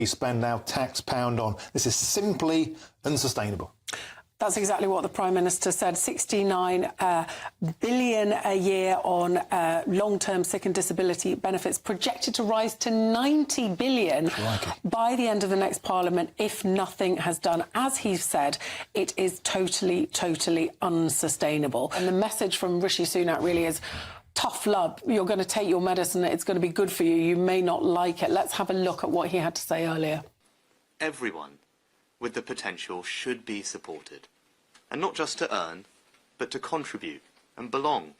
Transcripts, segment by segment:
we spend our tax pound on. This is simply unsustainable. That's exactly what the Prime Minister said. 69 billion a year on long-term sick and disability benefits, projected to rise to 90 billion by the end of the next Parliament if nothing has done. As he said, it is totally, totally unsustainable. And the message from Rishi Sunak really is, tough love, you're going to take your medicine, it's going to be good for you, you may not like it. Let's have a look at what he had to say earlier. Everyone with the potential should be supported. And not just to earn, but to contribute and belong.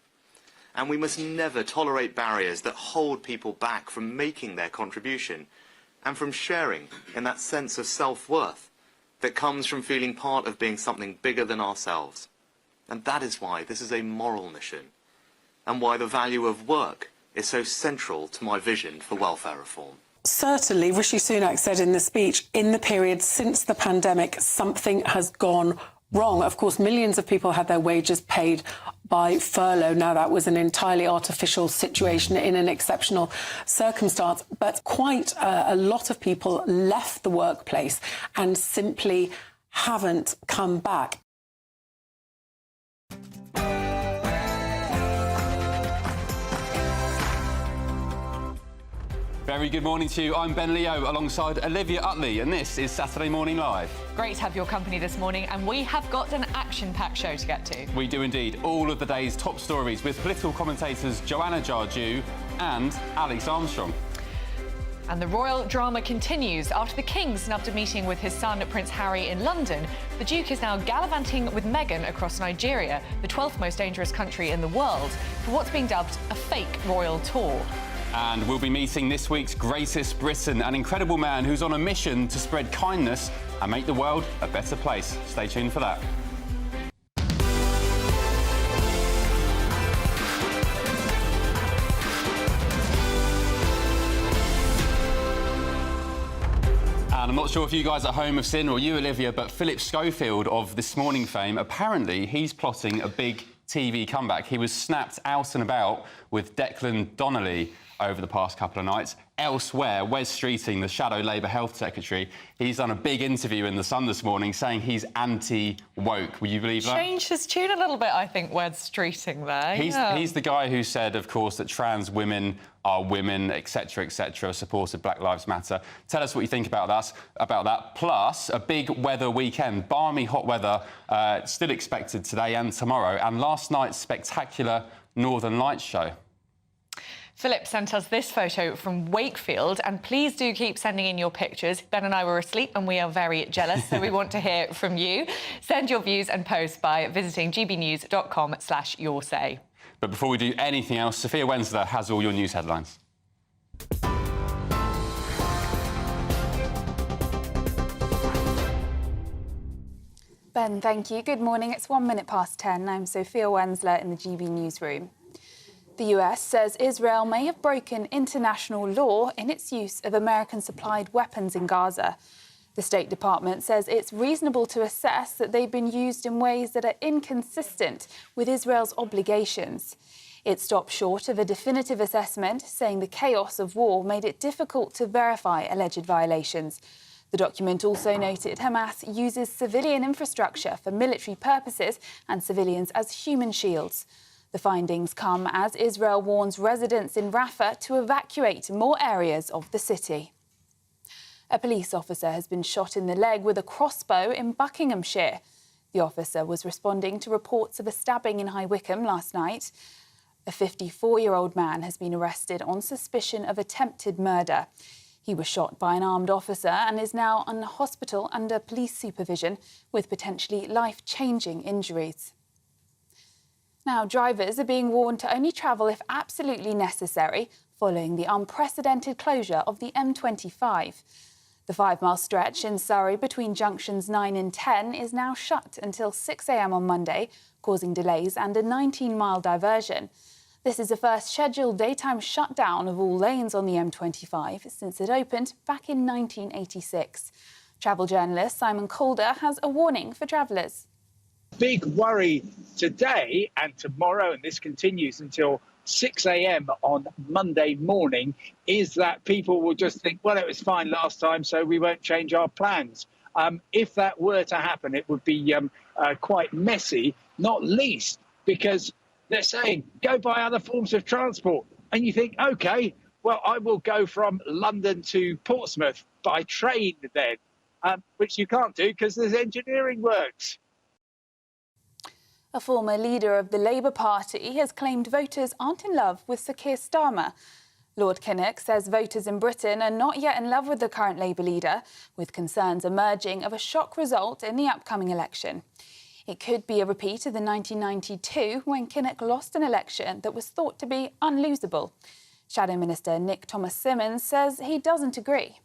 And we must never tolerate barriers that hold people back from making their contribution and from sharing in that sense of self-worth that comes from feeling part of being something bigger than ourselves. And that is why this is a moral mission, and why the value of work is so central to my vision for welfare reform. Certainly, Rishi Sunak said in the speech, in the period since the pandemic, something has gone wrong. Of course, millions of people had their wages paid by furlough. Now, that was an entirely artificial situation in an exceptional circumstance, but quite a lot of people left the workplace and simply haven't come back. Very good morning to you. I'm Ben Leo alongside Olivia Utley, and this is Saturday Morning Live. Great to have your company this morning, and we have got an action-packed show to get to. We do indeed. All of the day's top stories with political commentators Joanna Jardew and Alex Armstrong. And the royal drama continues. After the King snubbed a meeting with his son, Prince Harry, in London, the Duke is now gallivanting with Meghan across Nigeria, the 12th most dangerous country in the world, for what's being dubbed a fake royal tour. And we'll be meeting this week's greatest Briton, an incredible man who's on a mission to spread kindness and make the world a better place. Stay tuned for that. And I'm not sure if you guys at home have seen, or you, Olivia, but Philip Schofield of This Morning fame, apparently he's plotting a big TV comeback. He was snapped out and about with Declan Donnelly over the past couple of nights. Elsewhere, Wes Streeting, the shadow Labour Health Secretary, he's done a big interview in The Sun this morning saying he's anti-woke. Will you believe that? Changed his tune a little bit, I think, Wes Streeting there. He's the guy who said, of course, that trans women are women, etc., etc., supported Black Lives Matter. Tell us what you think about that. Plus, a big weather weekend. Balmy hot weather still expected today and tomorrow. And last night's spectacular Northern Lights show. Philip sent us this photo from Wakefield, and please do keep sending in your pictures. Ben and I were asleep and we are very jealous, so we want to hear from you. Send your views and posts by visiting gbnews.com/yoursay. But before we do anything else, Sophia Wensler has all your news headlines. Ben, thank you. Good morning. It's 1 minute past 10. I'm Sophia Wensler in the GB newsroom. The US says Israel may have broken international law in its use of American-supplied weapons in Gaza. The State Department says it's reasonable to assess that they've been used in ways that are inconsistent with Israel's obligations. It stopped short of a definitive assessment, saying the chaos of war made it difficult to verify alleged violations. The document also noted Hamas uses civilian infrastructure for military purposes and civilians as human shields. The findings come as Israel warns residents in Rafah to evacuate more areas of the city. A police officer has been shot in the leg with a crossbow in Buckinghamshire. The officer was responding to reports of a stabbing in High Wycombe last night. A 54-year-old man has been arrested on suspicion of attempted murder. He was shot by an armed officer and is now in hospital under police supervision with potentially life-changing injuries. Now, drivers are being warned to only travel if absolutely necessary following the unprecedented closure of the M25. The 5-mile stretch in Surrey between junctions 9 and 10 is now shut until 6 a.m. on Monday, causing delays and a 19-mile diversion. This is the first scheduled daytime shutdown of all lanes on the M25 since it opened back in 1986. Travel journalist Simon Calder has a warning for travellers. Big worry today and tomorrow, and this continues until 6 a.m. on Monday morning is that people will just think, well, it was fine last time, so we won't change our plans. If that were to happen, it would be quite messy, not least because they're saying, go by other forms of transport. And you think, OK, well, I will go from London to Portsmouth by train then, which you can't do because there's engineering works. A former leader of the Labour Party has claimed voters aren't in love with Sir Keir Starmer. Lord Kinnock says voters in Britain are not yet in love with the current Labour leader, with concerns emerging of a shock result in the upcoming election. It could be a repeat of the 1992 when Kinnock lost an election that was thought to be unlosable. Shadow Minister Nick Thomas-Symonds says he doesn't agree.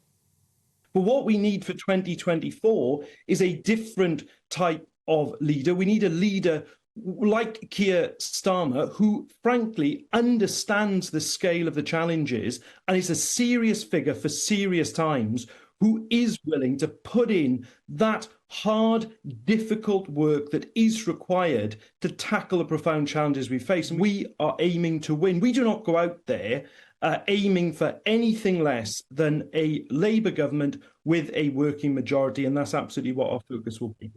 But what we need for 2024 is a different type of leader. We need a leader like Keir Starmer, who frankly understands the scale of the challenges and is a serious figure for serious times, who is willing to put in that hard, difficult work that is required to tackle the profound challenges we face. And we are aiming to win. We do not go out there aiming for anything less than a Labour government with a working majority, and that's absolutely what our focus will be.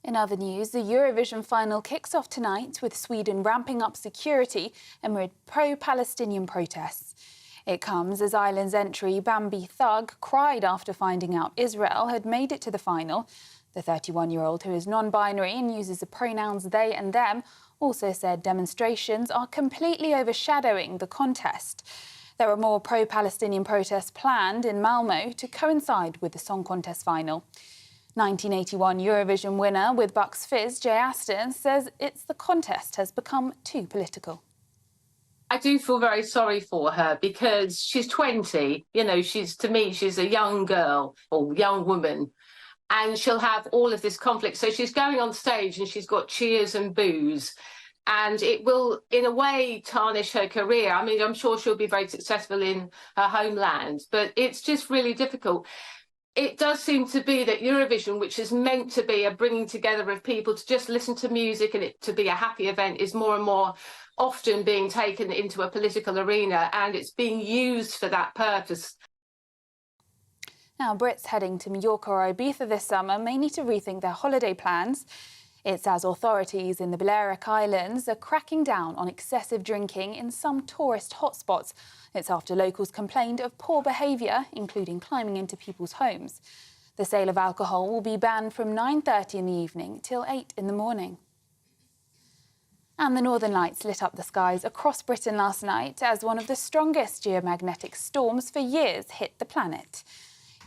In other news, the Eurovision final kicks off tonight with Sweden ramping up security amid pro-Palestinian protests. It comes as Ireland's entry Bambi Thug cried after finding out Israel had made it to the final. The 31-year-old, who is non-binary and uses the pronouns they and them, also said demonstrations are completely overshadowing the contest. There are more pro-Palestinian protests planned in Malmo to coincide with the song contest final. 1981 Eurovision winner with Bucks Fizz, Jay Aston, says it's the contest has become too political. I do feel very sorry for her because she's 20. You know, to me, she's a young girl or young woman, and she'll have all of this conflict. So she's going on stage and she's got cheers and boos, and it will, in a way, tarnish her career. I mean, I'm sure she'll be very successful in her homeland, but it's just really difficult. It does seem to be that Eurovision, which is meant to be a bringing together of people to just listen to music and it to be a happy event, is more and more often being taken into a political arena, and it's being used for that purpose. Now, Brits heading to Mallorca or Ibiza this summer may need to rethink their holiday plans. It's as authorities in the Balearic Islands are cracking down on excessive drinking in some tourist hotspots. It's after locals complained of poor behaviour, including climbing into people's homes. The sale of alcohol will be banned from 9:30 in the evening till 8 in the morning. And the Northern Lights lit up the skies across Britain last night as one of the strongest geomagnetic storms for years hit the planet.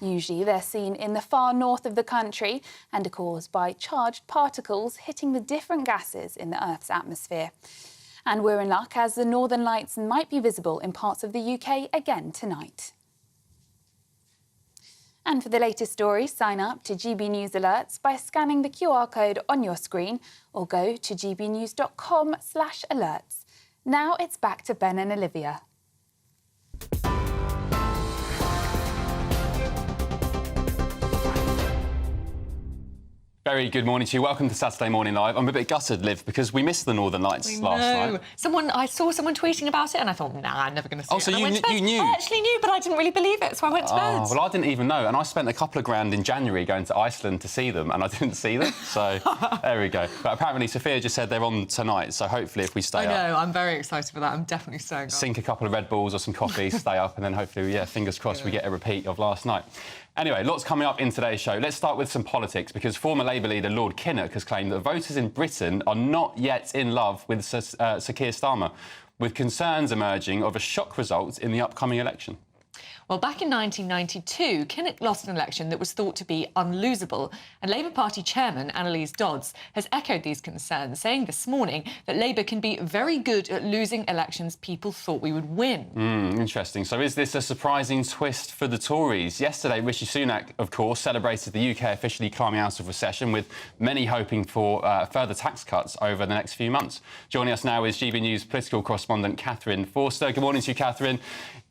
Usually they're seen in the far north of the country and are caused by charged particles hitting the different gases in the Earth's atmosphere. And we're in luck as the Northern Lights might be visible in parts of the UK again tonight. And for the latest stories, sign up to GB News Alerts by scanning the QR code on your screen or go to gbnews.com/alerts. Now it's back to Ben and Olivia. Very good morning to you. Welcome to Saturday Morning Live. I'm a bit gutted, Liv, because we missed the Northern Lights last night. I saw someone tweeting about it and I thought, nah, I'm never going to see it. Oh, so you knew? I actually knew, but I didn't really believe it, so I went to bed. Oh, well, I didn't even know. And I spent a couple of grand in January going to Iceland to see them, and I didn't see them. So there we go. But apparently Sophia just said they're on tonight, so hopefully if we stay up... I know, I'm very excited for that. I'm definitely staying up. Sink a couple of Red Bulls or some coffee, stay up, and then hopefully, yeah, fingers crossed we get a repeat of last night. Anyway, lots coming up in today's show. Let's start with some politics, because former Labour leader Lord Kinnock has claimed that voters in Britain are not yet in love with Sir Keir Starmer, with concerns emerging of a shock result in the upcoming election. Well, back in 1992, Kinnock lost an election that was thought to be unlosable, and Labour Party chairman Annalise Dodds has echoed these concerns, saying this morning that Labour can be very good at losing elections people thought we would win. Interesting. So is this a surprising twist for the Tories? Yesterday, Rishi Sunak, of course, celebrated the UK officially climbing out of recession, with many hoping for further tax cuts over the next few months. Joining us now is GB News political correspondent Catherine Forster. Good morning to you, Catherine.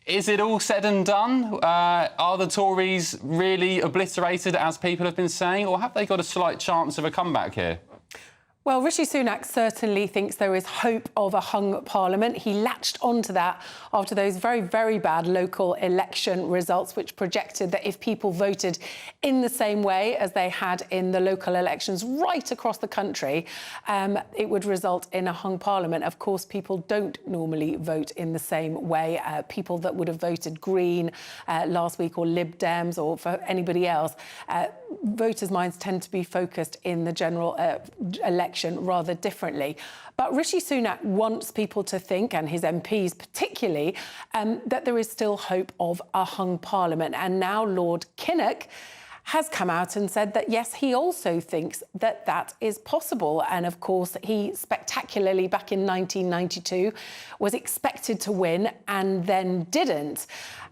Is it all said and done? Are the Tories really obliterated, as people have been saying, or have they got a slight chance of a comeback here? Well, Rishi Sunak certainly thinks there is hope of a hung parliament. He latched onto that after those very, very bad local election results, which projected that if people voted in the same way as they had in the local elections right across the country, it would result in a hung parliament. Of course, people don't normally vote in the same way. People that would have voted Green last week, or Lib Dems, or for anybody else, voters' minds tend to be focused in the general election rather differently. But Rishi Sunak wants people to think, and his MPs particularly, that there is still hope of a hung parliament. And now Lord Kinnock has come out and said that, yes, he also thinks that that is possible. And of course, he spectacularly, back in 1992, was expected to win and then didn't.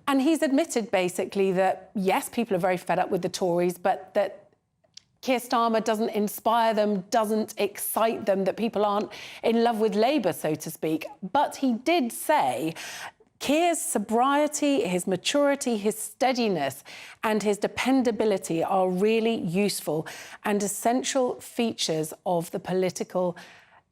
And he's admitted basically that, yes, people are very fed up with the Tories, but that Keir Starmer doesn't inspire them, doesn't excite them, that people aren't in love with Labour, so to speak. But he did say Keir's sobriety, his maturity, his steadiness and his dependability are really useful and essential features of the political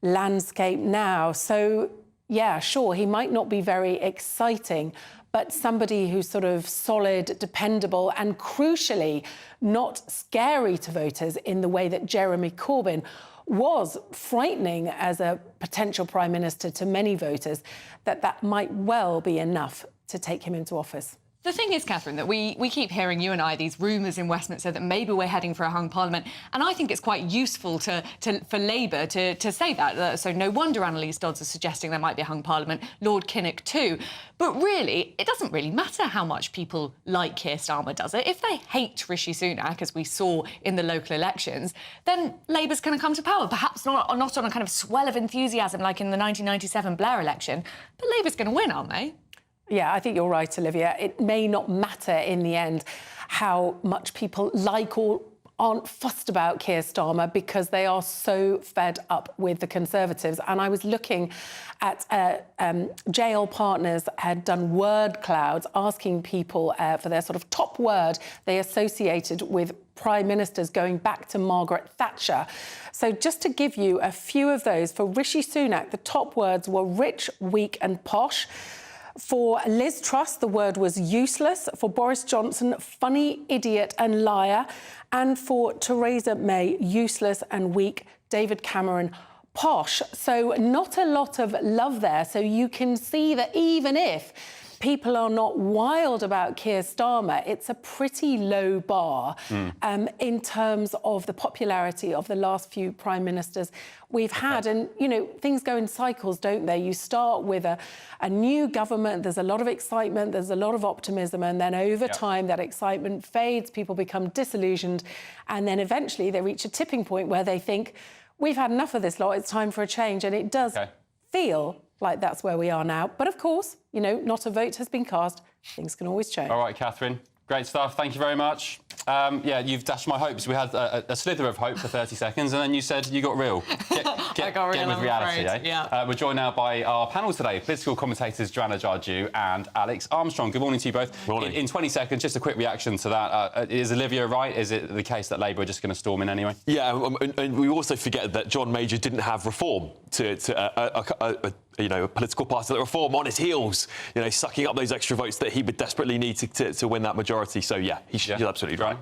landscape now. So, yeah, sure, he might not be very exciting, but somebody who's sort of solid, dependable, and crucially not scary to voters in the way that Jeremy Corbyn was frightening as a potential Prime Minister to many voters, that might well be enough to take him into office. The thing is, Catherine, that we keep hearing, you and I, these rumours in Westminster that maybe we're heading for a hung parliament. And I think it's quite useful for Labour to say that. So no wonder Annalise Dodds is suggesting there might be a hung parliament, Lord Kinnock too. But really, it doesn't really matter how much people like Keir Starmer, does it? If they hate Rishi Sunak, as we saw in the local elections, then Labour's going to come to power. Perhaps not on a kind of swell of enthusiasm like in the 1997 Blair election, but Labour's going to win, aren't they? Yeah, I think you're right, Olivia. It may not matter in the end how much people like or aren't fussed about Keir Starmer, because they are so fed up with the Conservatives. And I was looking at JL Partners had done word clouds, asking people for their sort of top word they associated with Prime Ministers going back to Margaret Thatcher. So just to give you a few of those, for Rishi Sunak, the top words were rich, weak and posh. For Liz Truss, the word was useless. For Boris Johnson, funny, idiot and liar. And for Theresa May, useless and weak. David Cameron, posh. So not a lot of love there. So you can see that even if people are not wild about Keir Starmer, it's a pretty low bar in terms of the popularity of the last few Prime Ministers we've had. And, you know, things go in cycles, don't they? You start with a new government, there's a lot of excitement, there's a lot of optimism, and then over time that excitement fades, people become disillusioned, and then eventually they reach a tipping point where they think, we've had enough of this lot, it's time for a change. And it does feel like that's where we are now. But of course, you know, not a vote has been cast. Things can always change. All right, Catherine. Great stuff. Thank you very much. Yeah, you've dashed my hopes. We had a slither of hope for 30 seconds, and then you said you got real. I got real, get with reality, I'm afraid. Yeah. We're joined now by our panel today, political commentators Joanna Jarju and Alex Armstrong. Good morning to you both. Morning. In 20 seconds, just a quick reaction to that. Is Olivia right? Is it the case that Labour are just going to storm in anyway? Yeah, and we also forget that John Major didn't have reform a political party that reform on his heels, you know, sucking up those extra votes that he would desperately need to win that majority. So, yeah, he's absolutely right.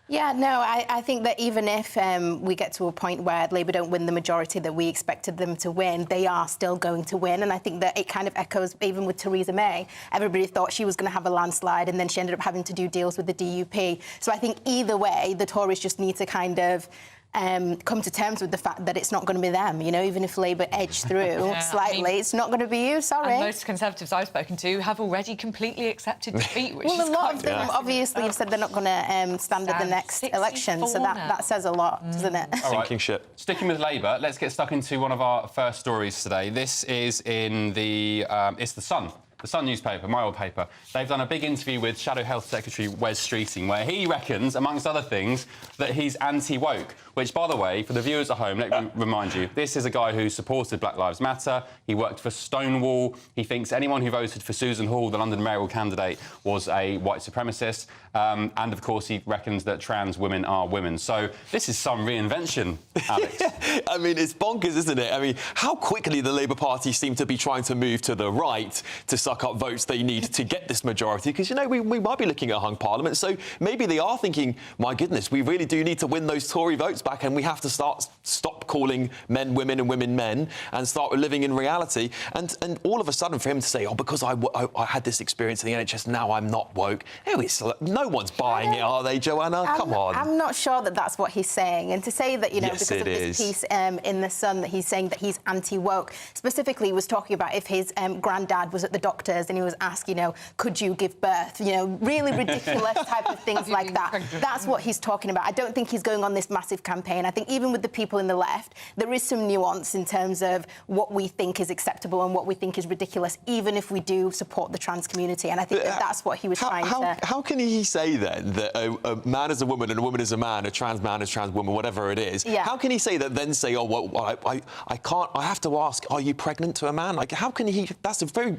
Yeah, no, I think that even if we get to a point where Labour don't win the majority that we expected them to win, they are still going to win. And I think that it kind of echoes even with Theresa May. Everybody thought she was going to have a landslide, and then she ended up having to do deals with the DUP. So I think either way, the Tories just need to kind of come to terms with the fact that it's not going to be them. You know, even if Labour edge through slightly, it's not going to be you, sorry. And most Conservatives I've spoken to have already completely accepted defeat, which well, a lot of them obviously have said they're not going to stand at the next election, so that says a lot, doesn't it? All right. Sinking ship. Sticking with Labour, let's get stuck into one of our first stories today. This is in the... it's The Sun. the Sun newspaper, my old paper, they've done a big interview with Shadow Health Secretary Wes Streeting, where he reckons, amongst other things, that he's anti-woke, which, by the way, for the viewers at home, let me remind you, this is a guy who supported Black Lives Matter. He worked for Stonewall. He thinks anyone who voted for Susan Hall, the London mayoral candidate, was a white supremacist. And, of course, he reckons that trans women are women. So this is some reinvention, Alex. I mean, it's bonkers, isn't it? I mean, how quickly the Labour Party seem to be trying to move to the right to suck up votes they need to get this majority. Because, you know, we might be looking at a hung parliament. So maybe they are thinking, my goodness, we really do need to win those Tory votes back, and we have to stop calling men women and women men and start living in reality. And all of a sudden, for him to say, oh, because I had this experience in the NHS, now I'm not woke. No one's buying it, are they, Joanna? Come on. I'm not sure that that's what he's saying. And to say that, you know, yes, because of this piece in The Sun, that he's saying that he's anti-woke, specifically he was talking about if his granddad was at the doctor's and he was asked, you know, could you give birth? You know, really ridiculous type of things like that. That's what he's talking about. I don't think he's going on this massive campaign. I think even with the people in the left, there is some nuance in terms of what we think is acceptable and what we think is ridiculous, even if we do support the trans community. And I think that's what he was trying to... How can he say then that a man is a woman and a woman is a man, a trans man is a trans woman, whatever it is? Yeah. How can he say that, then say, oh, well, I can't... I have to ask, are you pregnant to a man? Like, how can he... That's a very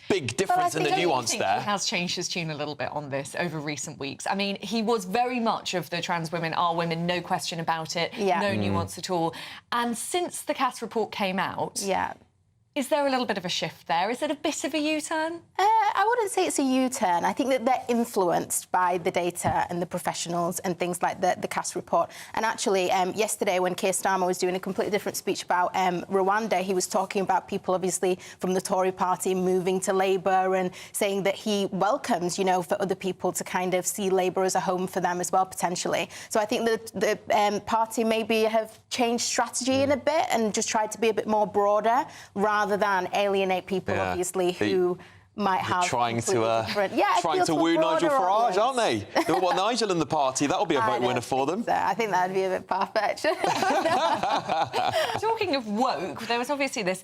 big difference in the nuance there. He has changed his tune a little bit on this over recent weeks. I mean, he was very much of the trans women are women, no question about it, no nuance at all. And since the Cass report came out... Is there a little bit of a shift there? Is it a bit of a U-turn? I wouldn't say it's a U-turn. I think that they're influenced by the data and the professionals and things like the Cass report. And actually, yesterday, when Keir Starmer was doing a completely different speech about Rwanda, he was talking about people, obviously, from the Tory party moving to Labour and saying that he welcomes, you know, for other people to kind of see Labour as a home for them as well, potentially. So I think that the party maybe have changed strategy in a bit and just tried to be a bit more broader, rather than alienate people, obviously, who might have trying to woo Nigel Farage, aren't they? They want Nigel in the party. That'll be a vote winner for them. So. I think that'd be a bit far-fetched. Talking of woke, there was obviously this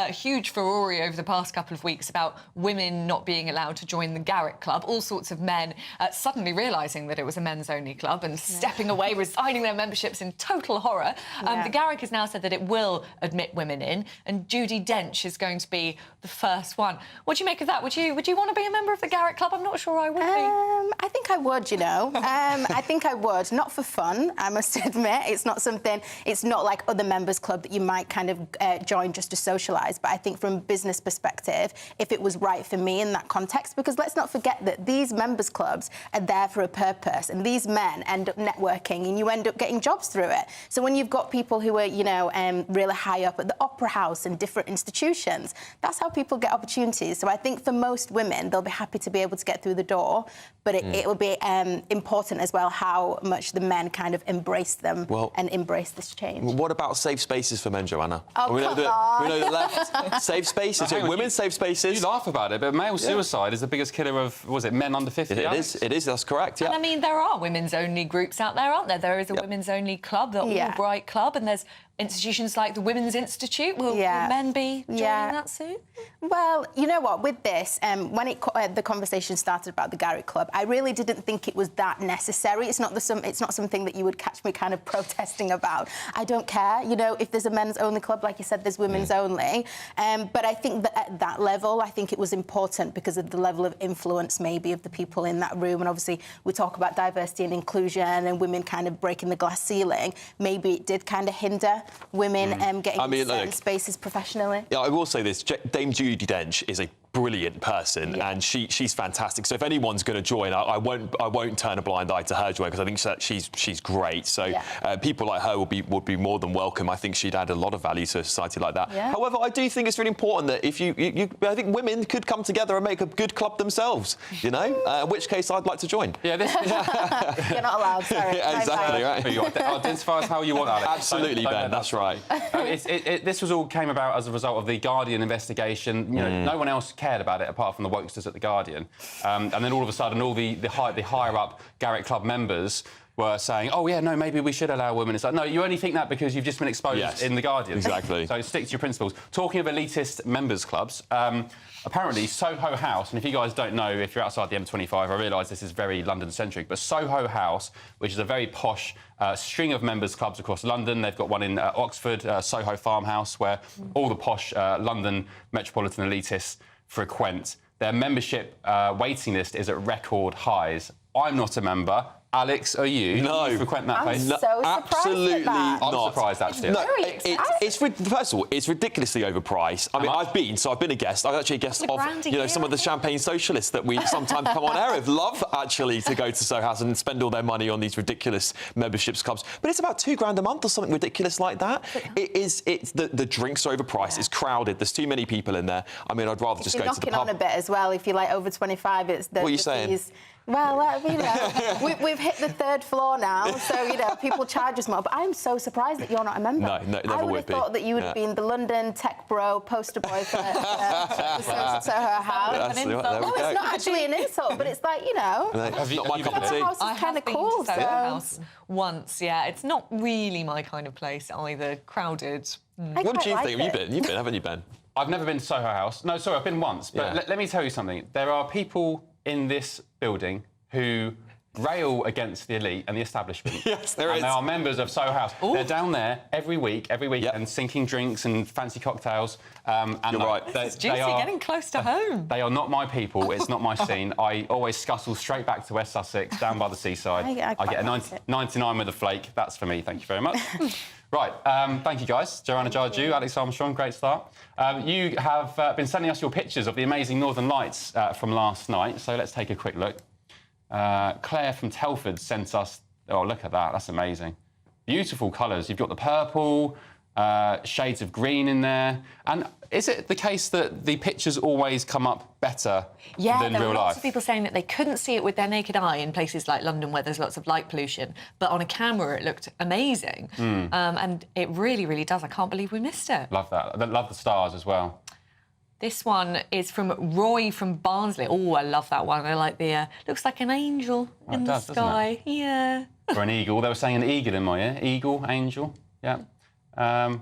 huge furore over the past couple of weeks about women not being allowed to join the Garrick Club. All sorts of men suddenly realising that it was a men's-only club and stepping away, resigning their memberships in total horror. The Garrick has now said that it will admit women in, and Judi Dench is going to be the first one. What do you make of that? Would you want to be a member of the Garrick Club? I'm not sure I would be. I think I would, you know. I think I would. Not for fun, I must admit. It's not something... It's not like other members' club that you might kind of join just to socialise. But I think from a business perspective, if it was right for me in that context, because let's not forget that these members' clubs are there for a purpose, and these men end up networking and you end up getting jobs through it. So when you've got people who are, you know, really high up at the Opera House and different institutions, that's how people get opportunities. So I think for most women, they'll be happy to be able to get through the door, but it will be important as well how much the men kind of embrace them and embrace this change. What about safe spaces for men, Joanna? Oh, we know come the left. Safe spaces. Women's safe spaces. You laugh about it, but male suicide is the biggest killer of, was it, men under 50? It is, that's correct, yeah. And I mean, there are women's-only groups out there, aren't there? There is a women's-only club, the Albright Club, and there's institutions like the Women's Institute. Will men be joining that soon? Well, you know what, with this, when the conversation started about the Garrick Club, I really didn't think it was that necessary. It's not something that you would catch me kind of protesting about. I don't care, you know, if there's a men's-only club, like you said, there's women's-only. But I think that at that level, I think it was important because of the level of influence, maybe, of the people in that room. And obviously, we talk about diversity and inclusion and women kind of breaking the glass ceiling. Maybe it did kind of hinder women getting certain spaces professionally. Yeah, I will say this. Dame Judi Dench is a brilliant person and she's fantastic. So if anyone's going to join, I won't turn a blind eye to her join, because I think she's great. So people like her would be more than welcome. I think she'd add a lot of value to a society like that. Yeah. However, I do think it's really important that if I think women could come together and make a good club themselves, you know, in which case I'd like to join. Yeah, You're not allowed, sorry. Exactly, right. You identify as how you want, Alex. Absolutely, Ben, that's right. This all came about as a result of the Guardian investigation. You know, no one else cared about it apart from the wokesters at the Guardian. And then all of a sudden, all the higher-up Garrick Club members were saying, oh, yeah, no, maybe we should allow women. It's like, no, you only think that because you've just been exposed in The Guardian. Exactly. So stick to your principles. Talking of elitist members' clubs, apparently Soho House, and if you guys don't know, if you're outside the M25, I realise this is very London-centric, but Soho House, which is a very posh string of members' clubs across London. They've got one in Oxford, Soho Farmhouse, where all the posh London metropolitan elitists frequent. Their membership waiting list is at record highs. I'm not a member. Alex, are you? No. Do you frequent that place? I'm so surprised absolutely at that. not. I'm surprised, actually. No, first of all, it's ridiculously overpriced. I mean, I've been a guest. I'm actually a guest of, some of the champagne socialists that we sometimes come on air with. Love, actually, to go to Soho House and spend all their money on these ridiculous memberships clubs. But it's about £2 a month or something ridiculous like that. The drinks are overpriced. It's crowded. There's too many people in there. I mean, I'd rather just go to the pub. You're knocking on a bit as well. If you're, like, over 25, it's the... What are you saying? Well, we've hit the 3rd floor now, so, people charge us more. But I'm so surprised that you're not a member. No, never I would would have be. thought that you would have been the London tech bro poster boy for Soho House. There we go. It's not actually an insult, but it's like, That's not my cup of tea. House is kind of cool. Soho House once, yeah. It's not really my kind of place either. Crowded. What do you think? You've been, haven't you, Ben? I've never been to Soho House. No, sorry, I've been once. But let me tell you something. There are people in this building who rail against the elite and the establishment. Yes, there is. And they are members of Soho House. Ooh. They're down there every week, and sinking drinks and fancy cocktails. And you're right. It's juicy, getting close to home. They are not my people. It's not my scene. I always scuttle straight back to West Sussex, down by the seaside. I get a 99 with a flake. That's for me. Thank you very much. Right, thank you, guys. Joanna Jarju, Alex Armstrong, great start. You have been sending us your pictures of the amazing Northern Lights from last night, so let's take a quick look. Claire from Telford sent us... Oh, look at that. That's amazing. Beautiful colours. You've got the purple, shades of green in there. And is it the case that the pictures always come up better than real life? Yeah, there were lots of people saying that they couldn't see it with their naked eye in places like London where there's lots of light pollution, but on a camera it looked amazing. And it really, really does. I can't believe we missed it. Love that. I love the stars as well. This one is from Roy from Barnsley. Oh, I love that one. I like the... looks like an angel in the sky. Yeah. Or an eagle. They were saying an eagle in my ear. Eagle, angel. Yeah.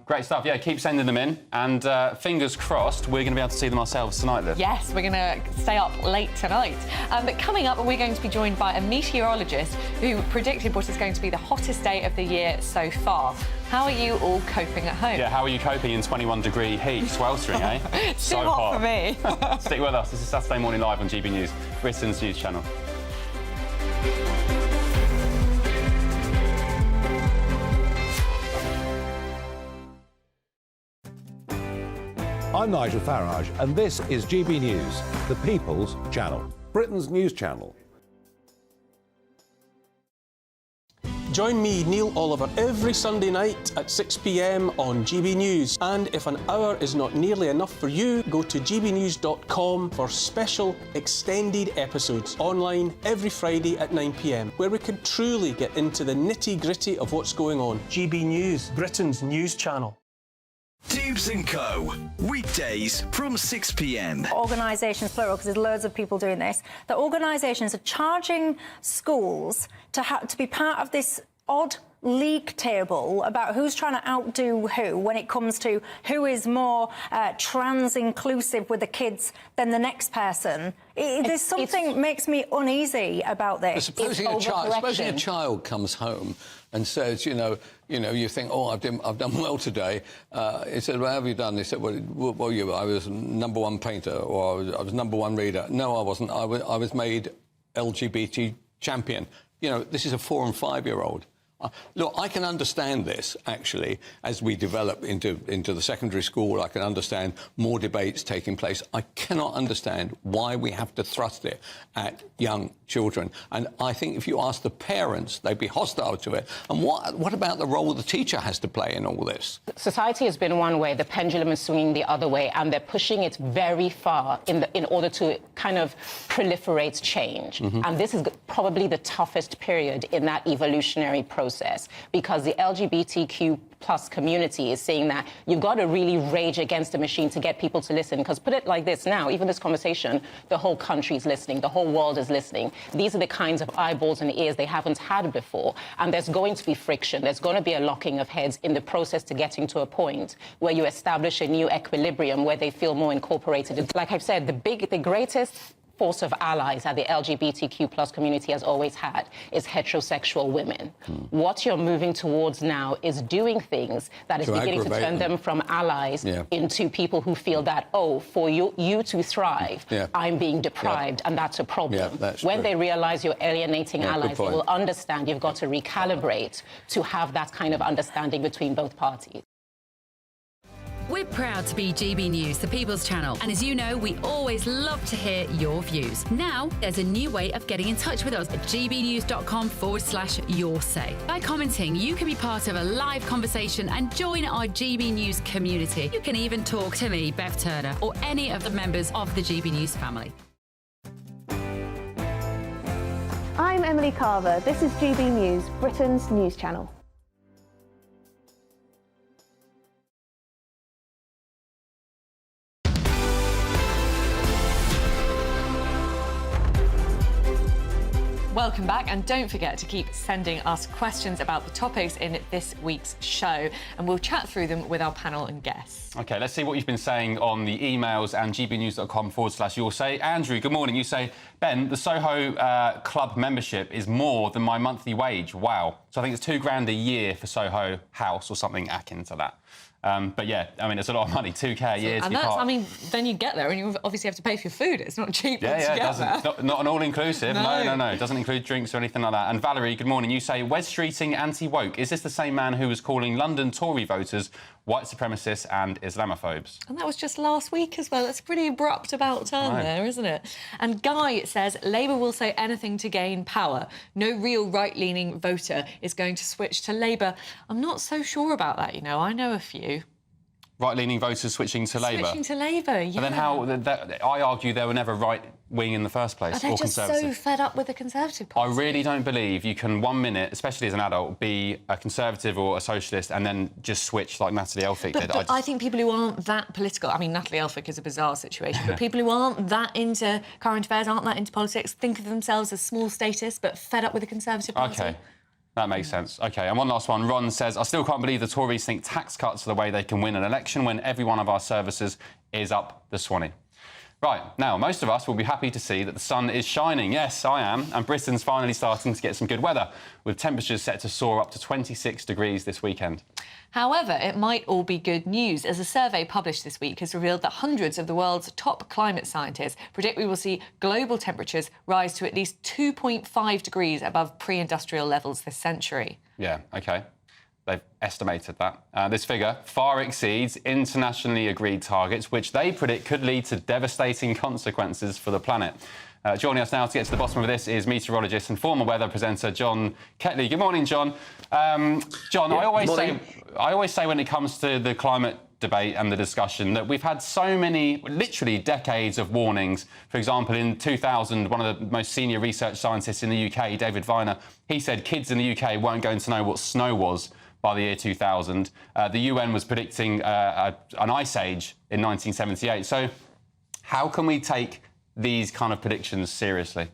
Great stuff. Yeah, keep sending them in. And fingers crossed, we're going to be able to see them ourselves tonight, Liv. Yes, we're going to stay up late tonight. But coming up, we're going to be joined by a meteorologist who predicted what is going to be the hottest day of the year so far. How are you all coping at home? Yeah, how are you coping in 21-degree heat? Sweltering, eh? It's too hot for me. Stick with us. This is Saturday Morning Live on GB News, Britain's news channel. I'm Nigel Farage, and this is GB News, the People's Channel, Britain's news channel. Join me, Neil Oliver, every Sunday night at 6 p.m. on GB News. And if an hour is not nearly enough for you, go to gbnews.com for special extended episodes online every Friday at 9 p.m, where we can truly get into the nitty-gritty of what's going on. GB News, Britain's news channel. Dubes & Co. Weekdays from 6 p.m. Organisations, plural, because there's loads of people doing this, that organisations are charging schools to be part of this odd league table about who's trying to outdo who when it comes to who is more trans-inclusive with the kids than the next person. There's something makes me uneasy about this. Supposing a child comes home and says, you think, oh, I've done well today. He said, well, how have you done? He said, well, I was #1 painter, or I was #1 reader. No, I wasn't. I was made LGBT champion. This is a 4- and 5-year-old. Look, I can understand this, actually, as we develop into the secondary school. I can understand more debates taking place. I cannot understand why we have to thrust it at young children. And I think if you ask the parents, they'd be hostile to it. And what about the role the teacher has to play in all this? Society has been one way, the pendulum is swinging the other way, and they're pushing it very far in order to kind of proliferate change. And this is probably the toughest period in that evolutionary process. process, because the LGBTQ plus community is saying that you've got to really rage against the machine to get people to listen. Because put it like this now, even this conversation, the whole country is listening, the whole world is listening. These are the kinds of eyeballs and ears they haven't had before. And there's going to be friction. There's going to be a locking of heads in the process to getting to a point where you establish a new equilibrium where they feel more incorporated. Like I've said, the greatest force of allies that the LGBTQ plus community has always had is heterosexual women. What you're moving towards now is doing things that is beginning to turn them from allies into people who feel that, oh, for you to thrive, I'm being deprived, and that's a problem. When they realize you're alienating allies, they will understand you've got to recalibrate to have that kind of understanding between both parties. We're proud to be GB News, the People's Channel. And as you know, we always love to hear your views. Now, there's a new way of getting in touch with us at gbnews.com/your say. By commenting, you can be part of a live conversation and join our GB News community. You can even talk to me, Bev Turner, or any of the members of the GB News family. I'm Emily Carver. This is GB News, Britain's news channel. Welcome back, and don't forget to keep sending us questions about the topics in this week's show, and we'll chat through them with our panel and guests. OK, let's see what you've been saying on the emails and gbnews.com/your say. Andrew, good morning. You say, Ben, the Soho Club membership is more than my monthly wage. Wow. So I think it's £2,000 a year for Soho House or something akin to that. But yeah, I mean, it's a lot of money, 2k a year. And that's, I mean, then you get there and you obviously have to pay for your food. It's not cheap. Yeah, it doesn't. It's not an all-inclusive. No. It doesn't include drinks or anything like that. And Valerie, good morning. You say, Wes Streeting anti-woke. Is this the same man who was calling London Tory voters white supremacists and Islamophobes? And that was just last week as well. That's a pretty abrupt about turn there, isn't it? And Guy says, Labour will say anything to gain power. No real right-leaning voter is going to switch to Labour. I'm not so sure about that, you know. I know a few. Right-leaning voters switching to Labour? Switching to Labour, yeah. And then how... I argue they were never right-wing in the first place, They're just so fed up with the Conservative Party. I really don't believe you can 1 minute, especially as an adult, be a Conservative or a Socialist and then just switch like Natalie Elphicke did. But I think people who aren't that political... I mean, Natalie Elphicke is a bizarre situation, but people who aren't that into current affairs, aren't that into politics, think of themselves as small status but fed up with the Conservative Party. OK. That makes sense. OK, and one last one. Ron says, I still can't believe the Tories think tax cuts are the way they can win an election when every one of our services is up the Swanee. Right, now, most of us will be happy to see that the sun is shining. Yes, I am. And Britain's finally starting to get some good weather, with temperatures set to soar up to 26 degrees this weekend. However, it might all be good news, as a survey published this week has revealed that hundreds of the world's top climate scientists predict we will see global temperatures rise to at least 2.5 degrees above pre-industrial levels this century. Yeah, OK. They've estimated that. This figure far exceeds internationally agreed targets, which they predict could lead to devastating consequences for the planet. Joining us now to get to the bottom of this is meteorologist and former weather presenter John Ketley. Good morning, John. John, yeah, I always say when it comes to the climate debate and the discussion that we've had so many, literally decades of warnings. For example, in 2000, one of the most senior research scientists in the UK, David Viner, he said kids in the UK weren't going to know what snow was by the year 2000. The UN was predicting an ice age in 1978. So how can we take these kind of predictions seriously?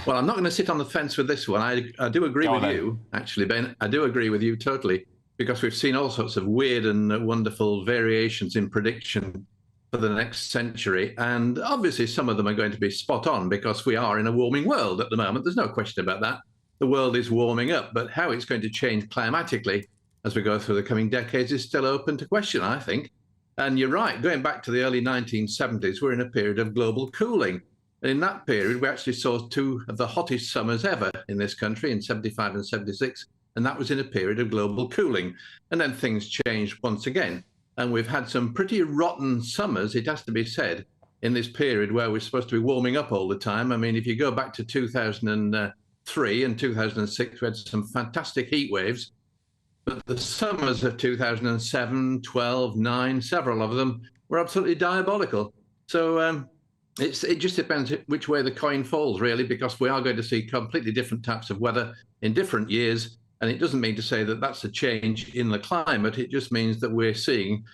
Well, I'm not going to sit on the fence with this one. I do agree with you, actually, Ben. I do agree with you totally, because we've seen all sorts of weird and wonderful variations in prediction for the next century. And obviously, some of them are going to be spot on because we are in a warming world at the moment. There's no question about that. The world is warming up, but how it's going to change climatically as we go through the coming decades is still open to question, I think. And you're right, going back to the early 1970s, we're in a period of global cooling. And in that period, we actually saw two of the hottest summers ever in this country in 75 and 76. And that was in a period of global cooling. And then things changed once again. And we've had some pretty rotten summers, it has to be said, in this period where we're supposed to be warming up all the time. I mean, if you go back to 2003 and 2006, we had some fantastic heat waves. But the summers of 2007, 12, 9, several of them were absolutely diabolical. So It just depends which way the coin falls, really, because we are going to see completely different types of weather in different years. And it doesn't mean to say that that's a change in the climate. It just means that we're seeing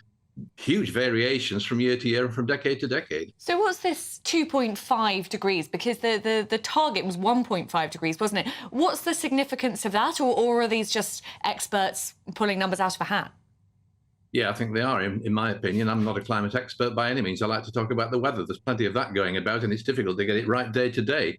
huge variations from year to year and from decade to decade. So what's this 2.5 degrees? Because the target was 1.5 degrees, wasn't it? What's the significance of that? Or are these just experts pulling numbers out of a hat? Yeah, I think they are, in my opinion. I'm not a climate expert by any means. I like to talk about the weather. There's plenty of that going about, and it's difficult to get it right day to day.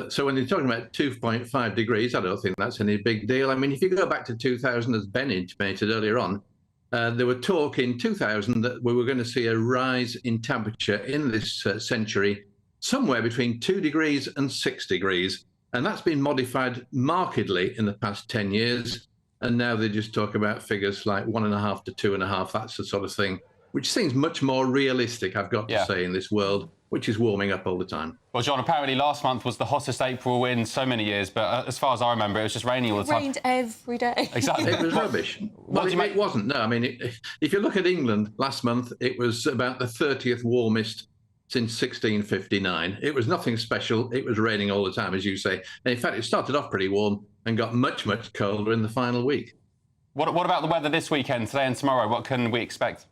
So when you're talking about 2.5 degrees, I don't think that's any big deal. I mean, if you go back to 2000, as Ben intimated earlier on, there were talk in 2000 that we were going to see a rise in temperature in this century, somewhere between 2 degrees and 6 degrees. And that's been modified markedly in the past 10 years. And now they just talk about figures like 1.5 to 2.5. That's the sort of thing, which seems much more realistic, I've got to say, in this world, which is warming up all the time. Well, John, apparently last month was the hottest April in so many years, but as far as I remember, it was just raining all the time. It rained every day. Exactly. It was rubbish. Well, it wasn't. No, I mean, if you look at England last month, it was about the 30th warmest since 1659. It was nothing special. It was raining all the time, as you say. And in fact, it started off pretty warm and got much, much colder in the final week. What about the weather this weekend, today and tomorrow? What can we expect?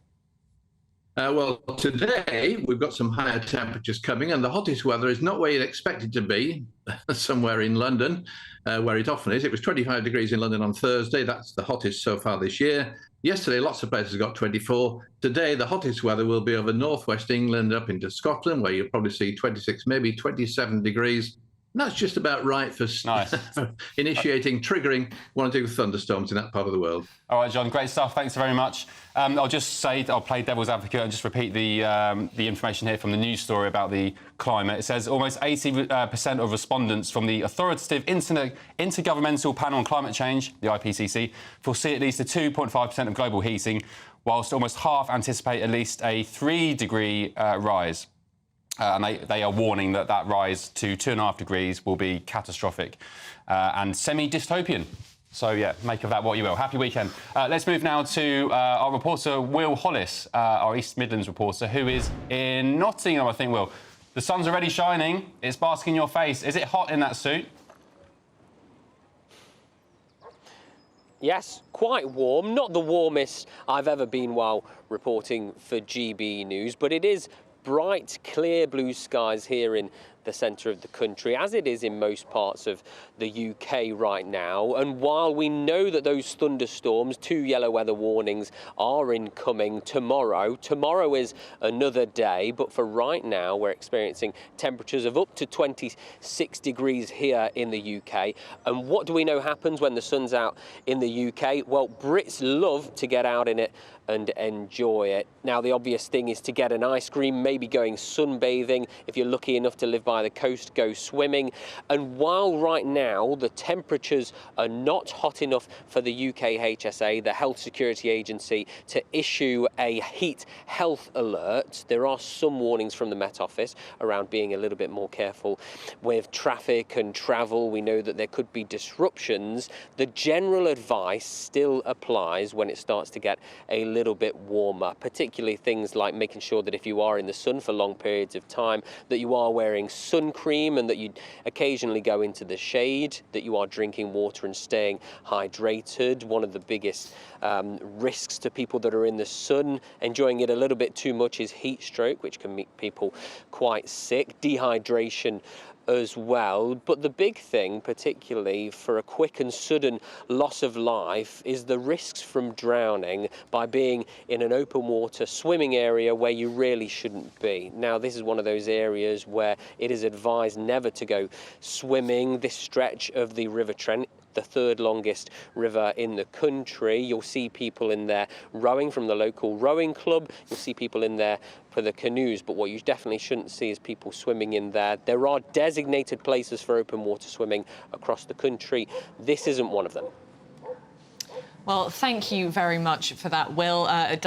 Well, today we've got some higher temperatures coming, and the hottest weather is not where you'd expect it to be, somewhere in London, where it often is. It was 25 degrees in London on Thursday. That's the hottest so far this year. Yesterday, lots of places got 24. Today, the hottest weather will be over northwest England up into Scotland, where you'll probably see 26, maybe 27 degrees. And that's just about right for initiating, triggering one or two thunderstorms in that part of the world. All right, John, great stuff. Thanks very much. I'll just say, I'll play devil's advocate and just repeat the information here from the news story about the climate. It says almost 80% of respondents from the authoritative Intergovernmental Panel on Climate Change, the IPCC, foresee at least a 2.5% of global heating, whilst almost half anticipate at least a 3-degree rise. And they are warning that rise to 2.5 degrees will be catastrophic and semi-dystopian. So, yeah, make of that what you will. Happy weekend. Let's move now to our reporter, Will Hollis, our East Midlands reporter, who is in Nottingham, I think, Will. The sun's already shining. It's basking in your face. Is it hot in that suit? Yes, quite warm. Not the warmest I've ever been while reporting for GB News, but it is bright, clear blue skies here in the centre of the country, as it is in most parts of the UK right now. And while we know that those thunderstorms, 2 yellow weather warnings, are incoming tomorrow is another day. But for right now, we're experiencing temperatures of up to 26 degrees here in the UK. And what do we know happens when the sun's out in the UK? Well, Brits love to get out in it and enjoy it. Now, the obvious thing is to get an ice cream, maybe going sunbathing. If you're lucky enough to live by the coast, go swimming. And while right now the temperatures are not hot enough for the UK HSA, the Health Security Agency, to issue a heat health alert, there are some warnings from the Met Office around being a little bit more careful with traffic and travel. We know that there could be disruptions. The general advice still applies when it starts to get a little bit warmer, particularly things like making sure that if you are in the sun for long periods of time, that you are wearing sun cream and that you occasionally go into the shade, that you are drinking water and staying hydrated. One of the biggest risks to people that are in the sun enjoying it a little bit too much is heat stroke, which can make people quite sick, dehydration as well. But the big thing, particularly for a quick and sudden loss of life, is the risks from drowning by being in an open water swimming area where you really shouldn't be. Now, this is one of those areas where it is advised never to go swimming. This stretch of the River Trent, the third longest river in the country. You'll see people in there rowing from the local rowing club. You'll see people in there for the canoes, but what you definitely shouldn't see is people swimming in there. There are designated places for open water swimming across the country. This isn't one of them. Well, thank you very much for that, Will. It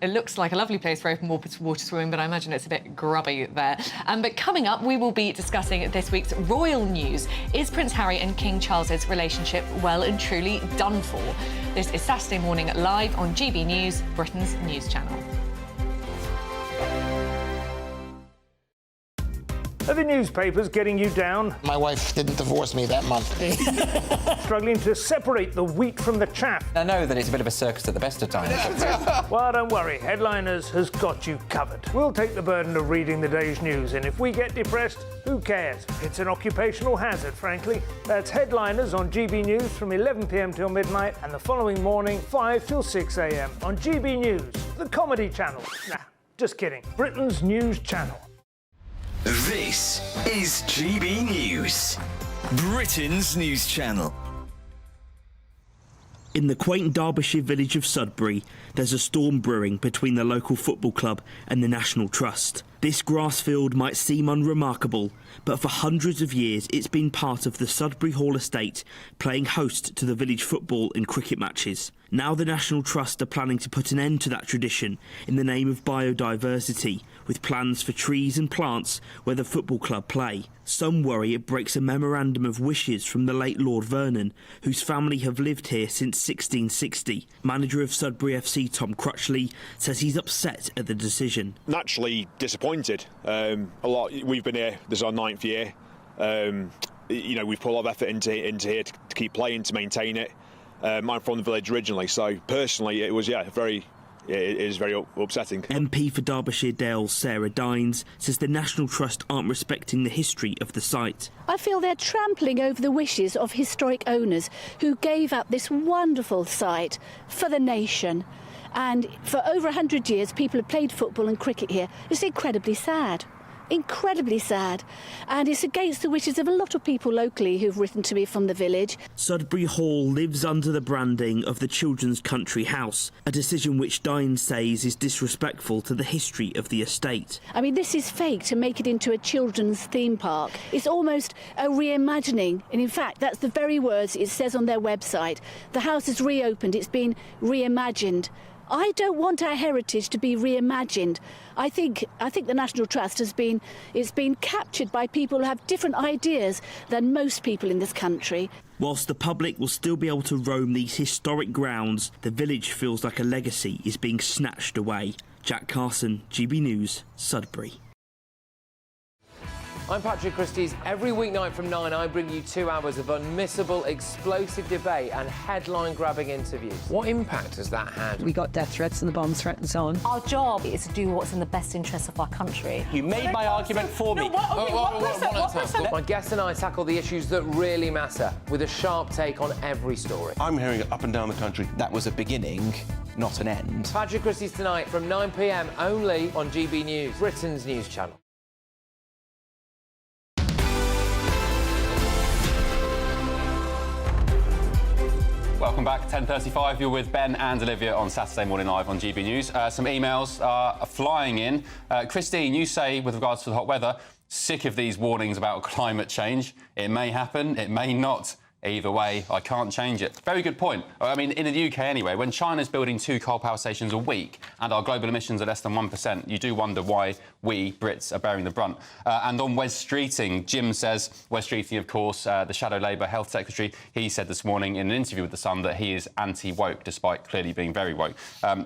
looks like a lovely place for open water swimming, but I imagine it's a bit grubby there. But coming up, we will be discussing this week's royal news. Is Prince Harry and King Charles's relationship well and truly done for? This is Saturday Morning live on GB News, Britain's news channel. Are the newspapers getting you down? My wife didn't divorce me that month. Struggling to separate the wheat from the chaff? I know that it's a bit of a circus at the best of times. Well, don't worry. Headliners has got you covered. We'll take the burden of reading the day's news, and if we get depressed, who cares? It's an occupational hazard, frankly. That's Headliners on GB News from 11 p.m. till midnight, and the following morning, 5 till 6 a.m. on GB News, the comedy channel. Nah, just kidding. Britain's news channel. This is GB News, Britain's news channel. In the quaint Derbyshire village of Sudbury, there's a storm brewing between the local football club and the National Trust. This grass field might seem unremarkable, but for hundreds of years it's been part of the Sudbury Hall estate, playing host to the village football and cricket matches. Now the National Trust are planning to put an end to that tradition in the name of biodiversity, with plans for trees and plants where the football club play. Some worry it breaks a memorandum of wishes from the late Lord Vernon, whose family have lived here since 1660. Manager of Sudbury FC Tom Crutchley says he's upset at the decision. Naturally disappointed. We've been here, this is our 9th year. We've put a lot of effort into here to keep playing, to maintain it. I'm from the village originally, so personally it was, it is very upsetting. MP for Derbyshire Dale Sarah Dines says the National Trust aren't respecting the history of the site. I feel they're trampling over the wishes of historic owners who gave up this wonderful site for the nation. And for over 100 years, people have played football and cricket here. It's incredibly sad. Incredibly sad. And it's against the wishes of a lot of people locally who've written to me from the village. Sudbury Hall lives under the branding of the Children's Country House, a decision which Dines says is disrespectful to the history of the estate. I mean, this is fake to make it into a children's theme park. It's almost a reimagining. And in fact, that's the very words it says on their website. The house is reopened. It's been reimagined. I don't want our heritage to be reimagined. I think the National Trust it's been captured by people who have different ideas than most people in this country. Whilst the public will still be able to roam these historic grounds, the village feels like a legacy is being snatched away. Jack Carson, GB News, Sudbury. I'm Patrick Christie's. Every weeknight from 9, I bring you 2 hours of unmissable, explosive debate and headline-grabbing interviews. What impact has that had? We got death threats and the bomb threat and so on. Our job is to do what's in the best interest of our country. You made my argument for me. My guests and I tackle the issues that really matter, with a sharp take on every story. I'm hearing it up and down the country. That was a beginning, not an end. Patrick Christie's tonight from 9 p.m. only on GB News, Britain's news channel. Welcome back, 10:35. You're with Ben and Olivia on Saturday Morning Live on GB News. Some emails are flying in. Christine, you say, with regards to the hot weather, sick of these warnings about climate change. It may happen, it may not. Either way, I can't change it. Very good point. I mean, in the UK anyway, when China's building 2 coal power stations a week and our global emissions are less than 1%, you do wonder why we, Brits, are bearing the brunt. And on Wes Streeting, Jim says, Wes Streeting, of course, the Shadow Labour Health Secretary, he said this morning in an interview with The Sun that he is anti-woke, despite clearly being very woke.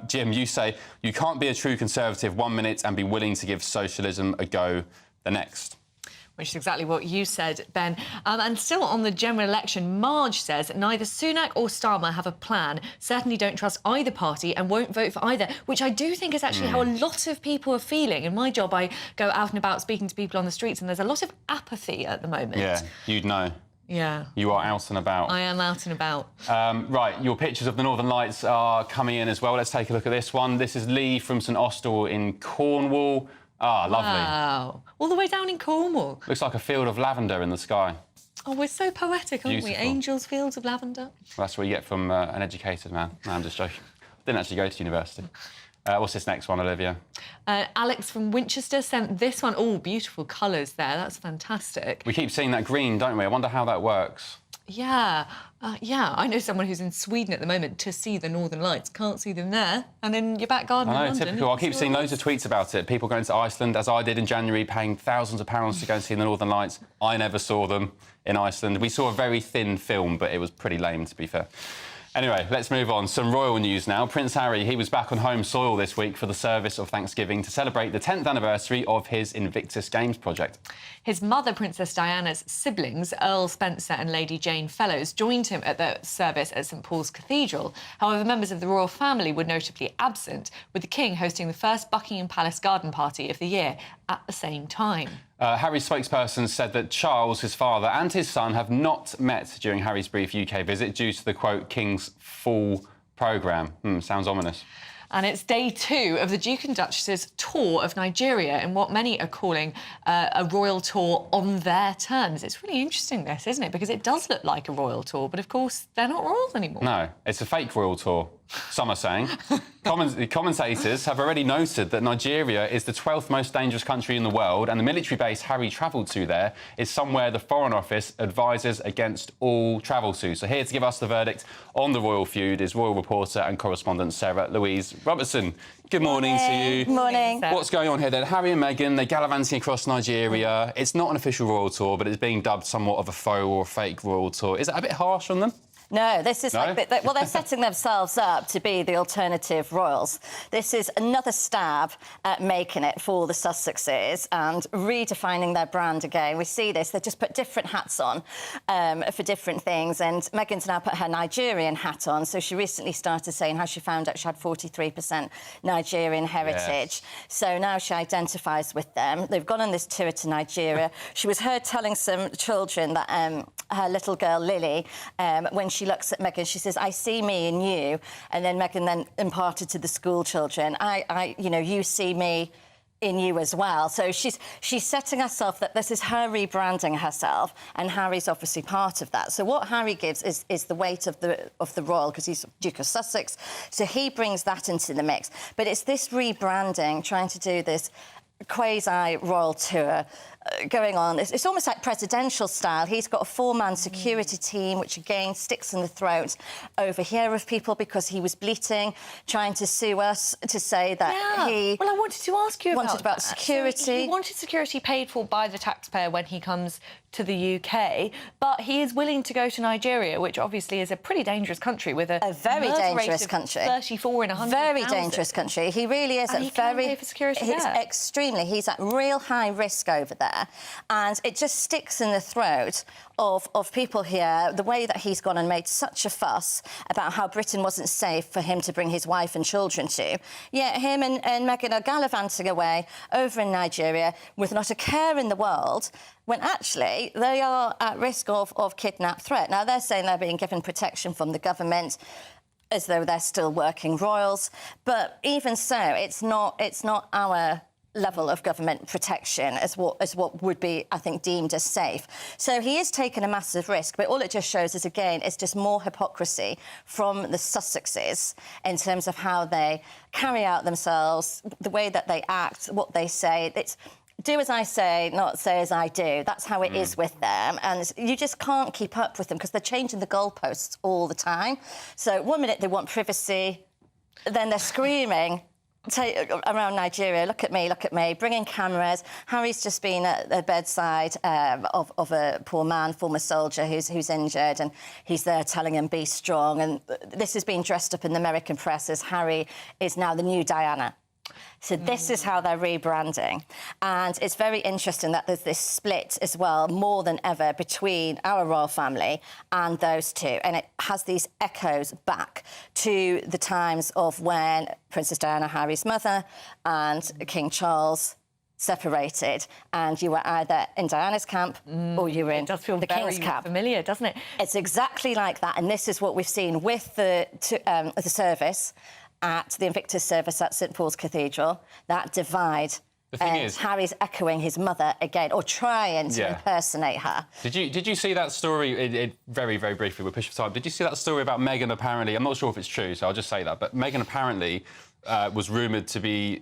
Jim, you say, you can't be a true Conservative 1 minute and be willing to give socialism a go the next. Which is exactly what you said, Ben. And still on the general election, Marge says neither Sunak or Starmer have a plan, certainly don't trust either party and won't vote for either, which I do think is actually how a lot of people are feeling. In my job, I go out and about speaking to people on the streets and there's a lot of apathy at the moment. Yeah, you'd know. Yeah. You are out and about. I am out and about. Right, your pictures of the Northern Lights are coming in as well. Let's take a look at this one. This is Lee from St Austell in Cornwall. Ah, lovely. Wow. All the way down in Cornwall. Looks like a field of lavender in the sky. Oh, we're so poetic, aren't we? Angels, fields of lavender. Well, that's what you get from an educated man. No, I'm just joking. Didn't actually go to university. What's this next one, Olivia? Alex from Winchester sent this one. Oh, beautiful colours there. That's fantastic. We keep seeing that green, don't we? I wonder how that works. Yeah. Yeah, I know someone who's in Sweden at the moment to see the Northern Lights. Can't see them there. And in your back garden in London. Typical. I keep seeing loads of tweets about it. People going to Iceland, as I did in January, paying thousands of pounds to go and see the Northern Lights. I never saw them in Iceland. We saw a very thin film, but it was pretty lame, to be fair. Anyway, let's move on. Some royal news now. Prince Harry, he was back on home soil this week for the service of Thanksgiving to celebrate the 10th anniversary of his Invictus Games project. His mother, Princess Diana's siblings, Earl Spencer and Lady Jane Fellows, joined him at the service at St Paul's Cathedral. However, members of the royal family were notably absent, with the King hosting the first Buckingham Palace garden party of the year at the same time. Harry's spokesperson said that Charles, his father, and his son have not met during Harry's brief UK visit due to the, quote, King's full programme. Sounds ominous. And it's day 2 of the Duke and Duchess's tour of Nigeria in what many are calling a royal tour on their terms. It's really interesting, this, isn't it? Because it does look like a royal tour, but of course they're not royals anymore. No, it's a fake royal tour, some are saying. Commentators have already noted that Nigeria is the 12th most dangerous country in the world, and the military base Harry travelled to there is somewhere the Foreign Office advises against all travel to. So here to give us the verdict on the royal feud is royal reporter and correspondent Sarah Louise Robertson. Good morning to you. Good morning. What's going on here then? Harry and Meghan, they're gallivanting across Nigeria. It's not an official royal tour, but it's being dubbed somewhat of a faux or a fake royal tour. Is that a bit harsh on them? No, this is well, they're setting themselves up to be the alternative royals. This is another stab at making it for the Sussexes and redefining their brand again. We see this, they just put different hats on for different things, and Meghan's now put her Nigerian hat on, so she recently started saying how she found out she had 43% Nigerian heritage. Yes. So now she identifies with them. They've gone on this tour to Nigeria. She was heard telling some children that her little girl Lily, when she looks at Meghan, she says, "I see me in you," and then Meghan then imparted to the school children, you know, you see me in you as well. So she's setting herself that this is her rebranding herself, and Harry's obviously part of that. So what Harry gives is the weight of the royal, because he's Duke of Sussex, so he brings that into the mix. But it's this rebranding, trying to do this quasi-royal tour going on. It's almost like presidential style. He's got a 4-man security team, which again sticks in the throat over here of people because he was bleating, trying to sue us to say that he... Well, I wanted to ask you about security. So he wanted security paid for by the taxpayer when he comes to the UK, but he is willing to go to Nigeria, which obviously is a pretty dangerous country with a very dangerous country. 34 in 100,000. Very dangerous country. He really is. And he can't pay for security there. Extremely. He's at real high risk over there, and it just sticks in the throat of people here, the way that he's gone and made such a fuss about how Britain wasn't safe for him to bring his wife and children to. Yet him and Meghan are gallivanting away over in Nigeria with not a care in the world, when actually they are at risk of kidnap threat. Now, they're saying they're being given protection from the government, as though they're still working royals. But even so, it's not our level of government protection as what would be, I think, deemed as safe. So he is taking a massive risk, but all it just shows is, again, it's just more hypocrisy from the Sussexes in terms of how they carry out themselves, the way that they act, what they say. It's do as I say, not say as I do. That's how it is with them. And you just can't keep up with them because they're changing the goalposts all the time. So one minute they want privacy, then they're screaming around Nigeria, look at me, bringing cameras. Harry's just been at the bedside of a poor man, former soldier, who's injured, and he's there telling him, be strong. And this has been dressed up in the American press as Harry is now the new Diana. So this is how they're rebranding. And it's very interesting that there's this split as well, more than ever, between our royal family and those two. And it has these echoes back to the times of when Princess Diana, Harry's mother, and King Charles separated, and you were either in Diana's camp or you were in the King's camp. Familiar, doesn't it? It's exactly like that, and this is what we've seen with the service at the Invictus service at St Paul's Cathedral. That divide. The thing is, Harry's echoing his mother again, or trying to impersonate her. Did you see that story? Very, very briefly, we're pushed for time. Did you see that story about Meghan? Apparently, I'm not sure if it's true, so I'll just say that. But Meghan apparently was rumoured to be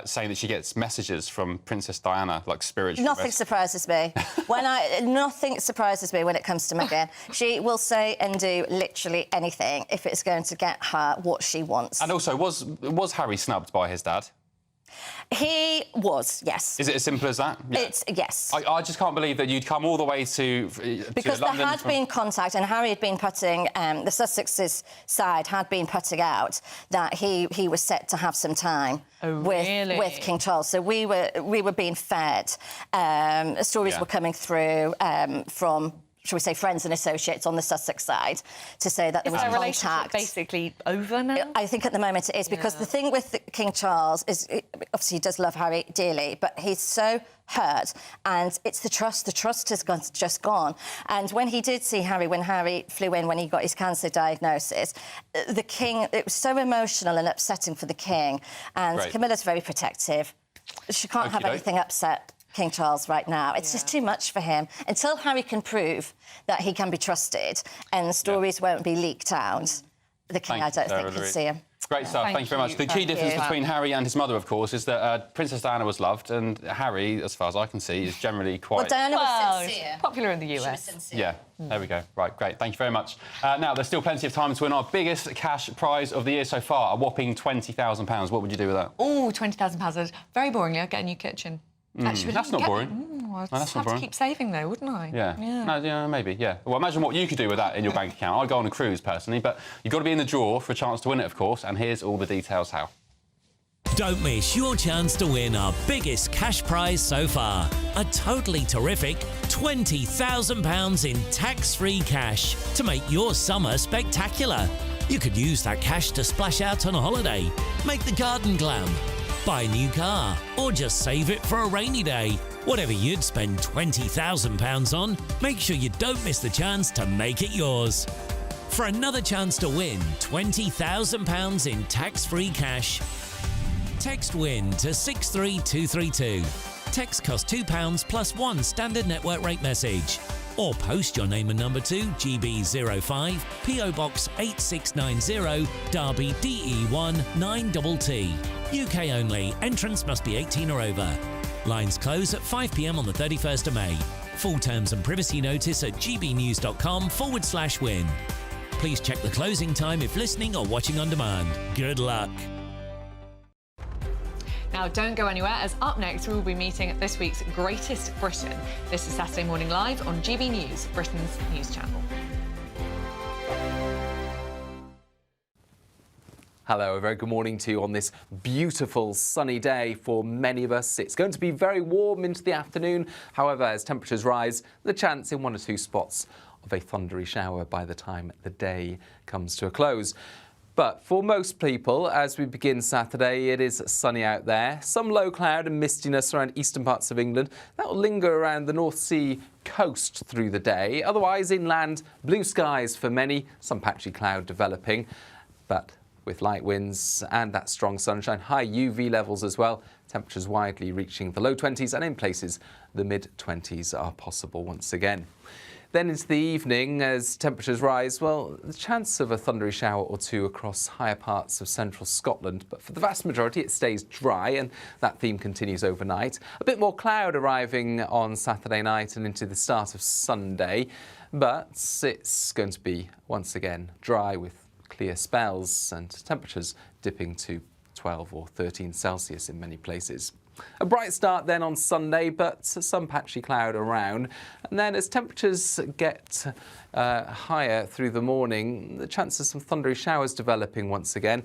saying that she gets messages from Princess Diana, like spiritual. Nothing surprises me. Nothing surprises me when it comes to Meghan. She will say and do literally anything if it's going to get her what she wants. And also, was Harry snubbed by his dad? He was, yes. Is it as simple as that? Yeah. It's yes. I just can't believe that you'd come all the way to because London there had been contact, and Harry had been putting the Sussex's side had been putting out that he was set to have some time with King Charles. So we were being fed. Stories were coming through from, shall we say, friends and associates on the Sussex side to say that there was contact. Relationship basically over now? I think at the moment it is, because the thing with King Charles is, obviously he does love Harry dearly, but he's so hurt, and it's the trust. The trust has just gone. And when he did see Harry, when Harry flew in, when he got his cancer diagnosis, the King, it was so emotional and upsetting for the King. And Camilla's very protective. She can't have anything upset King Charles right now. It's just too much for him. Until Harry can prove that he can be trusted and the stories won't be leaked out, the King, I don't think, can see him. Great stuff. Thank you very much. The key difference between Harry and his mother, of course, is that Princess Diana was loved, and Harry, as far as I can see, is generally quite... Well, Diana was sincere. Popular in the US. Yeah, there we go. Right, great. Thank you very much. Now, there's still plenty of time to win our biggest cash prize of the year so far, a whopping £20,000. What would you do with that? Oh, £20,000. Very boring, I'd get a new kitchen. Actually, that's not boring. I'd have to keep saving, though, wouldn't I? Yeah. No, maybe, yeah. Well, imagine what you could do with that in your bank account. I'd go on a cruise, personally, but you've got to be in the draw for a chance to win it, of course, and here's all the details how. Don't miss your chance to win our biggest cash prize so far. A totally terrific £20,000 in tax-free cash to make your summer spectacular. You could use that cash to splash out on a holiday, make the garden glam, buy a new car, or just save it for a rainy day. Whatever you'd spend £20,000 on, make sure you don't miss the chance to make it yours. For another chance to win £20,000 in tax-free cash, text WIN to 63232. Text costs £2 plus one standard network rate message. Or post your name and number to GB05, PO Box 8690, Derby DE1 9TT. UK only. Entrance must be 18 or over. Lines close at 5 p.m. on the 31st of May. Full terms and privacy notice at gbnews.com/win. Please check the closing time if listening or watching on demand. Good luck. Now, don't go anywhere, as up next we will be meeting this week's Greatest Briton. This is Saturday Morning Live on GB News, Britain's news channel. Hello, a very good morning to you on this beautiful sunny day for many of us. It's going to be very warm into the afternoon. However, as temperatures rise, the chance in one or two spots of a thundery shower by the time the day comes to a close. But for most people, as we begin Saturday, it is sunny out there. Some low cloud and mistiness around eastern parts of England. That will linger around the North Sea coast through the day. Otherwise, inland, blue skies for many, some patchy cloud developing. But with light winds and that strong sunshine, high UV levels as well, temperatures widely reaching the low 20s, and in places the mid-20s are possible once again. Then into the evening, as temperatures rise, well, the chance of a thundery shower or two across higher parts of central Scotland, but for the vast majority it stays dry, and that theme continues overnight. A bit more cloud arriving on Saturday night and into the start of Sunday, but it's going to be once again dry with clear spells and temperatures dipping to 12 or 13 Celsius in many places. A bright start then on Sunday, but some patchy cloud around. And then as temperatures get higher through the morning, the chance of some thundery showers developing once again.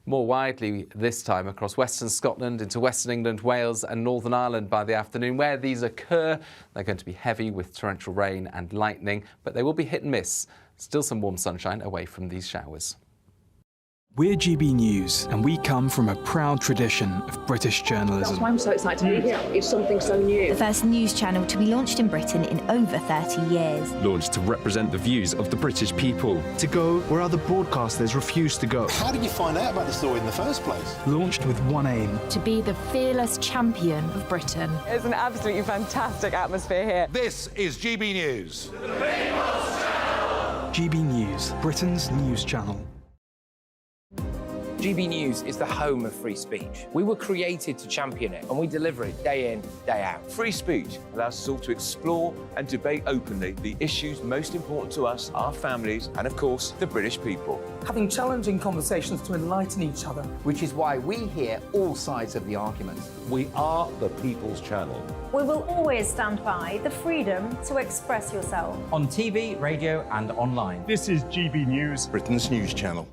More widely this time across western Scotland, into western England, Wales and Northern Ireland by the afternoon. Where these occur, they're going to be heavy with torrential rain and lightning, but they will be hit and miss. Still some warm sunshine away from these showers. We're GB News, and we come from a proud tradition of British journalism. That's why I'm so excited to be here. It's something so new. The first news channel to be launched in Britain in over 30 years. Launched to represent the views of the British people. To go where other broadcasters refuse to go. How did you find out about the story in the first place? Launched with one aim. To be the fearless champion of Britain. It's an absolutely fantastic atmosphere here. This is GB News. The GB News, Britain's news channel. GB News is the home of free speech. We were created to champion it, and we deliver it day in, day out. Free speech allows us all to explore and debate openly the issues most important to us, our families, and of course, the British people. Having challenging conversations to enlighten each other. Which is why we hear all sides of the argument. We are the People's Channel. We will always stand by the freedom to express yourself. On TV, radio and online. This is GB News, Britain's news channel.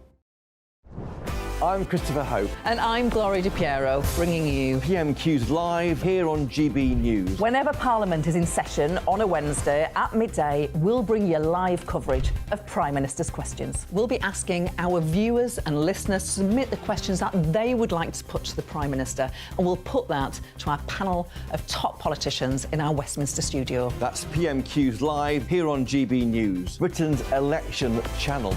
I'm Christopher Hope. And I'm Gloria Di Piero, bringing you PMQ's live here on GB News. Whenever Parliament is in session on a Wednesday at midday, we'll bring you live coverage of Prime Minister's questions. We'll be asking our viewers and listeners to submit the questions that they would like to put to the Prime Minister, and we'll put that to our panel of top politicians in our Westminster studio. That's PMQ's live here on GB News, Britain's election channel.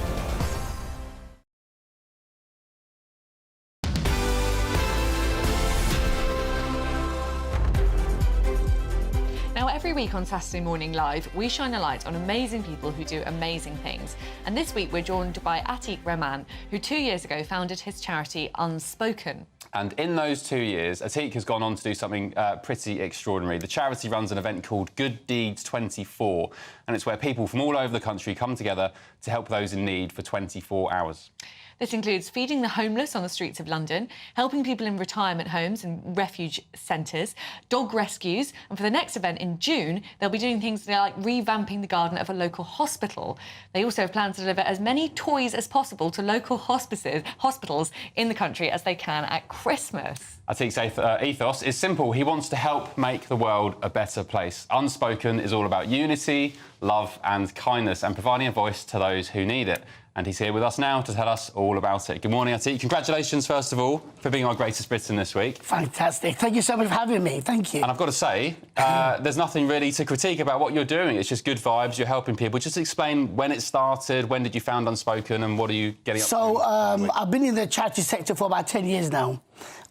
Now, every week on Saturday Morning Live, we shine a light on amazing people who do amazing things. And this week, we're joined by Atiq Rahman, who 2 years ago founded his charity Unspoken. And in those 2 years, Atiq has gone on to do something pretty extraordinary. The charity runs an event called Good Deeds 24, and it's where people from all over the country come together to help those in need for 24 hours. This includes feeding the homeless on the streets of London, helping people in retirement homes and refuge centres, dog rescues, and for the next event in June, they'll be doing things like revamping the garden of a local hospital. They also have plans to deliver as many toys as possible to local hospitals in the country as they can at Christmas. Atiq's ethos is simple. He wants to help make the world a better place. Unspoken is all about unity, love and kindness and providing a voice to those who need it. And he's here with us now to tell us all about it. Good morning, Atiq. Congratulations, first of all, for being our Greatest Britain this week. Fantastic. Thank you so much for having me. Thank you. And I've got to say, there's nothing really to critique about what you're doing. It's just good vibes. You're helping people. Just explain when it started, when did you found Unspoken, and what are you getting up to? So, I've been in the charity sector for about 10 years now.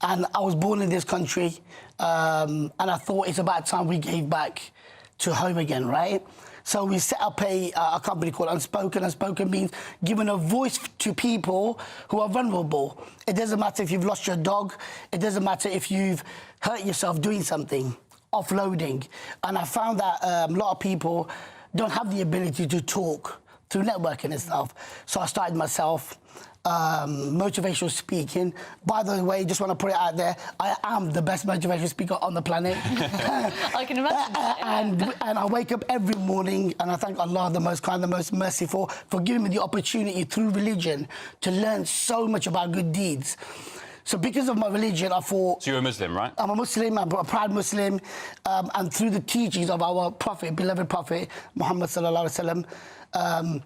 And I was born in this country. And I thought it's about time we gave back to home again, right? So we set up a company called Unspoken. Unspoken means giving a voice to people who are vulnerable. It doesn't matter if you've lost your dog. It doesn't matter if you've hurt yourself doing something, offloading. And I found that a lot of people don't have the ability to talk through networking and stuff. So I started myself. Motivational speaking. By the way, just want to put it out there, I am the best motivational speaker on the planet. I can imagine that. And I wake up every morning and I thank Allah, the most kind, the most merciful, for giving me the opportunity through religion to learn so much about good deeds. So because of my religion, I thought... So you're a Muslim, right? I'm a Muslim, I'm a proud Muslim, and through the teachings of our Prophet, beloved Prophet, Muhammad sallallahu alaihi wasallam,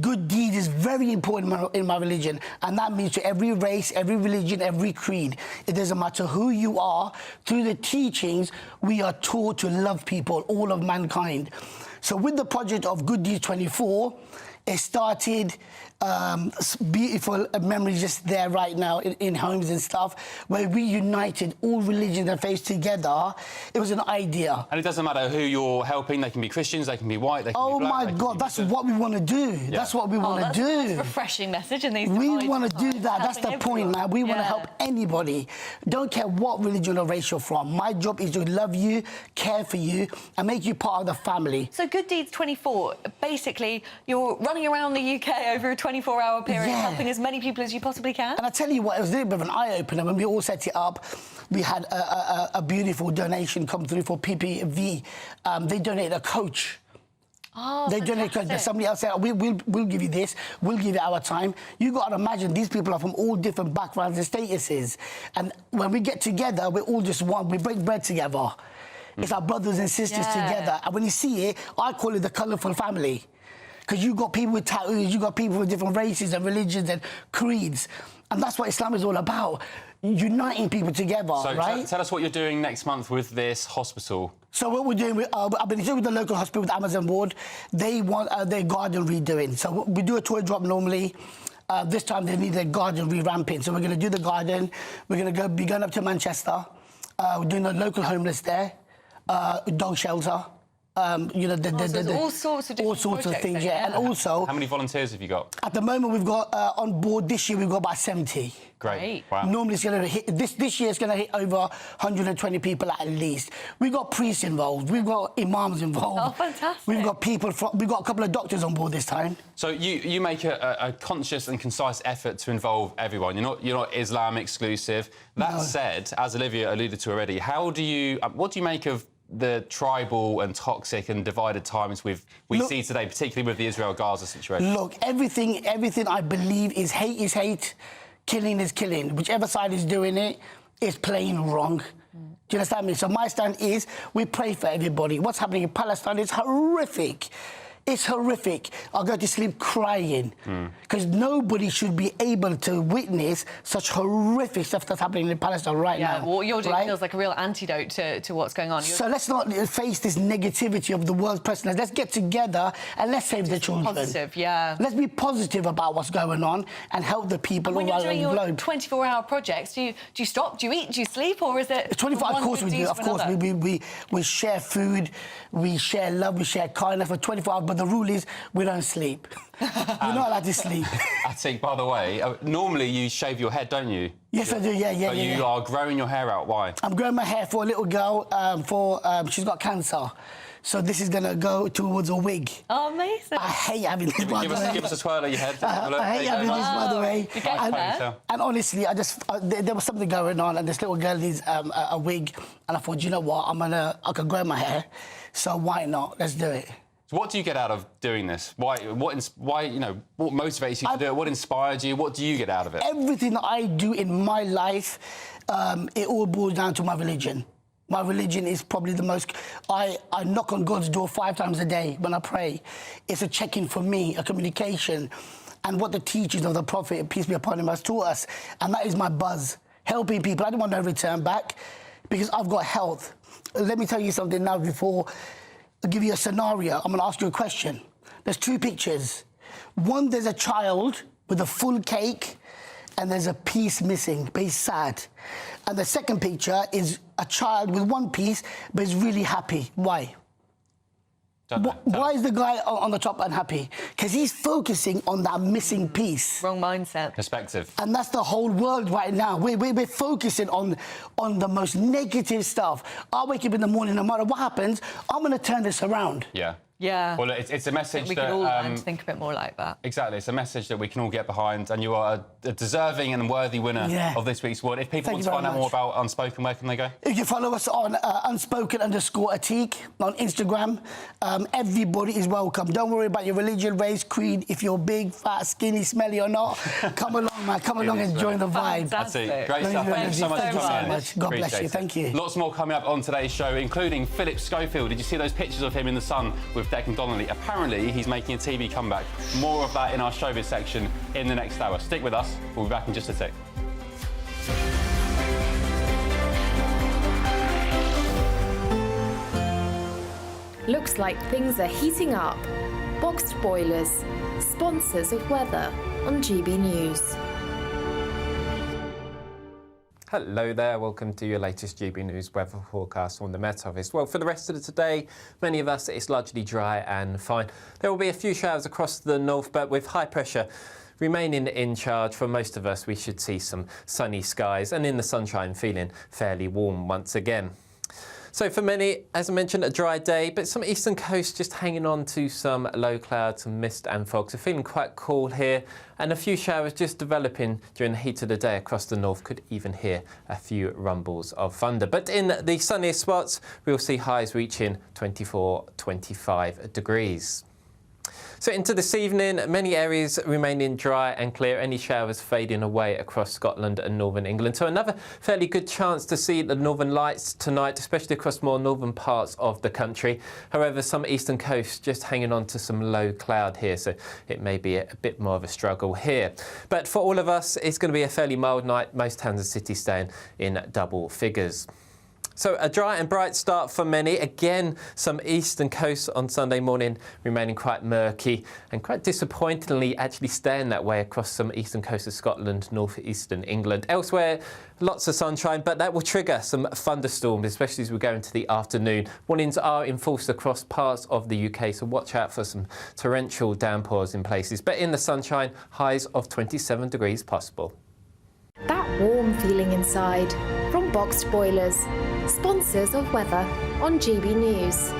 good deed is very important in my religion, and that means to every race, every religion, every creed. It doesn't matter who you are. Through the teachings, we are taught to love people, all of mankind. So with the project of Good Deeds 24, it started beautiful memories just there right now in homes and stuff, where we united all religions and faiths together. It was an idea. And it doesn't matter who you're helping. They can be Christians, they can be white, they can be black. Oh, my God, that's what we want to do. Yeah. That's what we want to do. That's a refreshing message in these We want to do that. That's the point, man. We want to help anybody. Don't care what religion or race you're from. My job is to love you, care for you, and make you part of the family. So Good Deeds 24, basically, you're running around the UK over a 24-hour period, helping as many people as you possibly can. And I tell you what, it was a little bit of an eye-opener. When we all set it up, we had a beautiful donation come through for PPV. They donated a coach. Oh, they donated a coach. Somebody else said, we'll give you this, we'll give you our time. You got to imagine these people are from all different backgrounds and statuses. And when we get together, we're all just one. We break bread together. It's our brothers and sisters together. And when you see it, I call it the colourful family. Because you got people with tattoos, you got people with different races and religions and creeds. And that's what Islam is all about, uniting people together, right? Tell us what you're doing next month with this hospital. So what we're doing, I've been doing with the local hospital with Amazon Ward. They want their garden redoing. So we do a toy drop normally. This time they need their garden re-ramping. So we're going to do the garden. We're going to be going up to Manchester. We're doing a local homeless there, dog shelter. You know, all sorts of things, yeah. And also, how many volunteers have you got? At the moment, we've got on board this year. We've got about 70. Great. Wow. Normally, it's going to hit this year. It's going to hit over 120 people at least. We've got priests involved. We've got imams involved. Oh, fantastic! We've got people. We've got a couple of doctors on board this time. So you make a conscious and concise effort to involve everyone. You're not Islam exclusive. That said, as Olivia alluded to already, what do you make of the tribal and toxic and divided times we see today, particularly with the Israel-Gaza situation? Look, everything I believe is hate, killing is killing. Whichever side is doing it is plain wrong. Do you understand me? So my stand is we pray for everybody. What's happening in Palestine is horrific. It's horrific. I'll go to sleep crying because nobody should be able to witness such horrific stuff that's happening in Palestine now. Yeah, what you're doing feels like a real antidote to what's going on. So let's not face this negativity of the world's president. Let's get together and let's save the children. Positive, yeah. Let's be positive about what's going on and help the people all around the globe. When you're doing your 24-hour projects, do you stop? Do you eat? Do you sleep? Or is it 24? Of course we do. Of course we share food, we share love, we share kindness for 24 hours. But the rule is we don't sleep. We're not allowed to sleep. I think, by the way, normally you shave your head, don't you? Yes, I do. Yeah. But you are growing your hair out. Why? I'm growing my hair for a little girl. She's got cancer. So this is going to go towards a wig. Oh, amazing. I hate having this, by the way. Give us a twirl of your head. I hate having this, by the way. And honestly, there was something going on, and this little girl needs a wig. And I thought, you know what, I can grow my hair. So why not? Let's do it. So what do you get out of doing this? Why? What motivates you to do it? What inspired you? What do you get out of it? Everything that I do in my life, it all boils down to my religion. My religion is probably the most... I knock on God's door 5 times a day when I pray. It's a check-in for me, a communication, and what the teachings of the Prophet, peace be upon him, has taught us. And that is my buzz, helping people. I don't want no return back because I've got health. Let me tell you something now before I give you a scenario. I'm going to ask you a question. There's 2 pictures. One, there's a child with a full cake and there's a piece missing, but he's sad. And the second picture is a child with 1 piece, but he's really happy. Why? Why is the guy on the top unhappy? Because he's focusing on that missing piece. Wrong mindset. Perspective. And that's the whole world right now. We're focusing on the most negative stuff. I wake up in the morning, no matter what happens, I'm going to turn this around. Yeah. Yeah. Well, it's a message we that... can all learn to think a bit more like that. Exactly. It's a message that we can all get behind, and you are a deserving and worthy winner of this week's award. If people want to find out more about Unspoken, where can they go? You can follow us on unspoken_Atik on Instagram. Everybody is welcome. Don't worry about your religion, race, creed. If you're big, fat, skinny, smelly or not, come along, man. Come along and join the vibe. That's it. Great stuff. Thank you so much for coming in. God bless you. Thank you. Lots more coming up on today's show, including Philip Schofield. Did you see those pictures of him in the sun with Declan Donnelly? Apparently, he's making a TV comeback. More of that in our Showbiz section in the next hour. Stick with us. We'll be back in just a tick. Looks like things are heating up. Boxed boilers, sponsors of weather on GB News. Hello there, welcome to your latest GB News weather forecast on the Met Office. Well, for the rest of today, many of us, it's largely dry and fine. There will be a few showers across the north, but with high pressure remaining in charge, for most of us, we should see some sunny skies and in the sunshine feeling fairly warm once again. So for many, as I mentioned, a dry day, but some eastern coast just hanging on to some low clouds, some mist and fog. So feeling quite cool here, and a few showers just developing during the heat of the day across the north. Could even hear a few rumbles of thunder. But in the sunniest spots, we'll see highs reaching 24, 25 degrees. So into this evening, many areas remaining dry and clear, any showers fading away across Scotland and northern England. So another fairly good chance to see the northern lights tonight, especially across more northern parts of the country. However, some eastern coast just hanging on to some low cloud here, so it may be a bit more of a struggle here. But for all of us, it's going to be a fairly mild night, most towns and cities staying in double figures. So a dry and bright start for many. Again, some eastern coast on Sunday morning remaining quite murky and quite disappointingly actually staying that way across some eastern coast of Scotland, north-eastern England. Elsewhere, lots of sunshine, but that will trigger some thunderstorms, especially as we go into the afternoon. Warnings are enforced across parts of the UK, so watch out for some torrential downpours in places. But in the sunshine, highs of 27 degrees possible. That warm feeling inside from Boxed Boilers, sponsors of weather on GB News.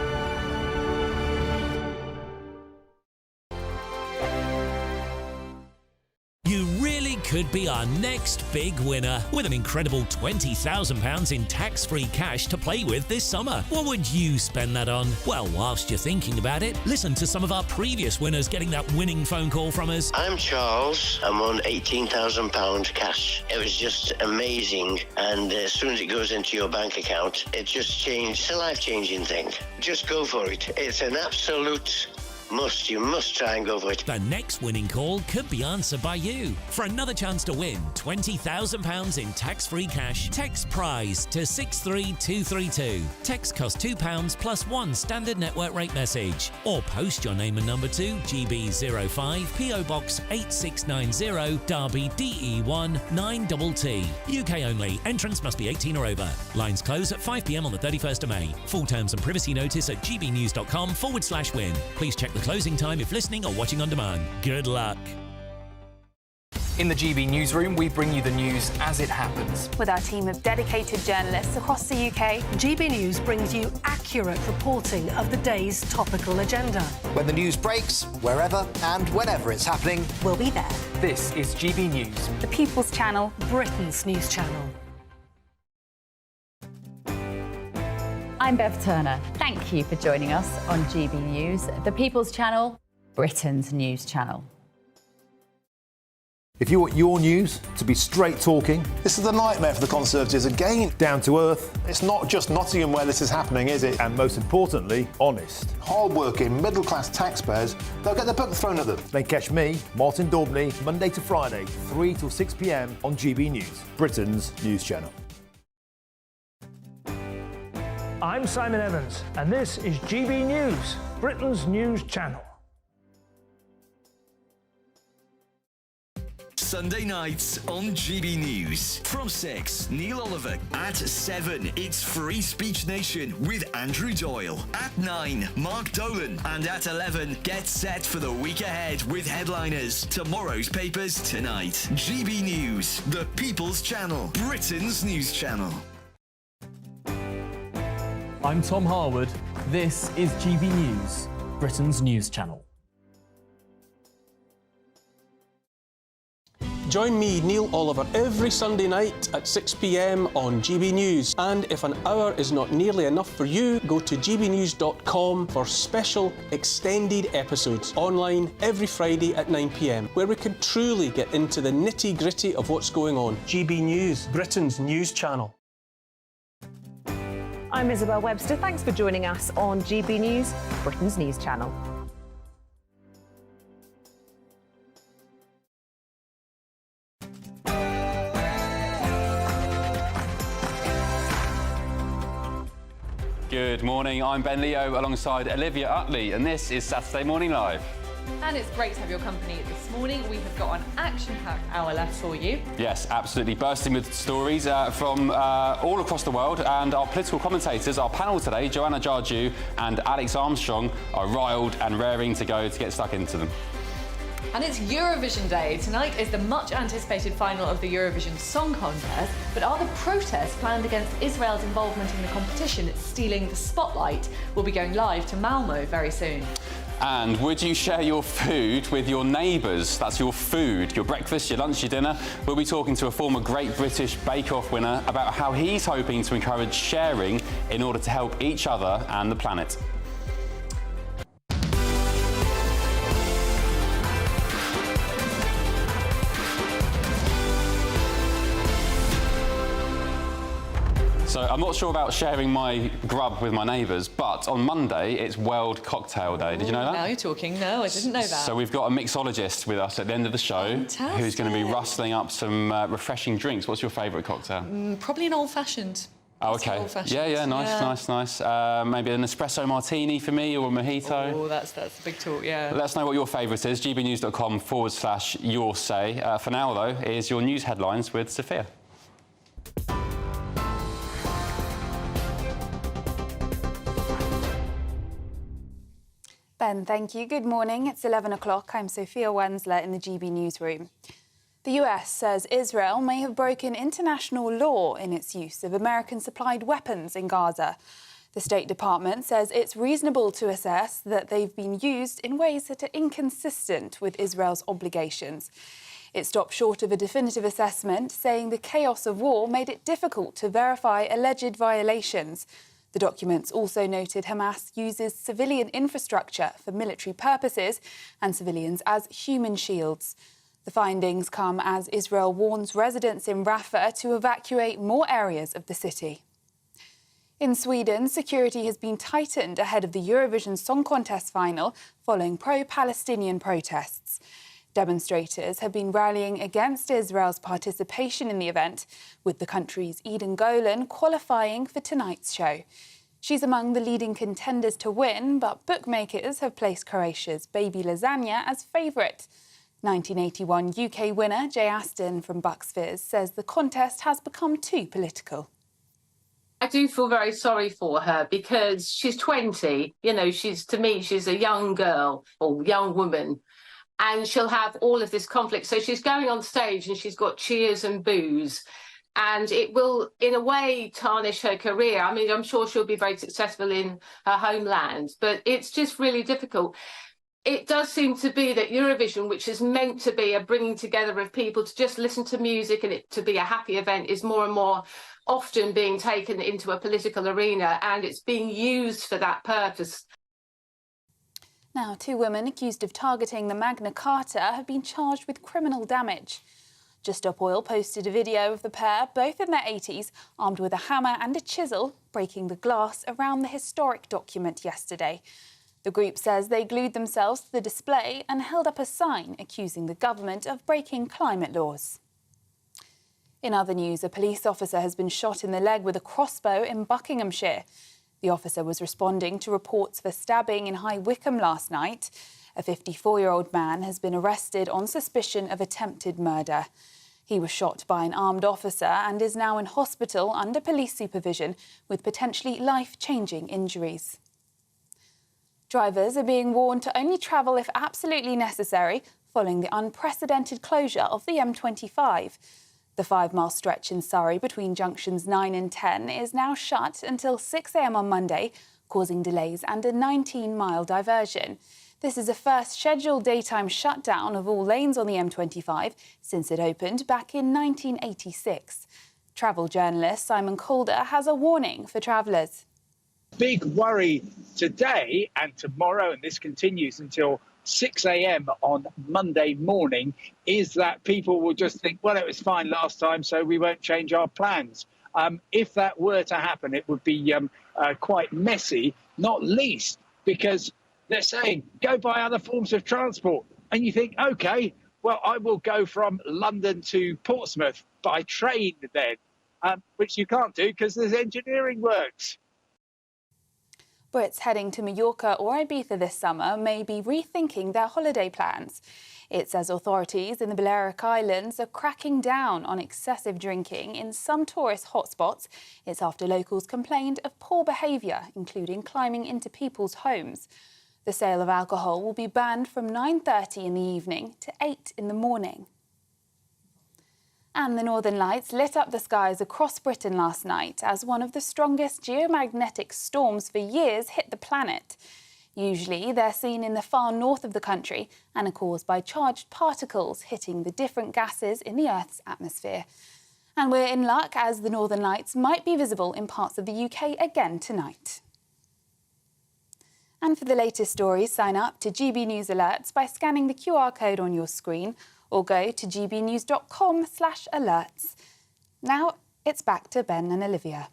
You really could be our next big winner with an incredible £20,000 in tax-free cash to play with this summer. What would you spend that on? Well, whilst you're thinking about it, listen to some of our previous winners getting that winning phone call from us. I'm Charles. I'm on £18,000 cash. It was just amazing, and as soon as it goes into your bank account, it just changed. It's a life-changing thing. Just go for it. It's an absolute must. You must try and go for it. The next winning call could be answered by you. For another chance to win £20,000 in tax-free cash, text PRIZE to 63232. Text costs £2 plus one standard network rate message. Or post your name and number to GB05 PO Box 8690 Derby DE1 9TT. UK only. Entrance must be 18 or over. Lines close at 5 p.m. on the 31st of May. Full terms and privacy notice at gbnews.com/win. Please check the closing time if listening or watching on demand. Good luck. In the GB newsroom, we bring you the news as it happens. With our team of dedicated journalists across the UK, GB News brings you accurate reporting of the day's topical agenda. When the news breaks, wherever and whenever it's happening, we'll be there. This is GB News, the People's Channel, Britain's news channel. I'm Bev Turner. Thank you for joining us on GB News, the People's Channel, Britain's news channel. If you want your news to be straight talking, this is a nightmare for the Conservatives again. Down to earth. It's not just Nottingham where this is happening, is it? And most importantly, honest. Hard-working, middle-class taxpayers, they'll get their book thrown at them. They catch me, Martin Daubney, Monday to Friday, 3 till 6 p.m. on GB News, Britain's news channel. I'm Simon Evans, and this is GB News, Britain's news channel. Sunday nights on GB News. From 6, Neil Oliver. At 7, it's Free Speech Nation with Andrew Doyle. At 9, Mark Dolan. And at 11, get set for the week ahead with headliners. Tomorrow's papers tonight. GB News, the People's Channel, Britain's news channel. I'm Tom Harwood. This is GB News, Britain's news channel. Join me, Neil Oliver, every Sunday night at 6 p.m. on GB News. And if an hour is not nearly enough for you, go to gbnews.com for special extended episodes online every Friday at 9 p.m, where we can truly get into the nitty-gritty of what's going on. GB News, Britain's news channel. I'm Isabel Webster. Thanks for joining us on GB News, Britain's news channel. Good morning, I'm Ben Leo alongside Olivia Utley, and this is Saturday Morning Live. And it's great to have your company this morning. We have got an action-packed hour left for you. Yes, absolutely bursting with stories from all across the world, and our political commentators, our panel today, Joanna Jarju and Alex Armstrong, are riled and raring to go to get stuck into them. And it's Eurovision Day. Tonight is the much-anticipated final of the Eurovision Song Contest. But are the protests planned against Israel's involvement in the competition stealing the spotlight? We'll be going live to Malmo very soon. And would you share your food with your neighbours? That's your food, your breakfast, your lunch, your dinner. We'll be talking to a former Great British Bake Off winner about how he's hoping to encourage sharing in order to help each other and the planet. So I'm not sure about sharing my grub with my neighbours, but on Monday it's World Cocktail Day. Did you know that? Now you're talking. No, I didn't know that. So we've got a mixologist with us at the end of the show. Fantastic. Who's going to be rustling up some refreshing drinks. What's your favourite cocktail? Probably an old-fashioned. Oh, okay. Yeah, nice. Maybe an espresso martini for me or a mojito. Oh, that's a big talk, yeah. Let us know what your favourite is. gbnews.com/your say. For now, though, here's your news headlines with Sophia. Ben, thank you. Good morning. It's 11 o'clock. I'm Sophia Wensler in the GB newsroom. The US says Israel may have broken international law in its use of American-supplied weapons in Gaza. The State Department says it's reasonable to assess that they've been used in ways that are inconsistent with Israel's obligations. It stopped short of a definitive assessment, saying the chaos of war made it difficult to verify alleged violations. The documents also noted Hamas uses civilian infrastructure for military purposes and civilians as human shields. The findings come as Israel warns residents in Rafah to evacuate more areas of the city. In Sweden, security has been tightened ahead of the Eurovision Song Contest final following pro-Palestinian protests. Demonstrators have been rallying against Israel's participation in the event, with the country's Eden Golan qualifying for tonight's show. She's among the leading contenders to win, but bookmakers have placed Croatia's Baby Lasagna as favourite. 1981 UK winner Jay Aston from Bucks Fizz says the contest has become too political. I do feel very sorry for her because she's 20. You know, she's a young girl or young woman, and she'll have all of this conflict. So she's going on stage and she's got cheers and boos, and it will, in a way, tarnish her career. I mean, I'm sure she'll be very successful in her homeland, but it's just really difficult. It does seem to be that Eurovision, which is meant to be a bringing together of people to just listen to music and it to be a happy event, is more and more often being taken into a political arena, and it's being used for that purpose. Now, 2 women accused of targeting the Magna Carta have been charged with criminal damage. Just Stop Oil posted a video of the pair, both in their 80s, armed with a hammer and a chisel, breaking the glass around the historic document yesterday. The group says they glued themselves to the display and held up a sign accusing the government of breaking climate laws. In other news, a police officer has been shot in the leg with a crossbow in Buckinghamshire. The officer was responding to reports of a stabbing in High Wycombe last night. A 54-year-old man has been arrested on suspicion of attempted murder. He was shot by an armed officer and is now in hospital under police supervision with potentially life-changing injuries. Drivers are being warned to only travel if absolutely necessary following the unprecedented closure of the M25. The 5-mile stretch in Surrey between junctions 9 and 10 is now shut until 6 a.m. on Monday, causing delays and a 19-mile diversion. This is the first scheduled daytime shutdown of all lanes on the M25 since it opened back in 1986. Travel journalist Simon Calder has a warning for travellers. Big worry today and tomorrow, and this continues until 6 a.m. on Monday morning, is that people will just think, well, it was fine last time, so we won't change our plans. If that were to happen, it would be quite messy, not least because they're saying, go by other forms of transport. And you think, OK, well, I will go from London to Portsmouth by train then, which you can't do because there's engineering works. Brits heading to Mallorca or Ibiza this summer may be rethinking their holiday plans. It says authorities in the Balearic Islands are cracking down on excessive drinking in some tourist hotspots. It's after locals complained of poor behaviour, including climbing into people's homes. The sale of alcohol will be banned from 9:30 in the evening to 8 in the morning. And the Northern Lights lit up the skies across Britain last night as one of the strongest geomagnetic storms for years hit the planet. Usually they're seen in the far north of the country and are caused by charged particles hitting the different gases in the Earth's atmosphere. And we're in luck as the Northern Lights might be visible in parts of the UK again tonight. And for the latest stories, sign up to GB News Alerts by scanning the QR code on your screen or go to gbnews.com/alerts. Now it's back to Ben and Olivia.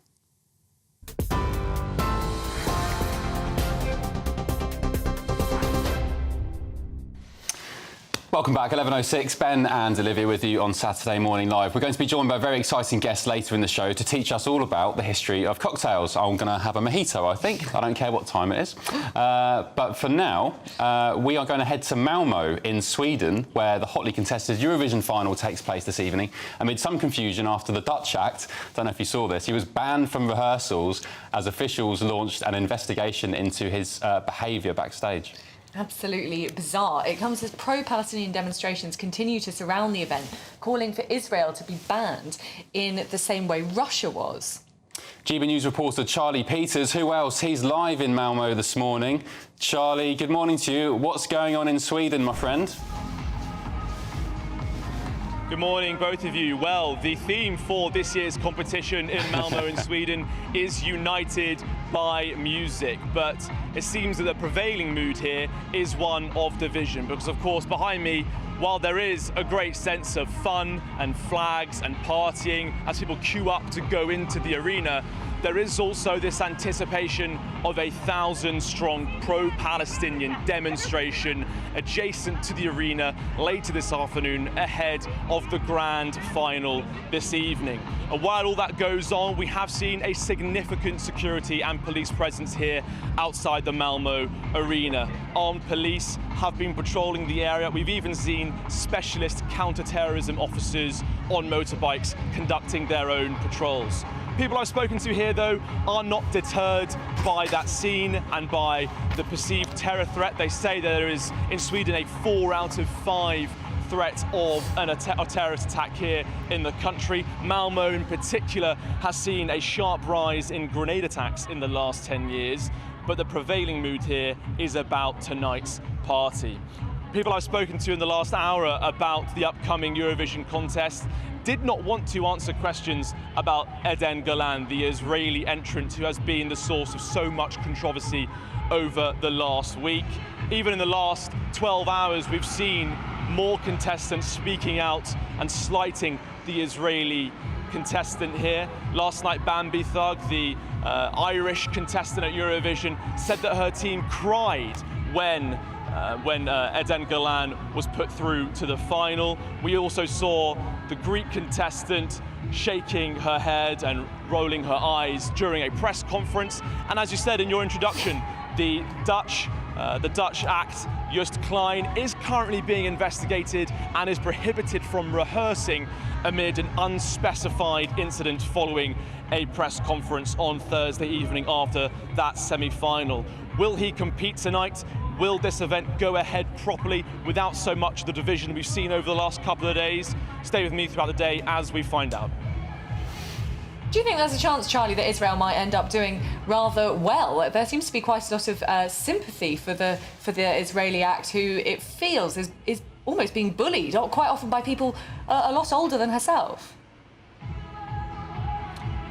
Welcome back, 11:06. Ben and Olivia with you on Saturday Morning Live. We're going to be joined by a very exciting guest later in the show to teach us all about the history of cocktails. I'm going to have a mojito, I think. I don't care what time it is. But for now, we are going to head to Malmo in Sweden, where the hotly contested Eurovision final takes place this evening, amid some confusion after the Dutch act. Don't know if you saw this. He was banned from rehearsals as officials launched an investigation into his behaviour backstage. Absolutely bizarre. It comes as pro-Palestinian demonstrations continue to surround the event, calling for Israel to be banned in the same way Russia was. GB News reporter Charlie Peters, who else? He's live in Malmo this morning. Charlie, good morning to you. What's going on in Sweden, my friend? Good morning, both of you. Well, the theme for this year's competition in Malmo in Sweden is United by Music, but it seems that the prevailing mood here is one of division, because of course behind me, while there is a great sense of fun and flags and partying as people queue up to go into the arena, there is also this anticipation of a 1,000-strong pro-Palestinian demonstration adjacent to the arena later this afternoon ahead of the grand final this evening. And while all that goes on, we have seen a significant security and police presence here outside the Malmo arena. Armed police have been patrolling the area. We've even seen specialist counter-terrorism officers on motorbikes conducting their own patrols. People I've spoken to here, though, are not deterred by that scene and by the perceived terror threat. They say there is, in Sweden, a 4 out of 5 threat of a terrorist attack here in the country. Malmo, in particular, has seen a sharp rise in grenade attacks in the last 10 years, but the prevailing mood here is about tonight's party. People I've spoken to in the last hour about the upcoming Eurovision contest did not want to answer questions about Eden Galan, the Israeli entrant who has been the source of so much controversy over the last week. Even in the last 12 hours, we've seen more contestants speaking out and slighting the Israeli contestant here. Last night, Bambi Thug, the Irish contestant at Eurovision, said that her team cried when Eden Galan was put through to the final. We also saw the Greek contestant shaking her head and rolling her eyes during a press conference. And as you said in your introduction, the Dutch act, Just Klein, is currently being investigated and is prohibited from rehearsing amid an unspecified incident following a press conference on Thursday evening after that semi-final. Will he compete tonight? Will this event go ahead properly without so much of the division we've seen over the last couple of days? Stay with me throughout the day as we find out. Do you think there's a chance, Charlie, that Israel might end up doing rather well? There seems to be quite a lot of sympathy for the Israeli act, who it feels is almost being bullied, quite often by people a lot older than herself.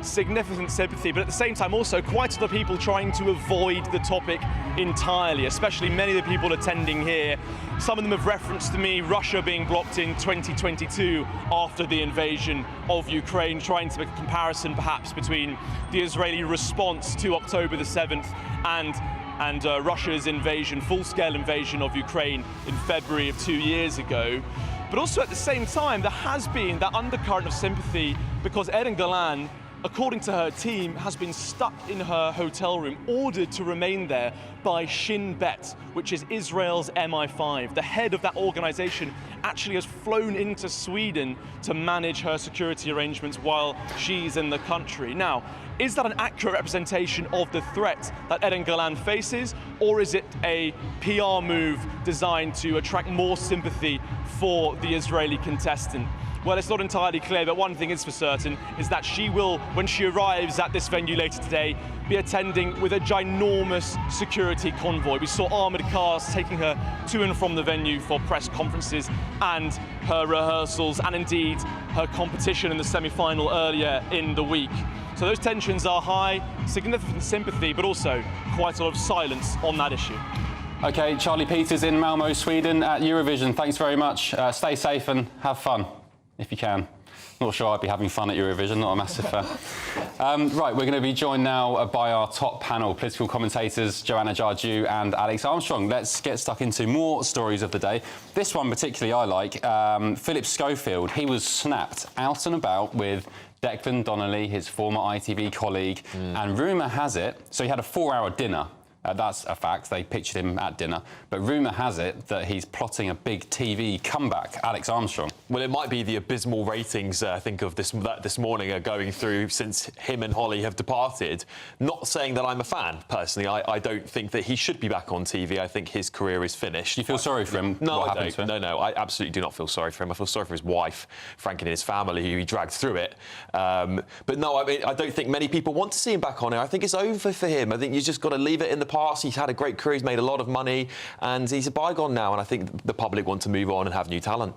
Significant sympathy, but at the same time also quite a lot of people trying to avoid the topic entirely, especially many of the people attending here. Some of them have referenced to me Russia being blocked in 2022 after the invasion of Ukraine, trying to make a comparison perhaps between the Israeli response to October the 7th and Russia's invasion, full-scale invasion of Ukraine in February of 2 years ago. But also at the same time, there has been that undercurrent of sympathy because Eden Galan, according to her team, has been stuck in her hotel room, ordered to remain there by Shin Bet, which is Israel's MI5. The head of that organization actually has flown into Sweden to manage her security arrangements while she's in the country. Now, is that an accurate representation of the threat that Eden Galan faces, or is it a PR move designed to attract more sympathy for the Israeli contestant? Well, it's not entirely clear, but one thing is for certain, is that she will, when she arrives at this venue later today, be attending with a ginormous security convoy. We saw armoured cars taking her to and from the venue for press conferences and her rehearsals, and indeed her competition in the semi-final earlier in the week. So those tensions are high, significant sympathy, but also quite a lot of silence on that issue. OK, Charlie Peters in Malmo, Sweden at Eurovision. Thanks very much. Stay safe and have fun, if you can. Not sure I'd be having fun at Eurovision, not a massive fan. Right, we're going to be joined now by our top panel, political commentators Joanna Jarju and Alex Armstrong. Let's get stuck into more stories of the day. This one particularly I like. Philip Schofield, he was snapped out and about with Declan Donnelly, his former ITV colleague, and rumour has it, so he had a 4-hour dinner. That's a fact, they pictured him at dinner. But rumour has it that he's plotting a big TV comeback. Alex Armstrong. Well, it might be the abysmal ratings, I think, of this morning are going through since him and Holly have departed. Not saying that I'm a fan, personally. I don't think that he should be back on TV. I think his career is finished. Do you feel sorry for him? No, I don't. No, I absolutely do not feel sorry for him. I feel sorry for his wife, Frank, and his family, who he dragged through it. But no, I mean, I don't think many people want to see him back on it. I think it's over for him. I think you've just got to leave it in the past. He's had a great career, he's made a lot of money, and he's a bygone now, and I think the public want to move on and have new talent.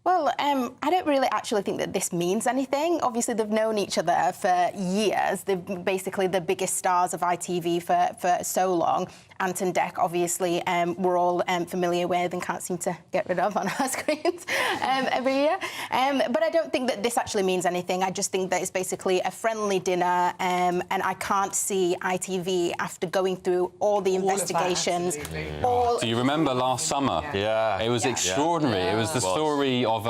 Well, I don't really actually think that this means anything. Obviously, they've known each other for years. They're basically the biggest stars of ITV for so long. Ant and Dec, obviously, we're all familiar with and can't seem to get rid of on our screens every year. But I don't think that this actually means anything. I just think that it's basically a friendly dinner, and I can't see ITV, after going through all the investigations... Do you remember last summer? Yeah. It was extraordinary. Yeah. It was the story of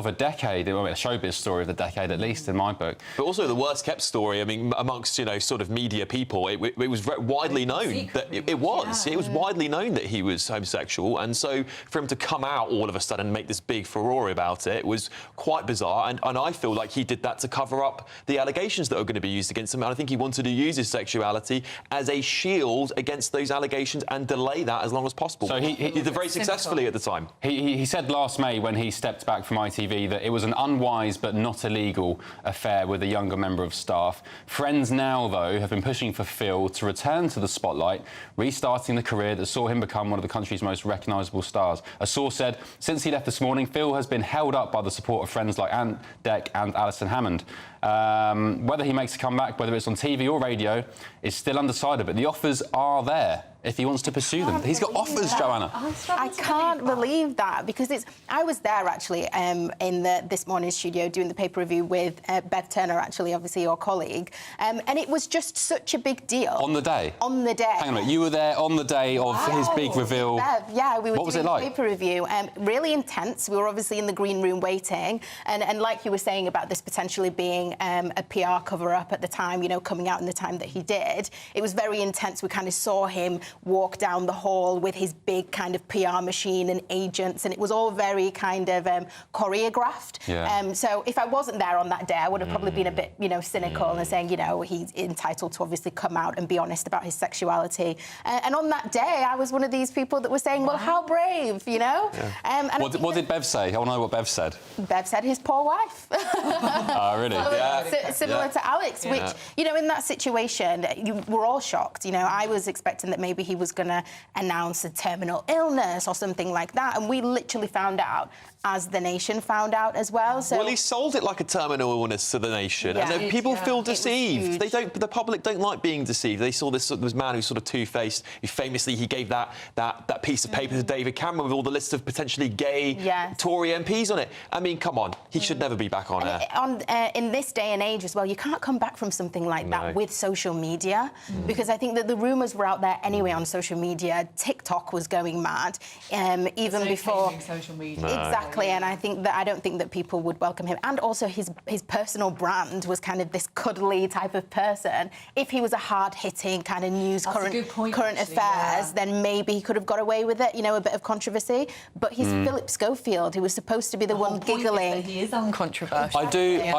a decade, a showbiz story of the decade, at least, in my book. But also the worst-kept story, I mean, amongst, sort of media people, it was widely known that it was. It was widely known that he was homosexual, and so for him to come out all of a sudden and make this big furore about it was quite bizarre, and I feel like he did that to cover up the allegations that are going to be used against him, and I think he wanted to use his sexuality as a shield against those allegations and delay that as long as possible. So he did it very successfully at the time. He said last May, when he stepped back from ITV, that it was an unwise but not illegal affair with a younger member of staff. Friends now, though, have been pushing for Phil to return to the spotlight, restarting the career that saw him become one of the country's most recognisable stars. A source said, since he left this morning, Phil has been held up by the support of friends like Ant, Dec and Alison Hammond. Whether he makes a comeback, whether it's on TV or radio, is still undecided, but the offers are there if he wants to pursue them. He's got offers, Joanna. I can't believe that, because I was there, actually, in This Morning's studio doing the paper review with Bev Turner, actually, obviously your colleague, and it was just such a big deal. On the day? On the day. Hang on a minute, you were there on the day of his big reveal. Bev, yeah, we were what was doing it like? The paper review. Really intense. We were obviously in the green room waiting, and like you were saying about this potentially being a PR cover-up at the time, coming out in the time that he did, it was very intense. We kind of saw him walk down the hall with his big kind of PR machine and agents, and it was all very kind of choreographed. Yeah. So if I wasn't there on that day, I would have probably been a bit, cynical and saying, he's entitled to obviously come out and be honest about his sexuality. And on that day, I was one of these people that was saying, well, how brave, Yeah. And what did Bev say? I want to know what Bev said. Bev said his poor wife. Oh, really? Similar to Alex, which, in that situation, we're all shocked. I was expecting that maybe he was going to announce a terminal illness or something like that, and we literally found out as the nation found out as well. So well, he sold it like a terminal illness to the nation, and then people feel deceived. The public don't like being deceived. They saw this man who's sort of two-faced, who famously he gave that piece of paper to David Cameron with all the lists of potentially gay Tory MPs on it. I mean, come on, he should never be back on air. In this day and age as well, you can't come back from something like that with social media, because I think that the rumours were out there anyway on social media. TikTok was going mad, even before social media. Exactly, and I don't think that people would welcome him. And also his personal brand was kind of this cuddly type of person. If he was a hard-hitting kind of news, current affairs, then maybe he could have got away with it, a bit of controversy. But he's Philip Schofield, who was supposed to be the one giggling. He is uncontroversial. I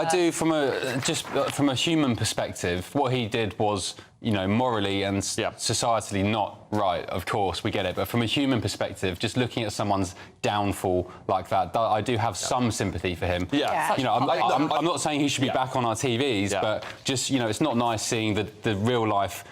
do, from a human perspective, what he did was, morally and societally not right, of course, we get it. But from a human perspective, just looking at someone's downfall like that, I do have some sympathy for him. I'm not saying he should be back on our TVs, but just, it's not nice seeing the real-life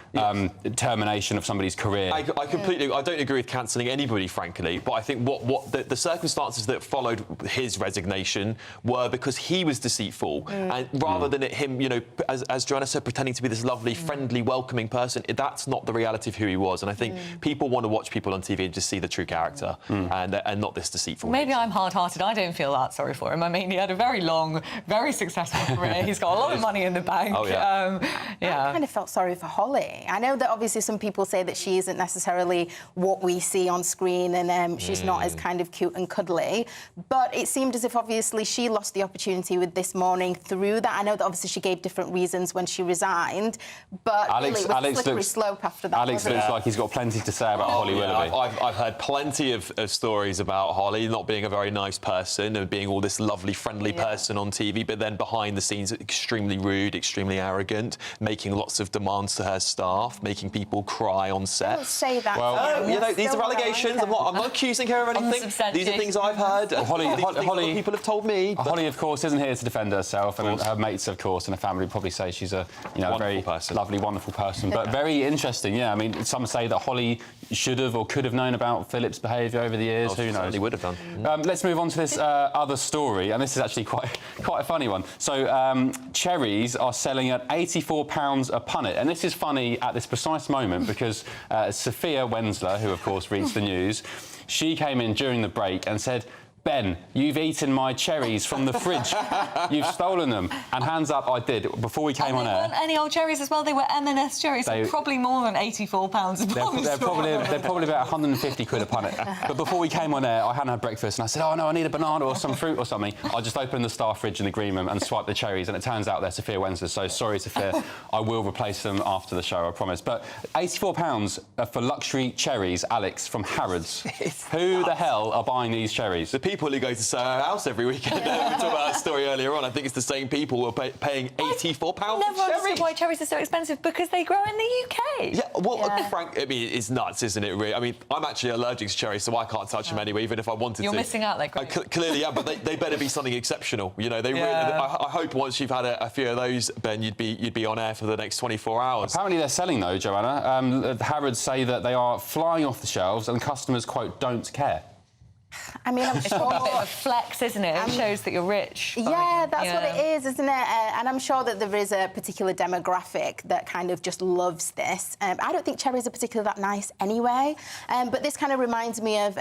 termination of somebody's career. I completely. I don't agree with cancelling anybody, frankly. But I think what the circumstances that followed his resignation were because he was deceitful, and rather than him, you know, as Joanna said, pretending to be this lovely, friendly, welcoming person. That's not the reality of who he was. And I think people want to watch people on TV and just see the true character, and not this deceitful. Maybe I'm hard-hearted. I don't feel that sorry for him. I mean, he had a very long, very successful career. He's got a lot of money in the bank. Oh, yeah. I kind of felt sorry for Holly. I know that obviously some people say that she isn't necessarily what we see on screen, and she's not as kind of cute and cuddly. But it seemed as if obviously she lost the opportunity with This Morning through that. I know that obviously she gave different reasons when she resigned, but Alex really, it was a slippery slope after that. Alex looks like he's got plenty to say about Holly Willoughby. I've heard plenty of stories about Holly not being a very nice person and being all this lovely, friendly person on TV, but then behind the scenes, extremely rude, extremely arrogant, making lots of demands to her staff, making people cry on set. Don't say that. Well, you know, these are allegations. I'm not accusing her of anything. These are things I've heard. Well, Holly, people have told me. Holly, of course, isn't here to defend herself, and her mates, of course, and her family probably say she's a very lovely, wonderful person. But very interesting, yeah. I mean, some say that Holly should have or could have known about Philip's behaviour over the years. Who knows? He would have done. Let's move on to this other story, and this is actually quite a funny one. So, cherries are selling at £84 a punnet, and this is funny at this precise moment because Sophia Wensler, who of course reads the news, she came in during the break and said, "Ben, you've eaten my cherries from the fridge. You've stolen them." And hands up, I did. Before we came on air. They weren't any old cherries as well. They were M&S cherries. So probably more than £84 a punnet. They're probably about 150 quid a punnet. But before we came on air, I hadn't had breakfast, and I said, "Oh no, I need a banana or some fruit or something." I just opened the staff fridge in the green room and swiped the cherries, and it turns out they're Sophia Wensler. So sorry, Sophia. I will replace them after the show, I promise. But £84 for luxury cherries, Alex, from Harrods. Who the hell are buying these cherries? The people who go to Soho House every weekend. We talked about that story earlier on. I think it's the same people who are paying £84 for never understood why cherries are so expensive, because they grow in the UK. Yeah, well, Frank, I mean, it's nuts, isn't it, really? I mean, I'm actually allergic to cherries, so I can't touch them anyway, even if I wanted to. You're missing out, like, clearly, yeah, but they better be something exceptional. You know, they really, I hope once you've had a few of those, Ben, you'd be on air for the next 24 hours. Apparently they're selling, though, Joanna. Harrods say that they are flying off the shelves and customers, quote, don't care. I mean, I'm sure... It's a bit of a flex, isn't it? It shows that you're rich. Yeah, that's what it is, isn't it? And I'm sure that there is a particular demographic that kind of just loves this. I don't think cherries are particularly that nice anyway. But this kind of reminds me of,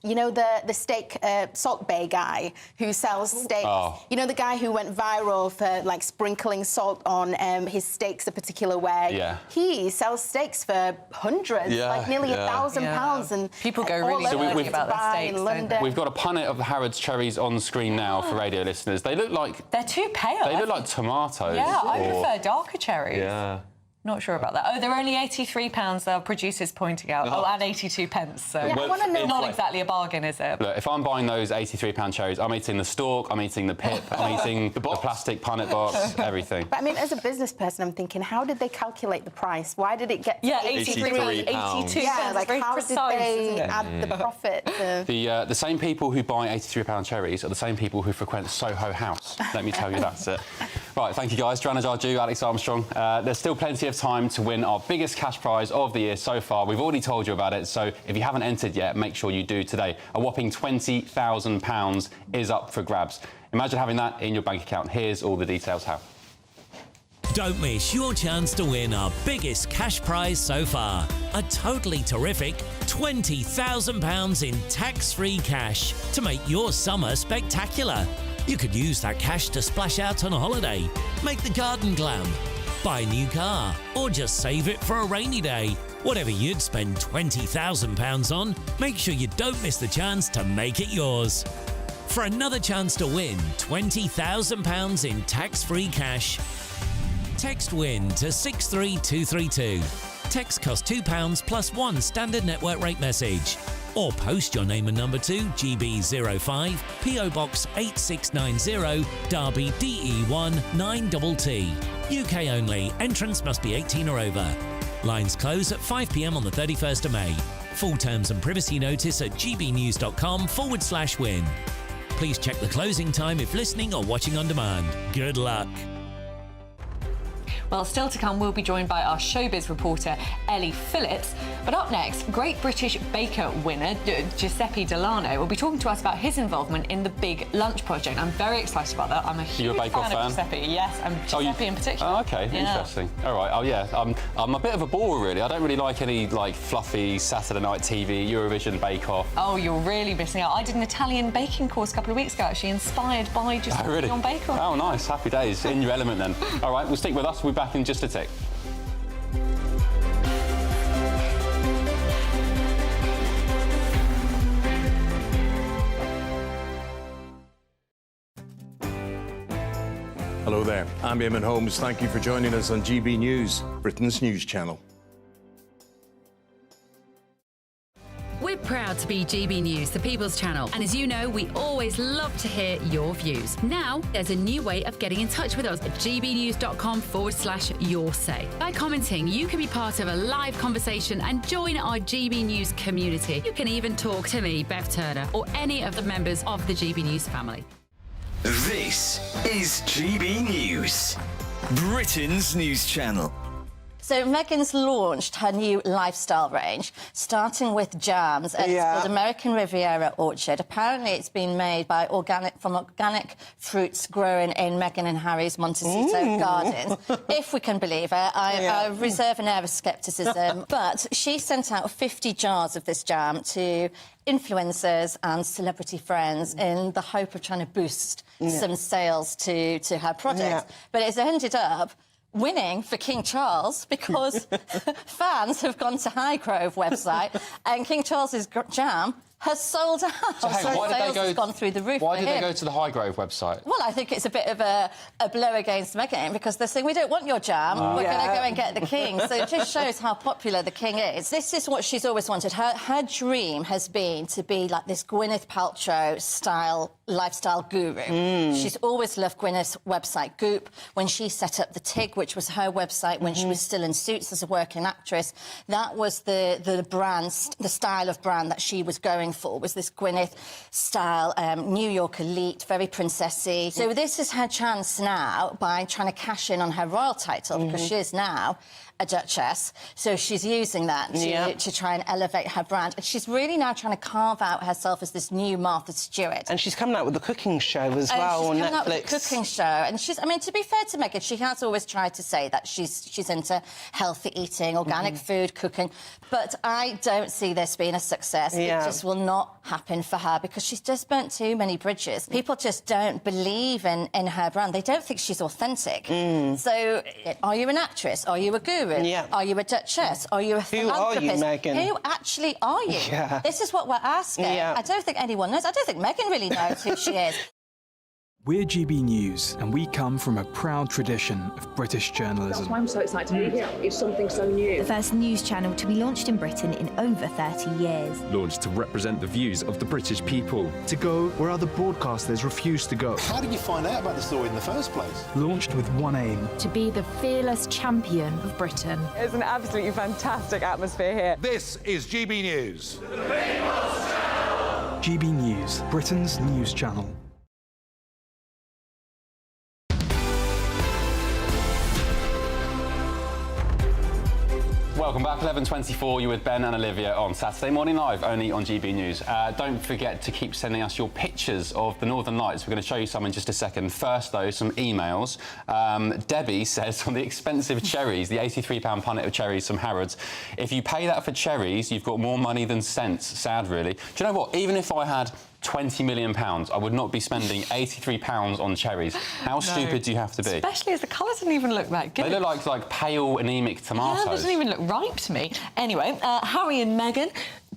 you know, the steak Salt Bay guy who sells steaks. Oh. You know, the guy who went viral for, like, sprinkling salt on his steaks a particular way. Yeah. He sells steaks for hundreds, like nearly £1,000. And people go really dirty about their steaks. We've got a punnet of the Harrods cherries on screen now for radio listeners. They look like... They're too pale. They look like tomatoes. Yeah, I prefer darker cherries. Yeah. Not sure about that. Oh, they're only £83, the producer's pointing out. Oh, and 82 pence. So not exactly a bargain, is it? Look, if I'm buying those £83 cherries, I'm eating the stalk, I'm eating the pip, I'm eating the plastic punnet box, everything. But I mean, as a business person, I'm thinking, how did they calculate the price? Why did it get... Yeah, 83 82 Yeah, like, how did they add the profit? The same people who buy £83 cherries are the same people who frequent Soho House. Let me tell you that. That's it. Right, thank you, guys. Joanna Jarju, Alex Armstrong. There's still plenty of time to win our biggest cash prize of the year so far. We've already told you about it, so if you haven't entered yet, make sure you do today. A whopping £20,000 is up for grabs. Imagine having that in your bank account. Here's all the details how. Don't miss your chance to win our biggest cash prize so far. A totally terrific £20,000 in tax-free cash to make your summer spectacular. You could use that cash to splash out on a holiday, make the garden glam, buy a new car, or just save it for a rainy day. Whatever you'd spend £20,000 on, make sure you don't miss the chance to make it yours. For another chance to win £20,000 in tax-free cash, text WIN to 63232. Text costs £2 plus one standard network rate message. Or post your name and number to GB05, PO Box 8690, Derby DE1 9TT. UK only. Entrance must be 18 or over. Lines close at 5 p.m. on the 31st of May. Full terms and privacy notice at gbnews.com/win. Please check the closing time if listening or watching on demand. Good luck. Well, still to come, we'll be joined by our Showbiz reporter, Ellie Phillips. But up next, Great British Baker winner, Giuseppe Delano, will be talking to us about his involvement in the Big Lunch project. I'm very excited about that. I'm a huge fan of Giuseppe. Yes, and Giuseppe in particular. Oh, OK, interesting. All right, oh, yeah, I'm a bit of a bore, really. I don't really like any, like, fluffy Saturday night TV, Eurovision bake-off. Oh, you're really missing out. I did an Italian baking course a couple of weeks ago, actually, inspired by Giuseppe on Bake Off. Oh, nice. Happy days. In your element, then. All right, well, stick with us. We'll be back in just a tick. Hello there, I'm Eamon Holmes. Thank you for joining us on GB News, Britain's news channel. We're proud to be GB News, the People's Channel. And as you know, we always love to hear your views. Now, there's a new way of getting in touch with us at gbnews.com/yoursay. By commenting, you can be part of a live conversation and join our GB News community. You can even talk to me, Bev Turner, or any of the members of the GB News family. This is GB News, Britain's news channel. So Meghan's launched her new lifestyle range, starting with jams, and it's called American Riviera Orchard. Apparently, it's been made from organic fruits grown in Meghan and Harry's Montecito gardens. If we can believe it, I reserve an air of scepticism. But she sent out 50 jars of this jam to influencers and celebrity friends in the hope of trying to boost some sales to her product. But it's ended up winning for King Charles because fans have gone to Highgrove website and King Charles's jam has sold out. So why did they go? Has gone through the roof. Why did they go to the Highgrove website? Well, I think it's a bit of a blow against Meghan because they're saying we don't want your jam. We're going to go and get the king. So it just shows how popular the king is. This is what she's always wanted. Her dream has been to be like this Gwyneth Paltrow style lifestyle guru. She's always loved Gwyneth's website Goop. When she set up the TIG, which was her website when she was still in Suits as a working actress, that was the brand, the style of brand that she was going for, was this Gwyneth style, New York elite, very princessy. So this is her chance now by trying to cash in on her royal title because she is now a duchess, so she's using that to try and elevate her brand. And she's really now trying to carve out herself as this new Martha Stewart. And she's coming out with a cooking show as well on Netflix. She's coming out with a cooking show. And she's, I mean, to be fair to Meghan, she has always tried to say that she's into healthy eating, organic food, cooking. But I don't see this being a success. It just will not happen for her because she's just burnt too many bridges. People just don't believe in her brand. They don't think she's authentic. So, are you an actress? Are you a guru? Are you a duchess? Are you a philanthropist? Who are you, Meghan? Who actually are you? This is what we're asking. I don't think anyone knows. I don't think Meghan really knows who she is. We're GB News, and we come from a proud tradition of British journalism. That's why I'm so excited to be here. It's something so new. The first news channel to be launched in Britain in over 30 years. Launched to represent the views of the British people. To go where other broadcasters refuse to go. How did you find out about the story in the first place? Launched with one aim. To be the fearless champion of Britain. It's an absolutely fantastic atmosphere here. This is GB News. The People's Channel. GB News, Britain's news channel. Welcome back, 11:24. You're with Ben and Olivia on Saturday Morning Live, only on GB News. Don't forget to keep sending us your pictures of the Northern Lights. We're going to show you some in just a second. First, though, some emails. Debbie says on the expensive cherries, the £83 punnet of cherries from Harrods, if you pay that for cherries, you've got more money than sense. Sad, really. Do you know what? Even if I had £20 million, I would not be spending £83 on cherries. How stupid do you have to be? Especially as the colour doesn't even look that good. They look like pale, anaemic tomatoes. Yeah, it doesn't even look ripe to me. Anyway, Harry and Meghan.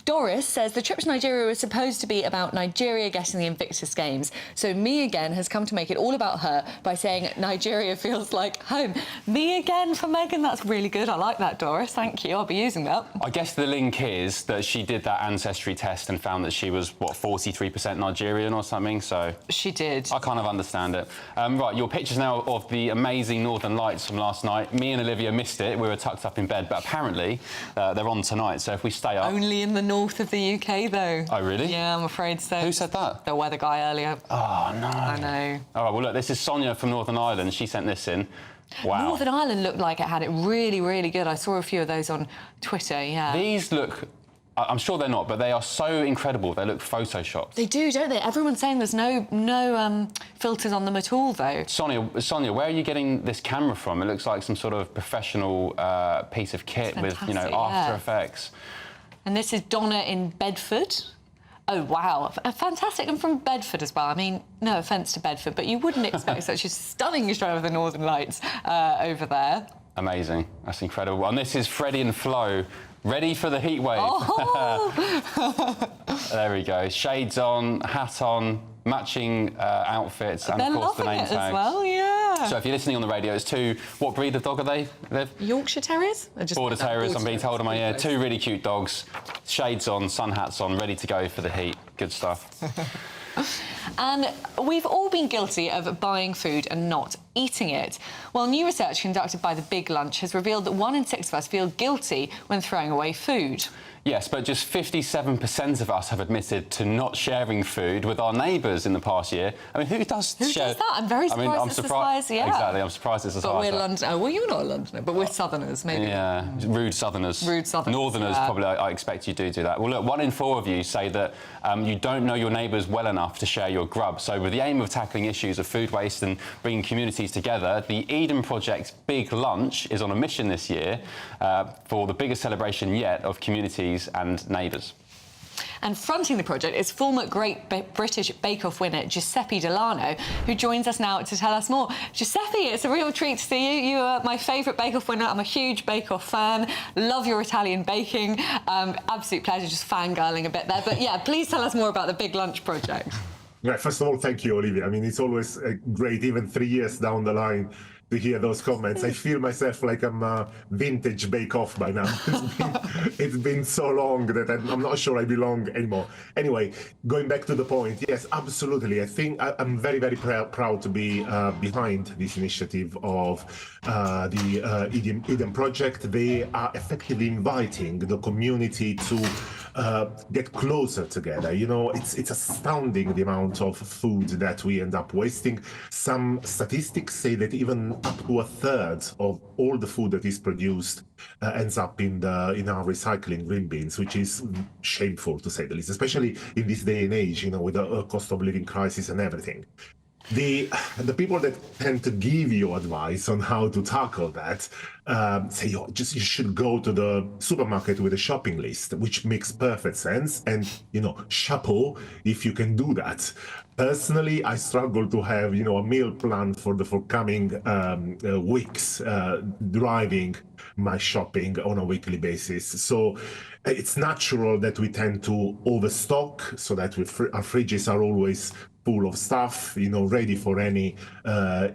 Doris says the trip to Nigeria was supposed to be about Nigeria getting the Invictus Games. So Me Again has come to make it all about her by saying Nigeria feels like home. Me Again for Meghan, that's really good. I like that, Doris. Thank you. I'll be using that. I guess the link is that she did that ancestry test and found that she was, what, 43% Nigerian or something, so... She did. I kind of understand it. Right, your pictures now of the amazing Northern Lights from last night. Me and Olivia missed it. We were tucked up in bed, but apparently they're on tonight, so if we stay up... Only in the north of the UK, though. Oh, really? Yeah, I'm afraid so. Who said that? The weather guy earlier. Oh, no. I know. All right, well, look, this is Sonia from Northern Ireland. She sent this in. Wow. Northern Ireland looked like it had it really, really good. I saw a few of those on Twitter, yeah. These look... I'm sure they're not, but they are so incredible. They look photoshopped. They do, don't they? Everyone's saying there's no filters on them at all, though. Sonia, where are you getting this camera from? It looks like some sort of professional piece of kit with, you know, After Effects. And this is Donna in Bedford. Oh, wow. Fantastic. And from Bedford as well. I mean, no offence to Bedford, but you wouldn't expect such a stunning show of the Northern Lights over there. Amazing. That's incredible. And this is Freddie and Flo, ready for the heat wave. Oh. There we go. Shades on, hat on, matching outfits, and of course the name tags. As well, yeah. So if you're listening on the radio, it's two... What breed of dog are they, Liv? Yorkshire Terriers? Border Terriers, I'm being told on my ear. Two really cute dogs. Shades on, sun hats on, ready to go for the heat. Good stuff. And we've all been guilty of buying food and not eating it. Well, new research conducted by The Big Lunch has revealed that 1 in 6 of us feel guilty when throwing away food. Yes, but just 57% of us have admitted to not sharing food with our neighbours in the past year. I mean, who does share... Who does that? I'm very surprised it's as high as... Yeah. Exactly, I'm surprised it's as high as that. But we're Londoners. Well, you're not a Londoner, but we're Southerners, maybe. Yeah, rude Southerners. Rude Southerners, Northerners, yeah. probably, I expect you do that. Well, look, 1 in 4 of you say that you don't know your neighbours well enough to share your grub. So with the aim of tackling issues of food waste and bringing communities together, the Eden Project's Big Lunch is on a mission this year for the biggest celebration yet of communities and neighbours. And fronting the project is former Great British Bake Off winner Giuseppe Delano, who joins us now to tell us more. Giuseppe, it's a real treat to see you. You are my favourite Bake Off winner. I'm a huge Bake Off fan. Love your Italian baking. Absolute pleasure, just fangirling a bit there. But yeah, please tell us more about the Big Lunch project. Right, first of all, thank you, Olivia. I mean, it's always great, even 3 years down the line, to hear those comments. I feel myself like I'm a vintage Bake Off by now. It's been so long that I'm not sure I belong anymore. Anyway, going back to the point, yes, absolutely. I think I'm very, very proud to be behind this initiative of the Eden Project. They are effectively inviting the community to get closer together. You know, it's astounding the amount of food that we end up wasting. Some statistics say that even up to 1/3 of all the food that is produced ends up in our recycling green bins, which is shameful to say the least, especially in this day and age, you know, with the cost of living crisis and everything. The people that tend to give you advice on how to tackle that say you should go to the supermarket with a shopping list, which makes perfect sense. And, you know, chapeau if you can do that. Personally, I struggle to have, you know, a meal plan for the forthcoming weeks, driving my shopping on a weekly basis. So it's natural that we tend to overstock so that our fridges are always full of stuff, you know, ready for any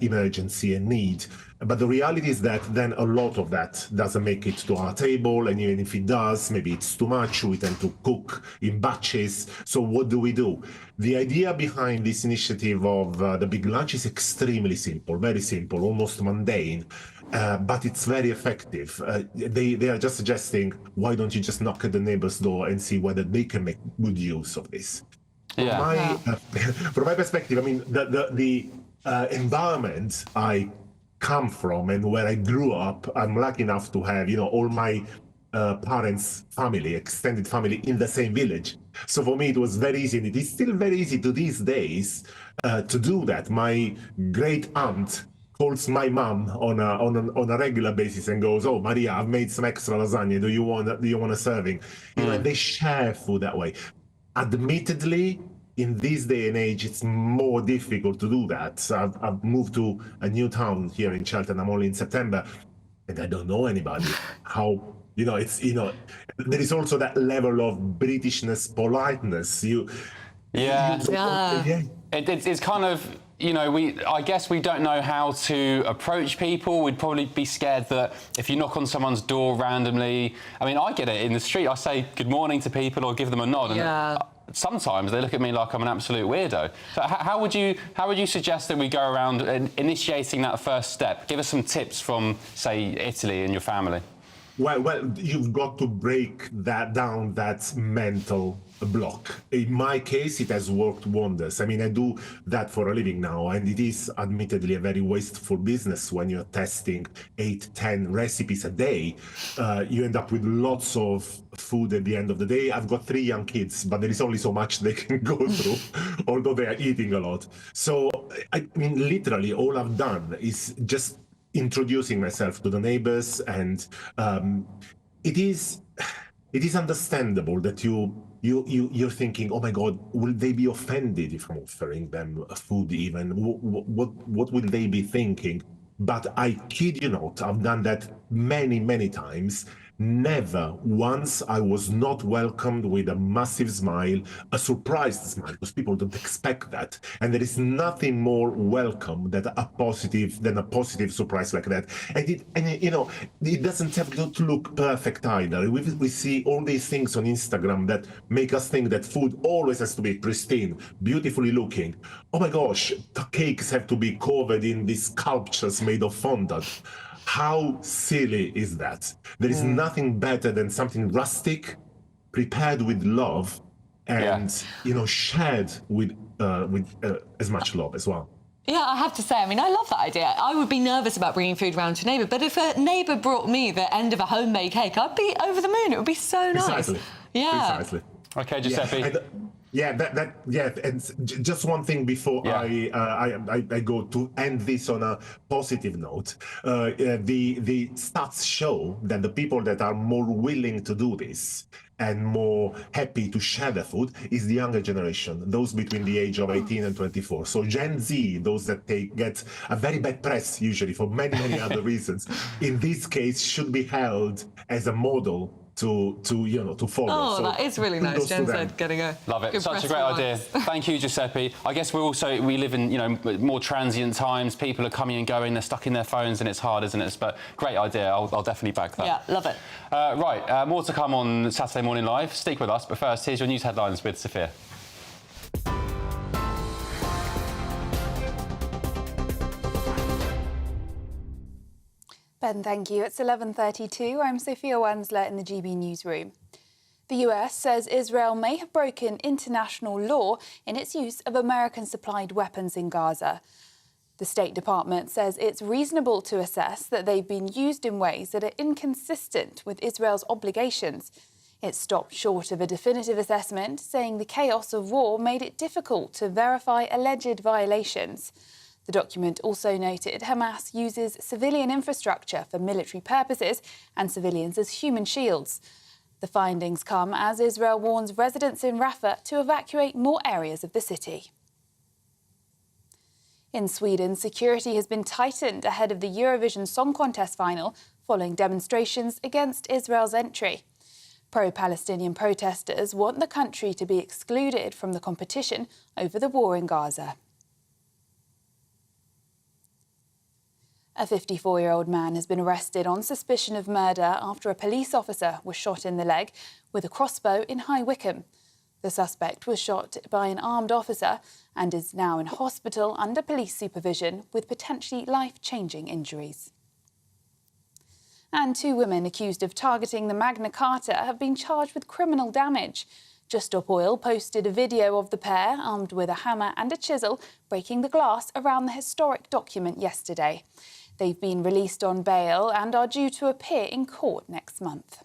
emergency and need. But the reality is that then a lot of that doesn't make it to our table, and even if it does, maybe it's too much. We tend to cook in batches. So what do we do? The idea behind this initiative of the Big Lunch is extremely simple, very simple, almost mundane. But it's very effective. They are just suggesting, why don't you just knock at the neighbor's door and see whether they can make good use of this? Yeah. From my perspective, I mean, the environment I come from and where I grew up, I'm lucky enough to have, you know, all my parents' family, extended family in the same village. So for me, it was very easy, and it is still very easy to these days to do that. My great aunt calls my mum on a regular basis and goes, "Oh, Maria, I've made some extra lasagna. Do you want a serving?" You know, and they share food that way. Admittedly, in this day and age, it's more difficult to do that. So I've moved to a new town here in Cheltenham. I'm only in September, and I don't know anybody. How, you know, it's, you know, there is also that level of Britishness, politeness. It's kind of, you know, I guess we don't know how to approach people. We'd probably be scared that if you knock on someone's door randomly, I mean, I get it in the street. I say good morning to people or give them a nod. And sometimes they look at me like I'm an absolute weirdo. So how would you suggest that we go around initiating that first step? Give us some tips from, say, Italy and your family. Well, you've got to break that down. That's mental block. In my case, it has worked wonders. I mean, I do that for a living now, and it is admittedly a very wasteful business when you're testing 8-10 recipes a day. You end up with lots of food at the end of the day. I've got 3 young kids, but there is only so much they can go through, although they are eating a lot. So, I mean, literally all I've done is just introducing myself to the neighbors, and it is understandable that you're thinking, oh my God, will they be offended if I'm offering them food even? What will they be thinking? But I kid you not, I've done that many, many times. Never once I was not welcomed with a massive smile, a surprised smile, because people don't expect that. And there is nothing more welcome than a positive surprise like that. And it doesn't have to look perfect either. We see all these things on Instagram that make us think that food always has to be pristine, beautifully looking. Oh my gosh, the cakes have to be covered in these sculptures made of fondant. How silly is that? There is nothing better than something rustic, prepared with love, and shared with as much love as well. Yeah, I have to say, I mean, I love that idea. I would be nervous about bringing food round to a neighbour, but if a neighbour brought me the end of a homemade cake, I'd be over the moon. It would be so nice. Precisely. Yeah. Precisely. Okay, Giuseppe. And just one thing before I go to end this on a positive note. The stats show that the people that are more willing to do this and more happy to share the food is the younger generation, those between the age of 18 and 24. So Gen Z, those that get a very bad press usually for many, many other reasons, in this case should be held as a model to follow. Oh, so that is really nice. Jen said getting a love it. Good Such press a great idea. Thank you, Giuseppe. I guess we live in more transient times. People are coming and going. They're stuck in their phones, and it's hard, isn't it? But great idea. I'll definitely back that. Yeah, love it. Right, more to come on Saturday Morning Live. Stick with us. But first, here's your news headlines with Sophia. Ben, thank you. It's 11:32. I'm Sophia Wansler in the GB newsroom. The US says Israel may have broken international law in its use of American-supplied weapons in Gaza. The State Department says it's reasonable to assess that they've been used in ways that are inconsistent with Israel's obligations. It stopped short of a definitive assessment, saying the chaos of war made it difficult to verify alleged violations. The document also noted Hamas uses civilian infrastructure for military purposes and civilians as human shields. The findings come as Israel warns residents in Rafah to evacuate more areas of the city. In Sweden, security has been tightened ahead of the Eurovision Song Contest final following demonstrations against Israel's entry. Pro-Palestinian protesters want the country to be excluded from the competition over the war in Gaza. A 54-year-old man has been arrested on suspicion of murder after a police officer was shot in the leg with a crossbow in High Wycombe. The suspect was shot by an armed officer and is now in hospital under police supervision with potentially life-changing injuries. And 2 women accused of targeting the Magna Carta have been charged with criminal damage. Just Stop Oil posted a video of the pair armed with a hammer and a chisel breaking the glass around the historic document yesterday. They've been released on bail and are due to appear in court next month.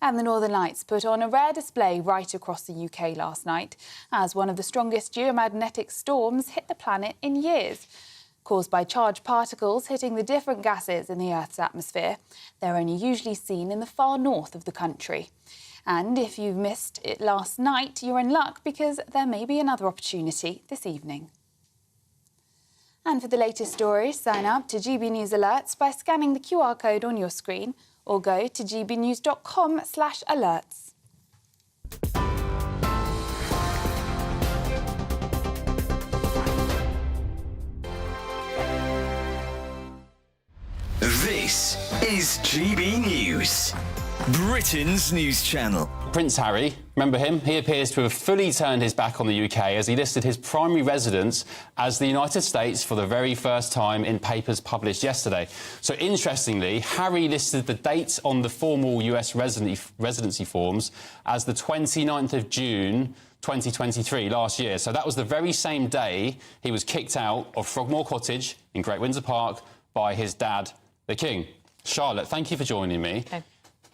And the Northern Lights put on a rare display right across the UK last night as one of the strongest geomagnetic storms hit the planet in years. Caused by charged particles hitting the different gases in the Earth's atmosphere, they're only usually seen in the far north of the country. And if you've missed it last night, you're in luck because there may be another opportunity this evening. And for the latest stories, sign up to GB News Alerts by scanning the QR code on your screen or go to gbnews.com/alerts. This is GB News, Britain's news channel. Prince Harry, remember him? He appears to have fully turned his back on the UK as he listed his primary residence as the United States for the very first time in papers published yesterday. So, interestingly, Harry listed the date on the formal US residency forms as the 29th of June 2023, last year. So that was the very same day he was kicked out of Frogmore Cottage in Great Windsor Park by his dad, the King. Charlotte, thank you for joining me. Okay.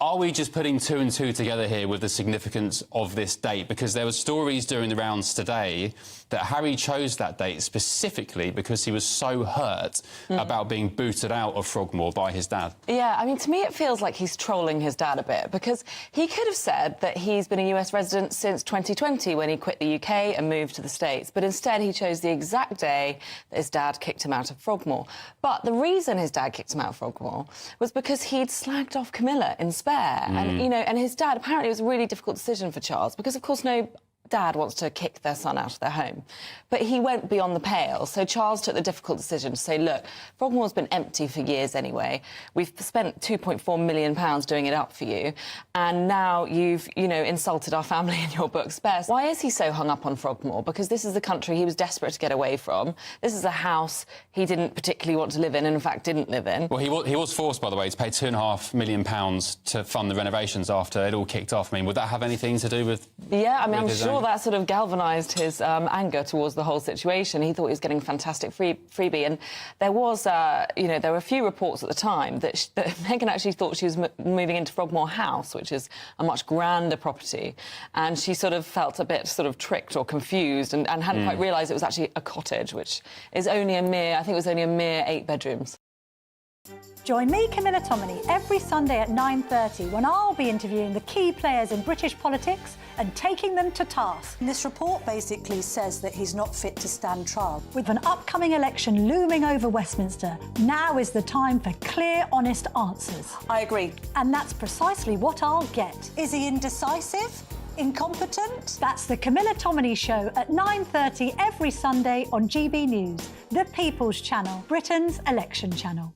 Are we just putting two and two together here with the significance of this date? Because there were stories during the rounds today that Harry chose that date specifically because he was so hurt about being booted out of Frogmore by his dad. Yeah, I mean, to me it feels like he's trolling his dad a bit, because he could have said that he's been a US resident since 2020 when he quit the UK and moved to the States, but instead he chose the exact day that his dad kicked him out of Frogmore. But the reason his dad kicked him out of Frogmore was because he'd slagged off Camilla in Spare. And, you know, and his dad, apparently it was a really difficult decision for Charles, because, of course, no dad wants to kick their son out of their home. But he went beyond the pale. So Charles took the difficult decision to say, look, Frogmore's been empty for years anyway. We've spent £2.4 million doing it up for you. And now you've, you know, insulted our family in your book, Spare. Why is he so hung up on Frogmore? Because this is the country he was desperate to get away from. This is a house he didn't particularly want to live in and, in fact, didn't live in. Well, he was forced, by the way, to pay £2.5 million to fund the renovations after it all kicked off. I mean, would that have anything to do with... Yeah, I mean, I'm sure that sort of galvanised his anger towards the whole situation. He thought he was getting a fantastic freebie. And there was, you know, there were a few reports at the time that Meghan actually thought she was moving into Frogmore House, which is a much grander property. And she sort of felt a bit sort of tricked or confused and hadn't quite realised it was actually a cottage, which is only a mere, I think it was only a mere 8 bedrooms. Join me, Camilla Tominey, every Sunday at 9:30 when I'll be interviewing the key players in British politics and taking them to task. This report basically says that he's not fit to stand trial. With an upcoming election looming over Westminster, now is the time for clear, honest answers. I agree. And that's precisely what I'll get. Is he indecisive? Incompetent? That's the Camilla Tominey Show at 9:30 every Sunday on GB News, the People's Channel, Britain's election channel.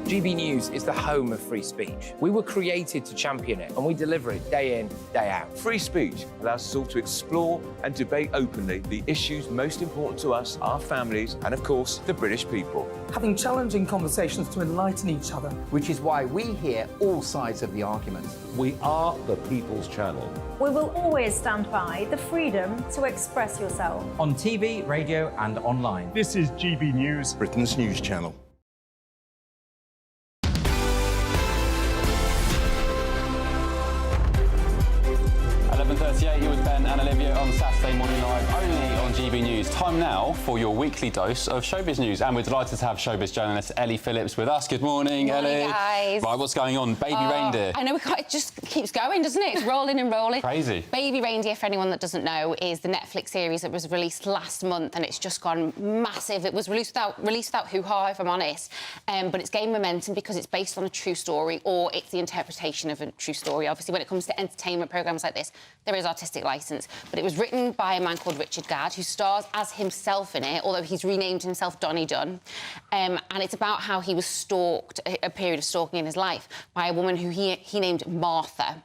GB News is the home of free speech. We were created to champion it, and we deliver it day in, day out. Free speech allows us all to explore and debate openly the issues most important to us, our families, and of course, the British people. Having challenging conversations to enlighten each other. Which is why we hear all sides of the argument. We are the People's Channel. We will always stand by the freedom to express yourself. On TV, radio, and online. This is GB News, Britain's news channel. 11:38, you're with Ben and Olivia on Saturday Morning Live, only on GB News. Time now for your weekly dose of showbiz news, and we're delighted to have showbiz journalist Ellie Phillips with us. Good morning, Ellie. Guys. Right, what's going on? Baby reindeer. I know, it just keeps going, doesn't it? It's rolling and rolling. Crazy. Baby Reindeer, for anyone that doesn't know, is the Netflix series that was released last month, and it's just gone massive. It was released without hoo-ha, if I'm honest, but it's gained momentum because it's based on a true story, or it's the interpretation of a true story. Obviously, when it comes to entertainment programmes like this, there is artistic licence, but it was written by a man called Richard Gadd, who stars as himself in it, although he's renamed himself Donny Dunn, and it's about how he was stalked, a period of stalking in his life, by a woman who he named Martha.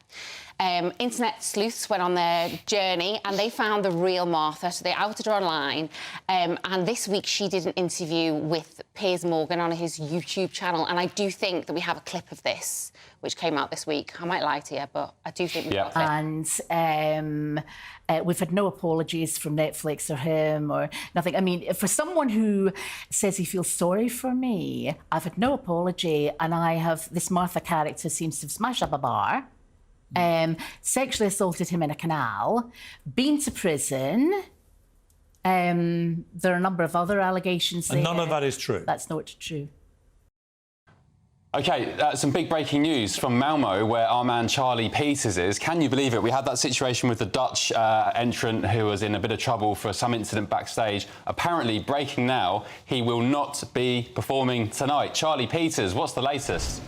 Internet sleuths went on their journey and they found the real Martha, so they outed her online, and this week she did an interview with Piers Morgan on his YouTube channel, and I do think that we have a clip of this which came out this week. I might lie to you, but I do think we've got a clip. And we've had no apologies from Netflix or him or nothing. I mean, for someone who says he feels sorry for me, I've had no apology, and I have... This Martha character seems to have smashed up a bar, sexually assaulted him in a canal, been to prison. There are a number of other allegations there. And none of that is true. That's not true. OK, some big breaking news from Malmo, where our man Charlie Peters is. Can you believe it? We had that situation with the Dutch entrant who was in a bit of trouble for some incident backstage. Apparently, breaking now, he will not be performing tonight. Charlie Peters, what's the latest?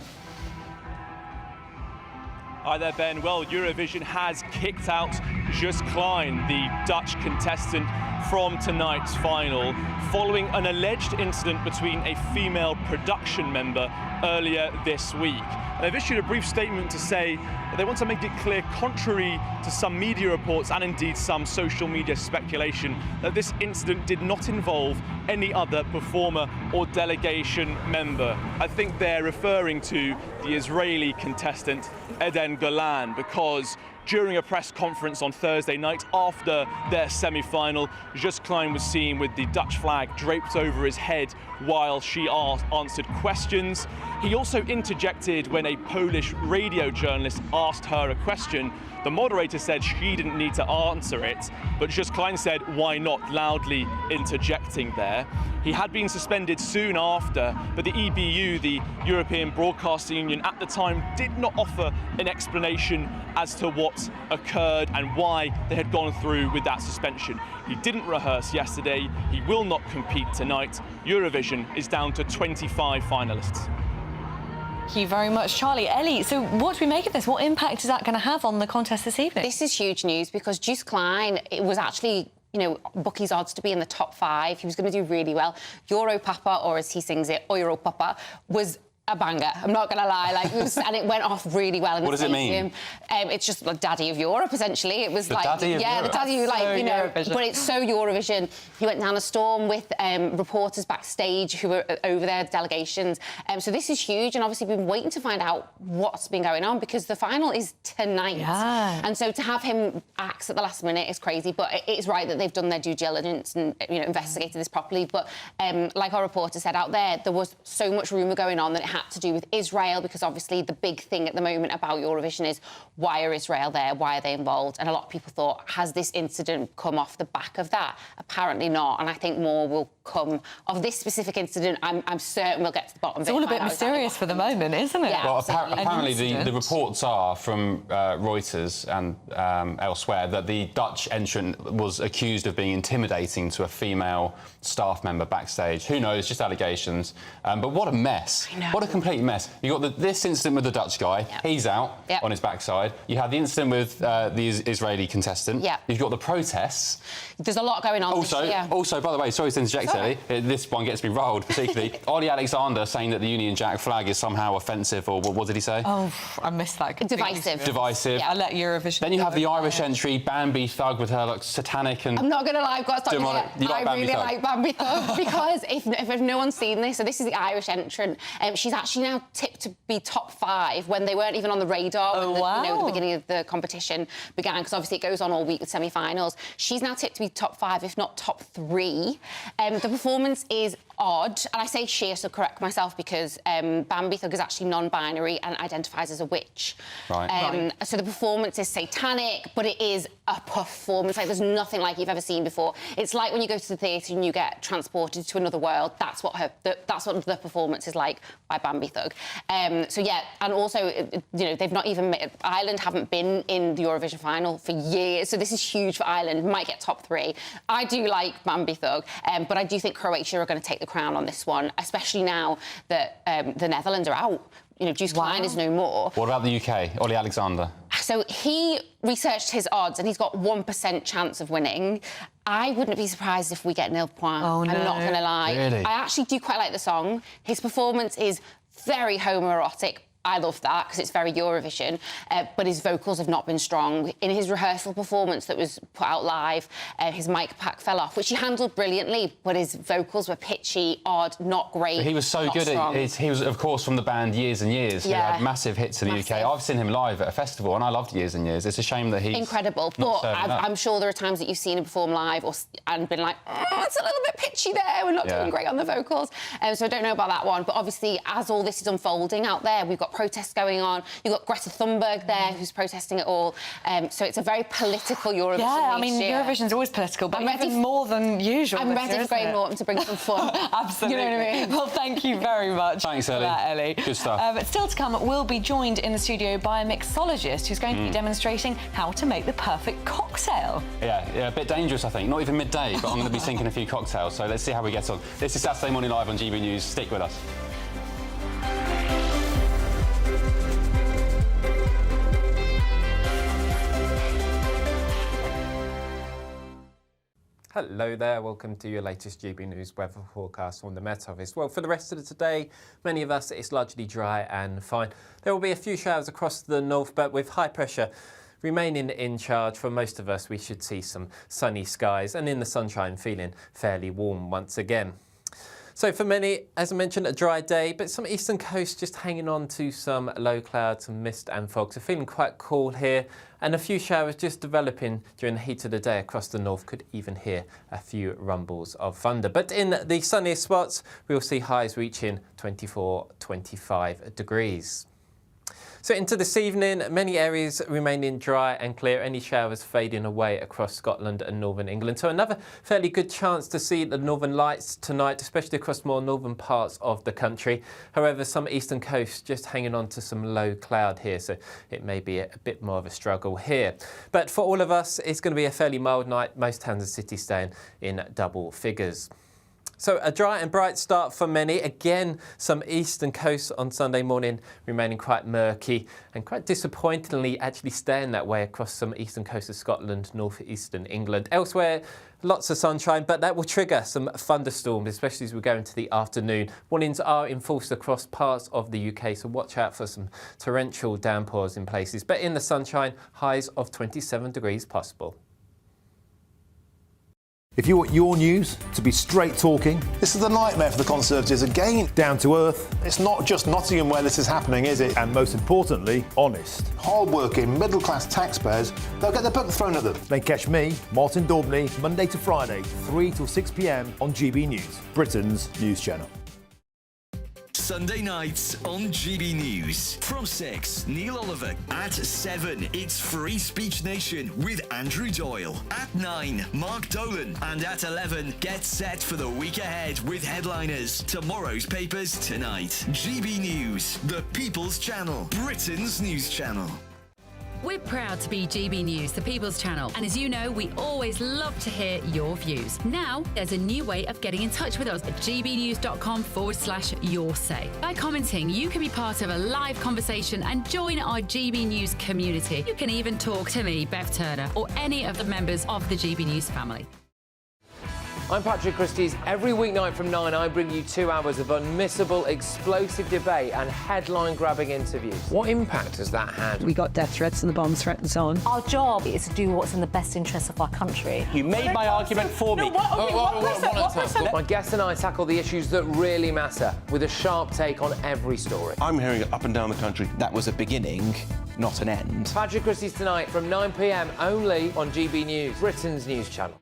Hi there, Ben. Well, Eurovision has kicked out Just Klein, the Dutch contestant, from tonight's final, following an alleged incident between a female production member earlier this week. And they've issued a brief statement to say that they want to make it clear, contrary to some media reports and indeed some social media speculation, that this incident did not involve any other performer or delegation member. I think they're referring to the Israeli contestant Eden Golan, because during a press conference on Thursday night after their semi-final, Just Klein was seen with the Dutch flag draped over his head while she answered questions. He also interjected when a Polish radio journalist asked her a question. The moderator said she didn't need to answer it, but Just Klein said, "Why not?" loudly interjecting there. He had been suspended soon after, but the EBU, the European Broadcasting Union, at the time did not offer an explanation as to what occurred and why they had gone through with that suspension. He didn't rehearse yesterday. He will not compete tonight. Eurovision is down to 25 finalists. Thank you very much, Charlie. Ellie, so what do we make of this? What impact is that going to have on the contest this evening? This is huge news because Just Klein, it was actually, you know, bookies' odds to be in the top 5. He was going to do really well. Europapa, or as he sings it, Europapa, was a banger. I'm not going to lie, and it went off really well. What does it mean? It's just like Daddy of Europe, essentially. It was the daddy of Europe. The daddy, Eurovision. But it's so Eurovision. He went down a storm with reporters backstage who were over their delegations. So this is huge, and obviously we've been waiting to find out what's been going on because the final is tonight. Yeah. And so to have him axe at the last minute is crazy. But it's right that they've done their due diligence and investigated this properly. But like our reporter said out there was so much rumour going on that it had to do with Israel, because obviously the big thing at the moment about Eurovision is why are Israel there? Why are they involved? And a lot of people thought, has this incident come off the back of that? Apparently not, and I think more will come of this specific incident. I'm certain we'll get to the bottom of it. It's all a bit mysterious for the moment, isn't it? Yeah, well, apparently the reports are from Reuters and elsewhere that the Dutch entrant was accused of being intimidating to a female staff member backstage. Who knows? Just allegations. But what a mess. I know. What a complete mess. You got this incident with the Dutch guy. Yep. He's out on his backside. You had the incident with the Israeli contestant. Yep. You've got the protests. There's a lot going on. Also, by the way, sorry to interject, Ellie, this one gets me rolled particularly. Ollie Alexander saying that the Union Jack flag is somehow offensive, or what did he say? Oh, I missed that. Divisive. Yeah, I let Eurovision. Then you have the Irish entry, Bambi Thug, with her satanic and. I'm not going to lie, I've got to stop you there. I really like Bambi Thug because if no one's seen this, so this is the Irish entrant. She's actually now tipped to be top 5 when they weren't even on the radar when the beginning of the competition began, because obviously it goes on all week with semi-finals. She's now tipped to be top 5, if not top 3. The performance is odd, and I say she, so correct myself, because Bambi Thug is actually non-binary and identifies as a witch. Right. So the performance is satanic, but it is a performance like there's nothing like you've ever seen before. It's like when you go to the theatre and you get transported to another world. That's what the performance is like by Bambi Thug. So yeah, and also they've not even Ireland haven't been in the Eurovision final for years, so this is huge for Ireland. Might get top 3. I do like Bambi Thug, but I do think Croatia are going to take the crown on this one, especially now that the Netherlands are out. Just Klein is no more. What about the UK? Ollie Alexander. So he researched his odds and he's got 1% chance of winning. I wouldn't be surprised if we get nil point. Oh, no. I'm not going to lie. Really? I actually do quite like the song. His performance is very homoerotic. I love that because it's very Eurovision, but his vocals have not been strong. In his rehearsal performance that was put out live, his mic pack fell off, which he handled brilliantly, but his vocals were pitchy, odd, not great. He was so good at it. He was, of course, from the band Years and Years, who had massive hits in the UK. I've seen him live at a festival, and I loved Years and Years. It's a shame that he's incredible, but I'm sure there are times that you've seen him perform live and been like, it's a little bit pitchy there, we're not doing great on the vocals. So I don't know about that one, but obviously, as all this is unfolding out there, we've got protests going on. You've got Greta Thunberg there, who's protesting it all. So it's a very political Eurovision. Yeah, I mean, Eurovision's always political, but even more than usual. I'm ready for Graham Norton to bring some fun. Absolutely. You know what I mean? Well, thank you very much. Thanks, for that, Ellie. Good stuff. But still to come, we'll be joined in the studio by a mixologist who's going to be demonstrating how to make the perfect cocktail. Yeah, a bit dangerous, I think. Not even midday, but I'm going to be sinking a few cocktails, so let's see how we get on. This is Saturday Morning Live on GB News. Stick with us. Hello there, welcome to your latest GB News weather forecast on the Met Office. Well, for the rest of today, many of us, it's largely dry and fine. There will be a few showers across the north, but with high pressure remaining in charge, for most of us, we should see some sunny skies and in the sunshine feeling fairly warm once again. So for many, as I mentioned, a dry day, but some eastern coast just hanging on to some low clouds, some mist and fog. So feeling quite cool here, and a few showers just developing during the heat of the day across the north. Could even hear a few rumbles of thunder. But in the sunniest spots, we'll see highs reaching 24, 25 degrees. So into this evening, many areas remaining dry and clear, any showers fading away across Scotland and northern England. So another fairly good chance to see the northern lights tonight, especially across more northern parts of the country. However, some eastern coast just hanging on to some low cloud here, so it may be a bit more of a struggle here. But for all of us, it's going to be a fairly mild night, most towns and cities staying in double figures. So a dry and bright start for many. Again, some eastern coast on Sunday morning remaining quite murky and quite disappointingly actually staying that way across some eastern coast of Scotland, northeastern England. Elsewhere, lots of sunshine, but that will trigger some thunderstorms, especially as we go into the afternoon. Warnings are enforced across parts of the UK, so watch out for some torrential downpours in places. But in the sunshine, highs of 27 degrees possible. If you want your news to be straight talking... This is a nightmare for the Conservatives again. Down to earth. It's not just Nottingham where this is happening, is it? And most importantly, honest. Hard-working, middle-class taxpayers, they'll get their book thrown at them. Then catch me, Martin Daubney, Monday to Friday, 3 till 6 p.m. on GB News, Britain's news channel. Sunday nights on GB News. From 6, Neil Oliver. At 7, it's Free Speech Nation with Andrew Doyle. At 9, Mark Dolan. And at 11, get set for the week ahead with headliners. Tomorrow's papers tonight. GB News, the People's Channel, Britain's news channel. We're proud to be GB News, the People's Channel. And as you know, we always love to hear your views. Now, there's a new way of getting in touch with us at gbnews.com/yoursay. By commenting, you can be part of a live conversation and join our GB News community. You can even talk to me, Bev Turner, or any of the members of the GB News family. I'm Patrick Christie's. Every weeknight from 9, I bring you 2 hours of unmissable, explosive debate and headline-grabbing interviews. What impact has that had? We got death threats and the bomb threat and so on. Our job is to do what's in the best interest of our country. You made my argument for me. My guest and I tackle the issues that really matter with a sharp take on every story. I'm hearing it up and down the country. That was a beginning, not an end. Patrick Christie's tonight from 9 p.m. only on GB News, Britain's news channel.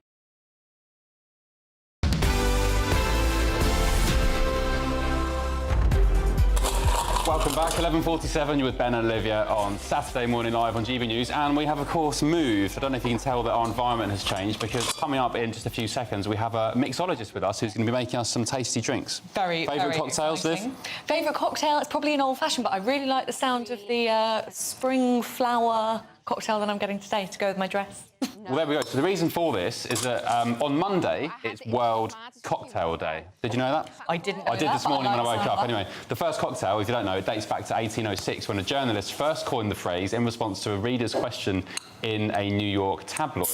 Welcome back, 11:47, you're with Ben and Olivia on Saturday morning live on GB News, and we have of course moved. I don't know if you can tell that our environment has changed, because coming up in just a few seconds we have a mixologist with us who's going to be making us some tasty drinks. Favourite cocktails, Liv? Favourite cocktail? It's probably an old-fashioned, but I really like the sound of the spring flower cocktail that I'm getting today to go with my dress. Well, there we go. So the reason for this is that on Monday, it's World Cocktail Day. Did you know that? I didn't know I did that, this morning when I woke up. that. Anyway, the first cocktail, if you don't know, it dates back to 1806 when a journalist first coined the phrase in response to a reader's question in a New York tabloid.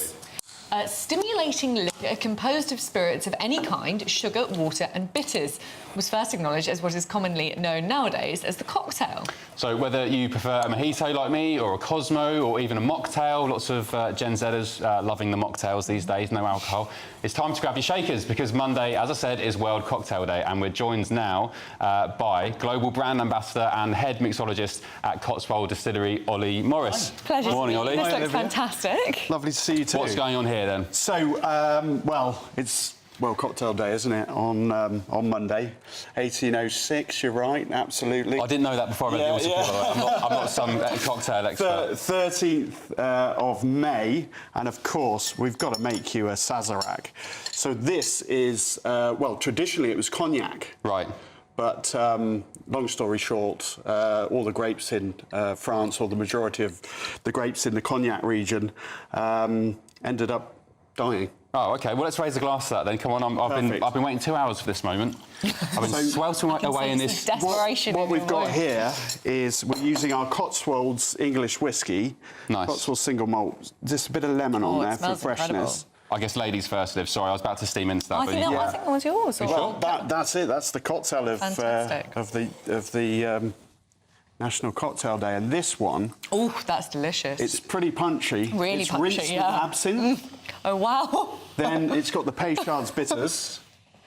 Stimulating liquor composed of spirits of any kind, sugar, water and bitters, was first acknowledged as what is commonly known nowadays as the cocktail. So whether you prefer a mojito like me, or a Cosmo, or even a mocktail, lots of Gen Zers loving the mocktails these days, no alcohol, it's time to grab your shakers, because Monday, as I said, is World Cocktail Day, and we're joined now by Global Brand Ambassador and Head Mixologist at Cotswold Distillery, Ollie Morris. Pleasure. Good morning, Ollie. This looks fantastic. Lovely to see you too. What's going on here then? So, well, it's World Cocktail Day, isn't it, on Monday. 1806, you're right, absolutely. I didn't know that before I read the article. I'm not some cocktail expert. 13th of May, and of course, we've got to make you a Sazerac. So this is, well, traditionally it was cognac. Right. But long story short, all the grapes in France, or the majority of the grapes in the cognac region, ended up dying. Oh, OK. Well, let's raise a glass to that then. Come on, I've been waiting 2 hours for this moment. I've been sweltering away in this. Desperation. What we've got here is we're using our Cotswolds English whiskey. Nice. Cotswold single malt. Just a bit of lemon on there for freshness. I guess ladies first, Liv. Sorry, I was about to steam into that. I think that was yours. Well, that's it. That's the cocktail of the National Cocktail Day, and this one. Oh, that's delicious. It's pretty punchy. Really it's punchy, rinsed yeah. with absinthe. Oh wow. Then it's got the Peychaud's bitters.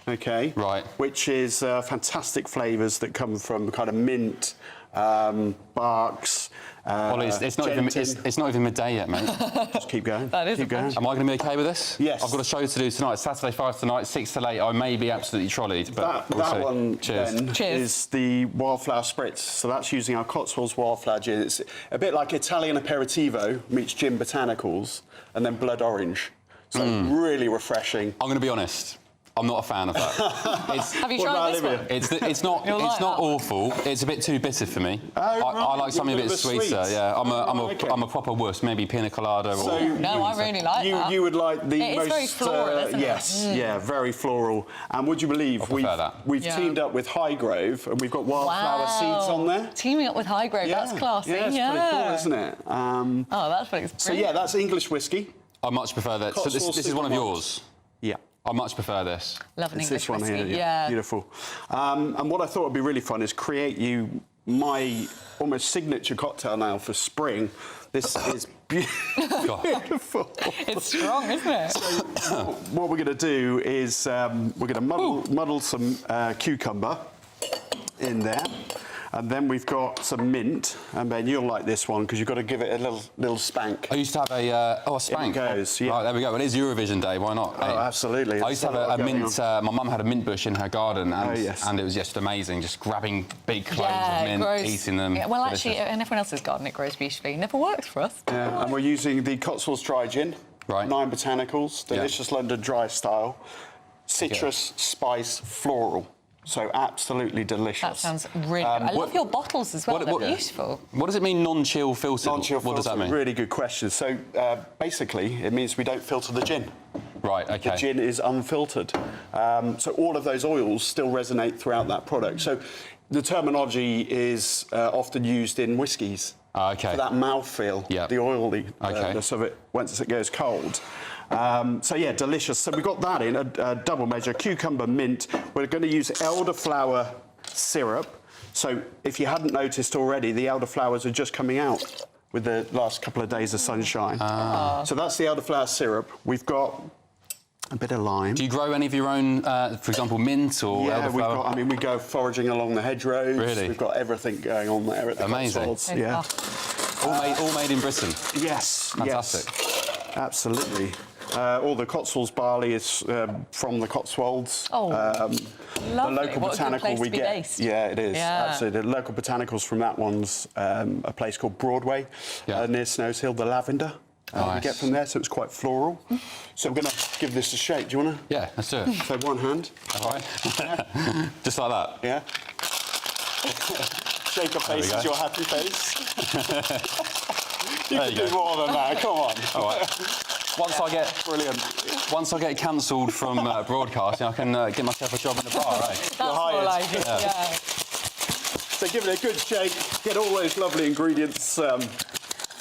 Okay. Right. Which is fantastic flavours that come from kind of mint, barks. Well, it's not even midday yet, mate. Just keep going. That is keep going. Am I going to be okay with this? Yes. I've got a show to do tonight. Saturday 5 tonight, 6 till 8. I may be absolutely trolleyed, but that one cheers. then is the wildflower spritz. So that's using our Cotswolds wildflower gin. It's a bit like Italian aperitivo meets gin botanicals and then blood orange. So really refreshing. I'm going to be honest. I'm not a fan of that. Have you tried this one? It's not awful. It's a bit too bitter for me. I like something a bit sweeter. Yeah, I'm a proper wuss. Maybe pina colada. So no, I really like that. You would like the most. It's very floral, isn't yes, yeah, very floral. And would you believe we've teamed up with Highgrove and we've got wildflower seeds on there. Teaming up with Highgrove, that's classy. Yeah, it's pretty cool, isn't it? Oh, that's pretty. So yeah, that's English whiskey. I much prefer that. So this is one of yours. Yeah. I much prefer this. Love an English English one whiskey, here, yeah. Beautiful. And what I thought would be really fun is create you my almost signature cocktail now for spring. This is beautiful. It's strong, isn't it? So what we're going to do is we're going to muddle some cucumber in there. And then we've got some mint, and Ben, you'll like this one because you've got to give it a little spank. I used to have a spank. It goes, yeah. Right, there we go. Well, it is Eurovision Day. Why not? Oh, absolutely. I used to have a mint. My mum had a mint bush in her garden, and it was just amazing. Just grabbing big cloves of mint, eating them. Yeah, well, actually, in everyone else's garden, it grows beautifully. It never works for us. Yeah, and we're using the Cotswolds dry gin. Right. 9 botanicals, delicious London dry style, citrus, spice, floral. So absolutely delicious. That sounds really good. I love your bottles as well. They're beautiful. What does it mean, non-chill filtered? Non-chill what does that mean? Really good question. So basically, it means we don't filter the gin. Right, OK. The gin is unfiltered. So all of those oils still resonate throughout that product. So the terminology is often used in whiskies. OK. For that mouthfeel, the oiliness of it once it goes cold. So yeah, delicious. So we've got that in a double measure, cucumber, mint. We're going to use elderflower syrup. So if you hadn't noticed already, the elderflowers are just coming out with the last couple of days of sunshine. So that's the elderflower syrup. We've got a bit of lime. Do you grow any of your own, for example, mint or elderflower? we go foraging along the hedgerows. Really? We've got everything going on there at the Cotswolds. Yeah. All made in Britain? Yes. Fantastic. Yes. Absolutely. All the Cotswolds barley is from the Cotswolds. Oh, lovely. The local botanical we get. Based. Yeah, it is. Yeah. Absolutely. The local botanicals from that one's a place called Broadway near Snows Hill, the lavender. We get from there, so it's quite floral. So we're going to give this a shake. Do you want to? Yeah, let's do it. So one hand. All right. Just like that? Yeah. Shake a face is your happy face. You can do more than that. Come on. All right. Once I get cancelled from broadcasting, I can get myself a job in the bar, right? That's more like it, yeah. So give it a good shake, get all those lovely ingredients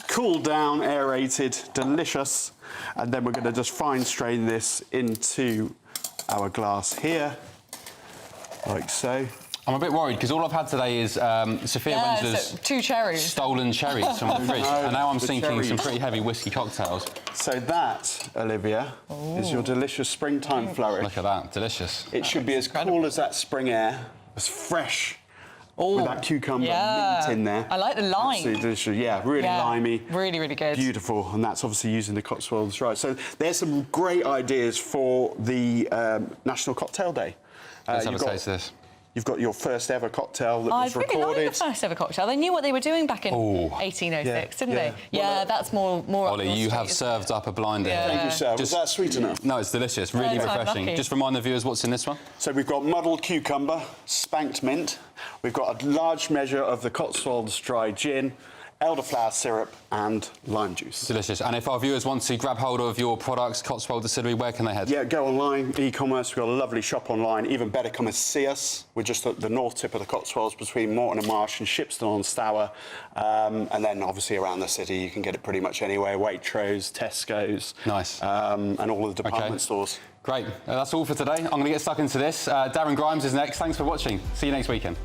cooled down, aerated, delicious, and then we're going to just fine strain this into our glass here, like so. I'm a bit worried because all I've had today is Sophia Wenslow's 2 cherries. Stolen cherries from the fridge, and now I'm sinking some pretty heavy whiskey cocktails. So that, Olivia, is your delicious springtime flourish. Look at that, delicious. It should be as cool as that spring air, as fresh. With that cucumber mint in there. I like the lime. Absolutely delicious. Yeah, really limey. Really, really good. Beautiful, and that's obviously using the Cotswolds dry. So there's some great ideas for the National Cocktail Day. Let's have a taste of this. You've got your first ever cocktail that was recorded. I really like the first ever cocktail. They knew what they were doing back in 1806, didn't they? Yeah, that's more. Ollie, you have served up a blinder. Yeah. Thank you, sir. Was that sweet enough? No, it's delicious. Really refreshing. Just remind the viewers what's in this one. So we've got muddled cucumber, spanked mint. We've got a large measure of the Cotswolds dry gin, elderflower syrup and lime juice. Delicious. And if our viewers want to grab hold of your products, Cotswold Distillery, where can they head? Yeah, go online, e-commerce. We've got a lovely shop online. Even better, come and see us. We're just at the north tip of the Cotswolds between Morton and Marsh and Shipston on Stour. And then obviously around the city, you can get it pretty much anywhere. Waitrose, Tesco's. Nice. And all of the department stores. Great. That's all for today. I'm going to get stuck into this. Darren Grimes is next. Thanks for watching. See you next weekend.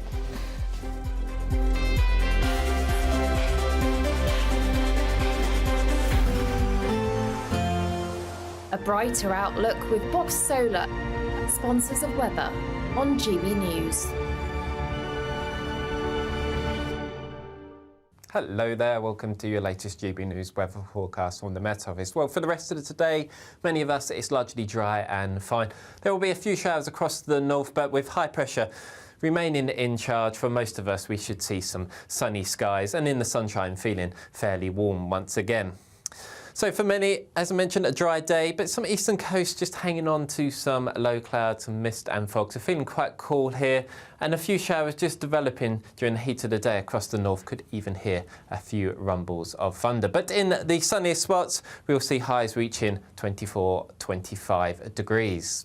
A brighter outlook with Box Solar, sponsors of weather on GB News. Hello there, welcome to your latest GB News weather forecast from the Met Office. Well, for the rest of the today, many of us, it's largely dry and fine. There will be a few showers across the north, but with high pressure remaining in charge, for most of us, we should see some sunny skies and in the sunshine feeling fairly warm once again. So for many, as I mentioned, a dry day, but some eastern coast just hanging on to some low clouds, some mist and fog. So feeling quite cool here, and a few showers just developing during the heat of the day across the north. Could even hear a few rumbles of thunder. But in the sunniest spots, we'll see highs reaching 24, 25 degrees.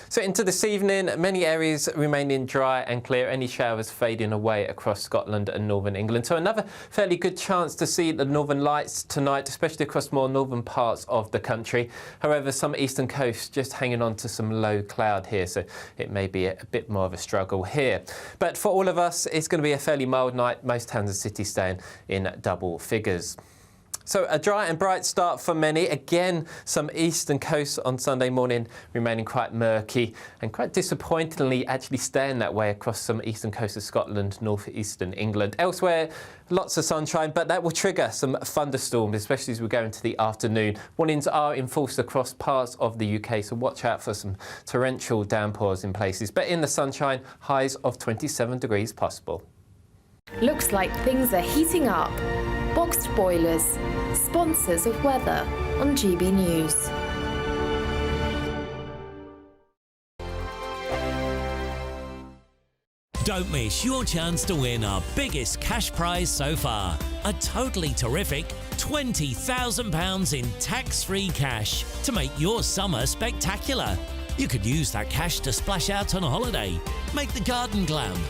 So into this evening, many areas remaining dry and clear, any showers fading away across Scotland and northern England. So another fairly good chance to see the northern lights tonight, especially across more northern parts of the country. However, some eastern coast just hanging on to some low cloud here, so it may be a bit more of a struggle here. But for all of us, it's going to be a fairly mild night, most towns and cities staying in double figures. So a dry and bright start for many. Again, some eastern coast on Sunday morning remaining quite murky and quite disappointingly actually staying that way across some eastern coast of Scotland, northeastern England. Elsewhere, lots of sunshine, but that will trigger some thunderstorms, especially as we go into the afternoon. Warnings are enforced across parts of the UK, so watch out for some torrential downpours in places. But in the sunshine, highs of 27 degrees possible. Looks like things are heating up. Boxed boilers, sponsors of weather on GB News. Don't miss your chance to win our biggest cash prize so far. A totally terrific £20,000 in tax-free cash to make your summer spectacular. You could use that cash to splash out on a holiday, make the garden glam,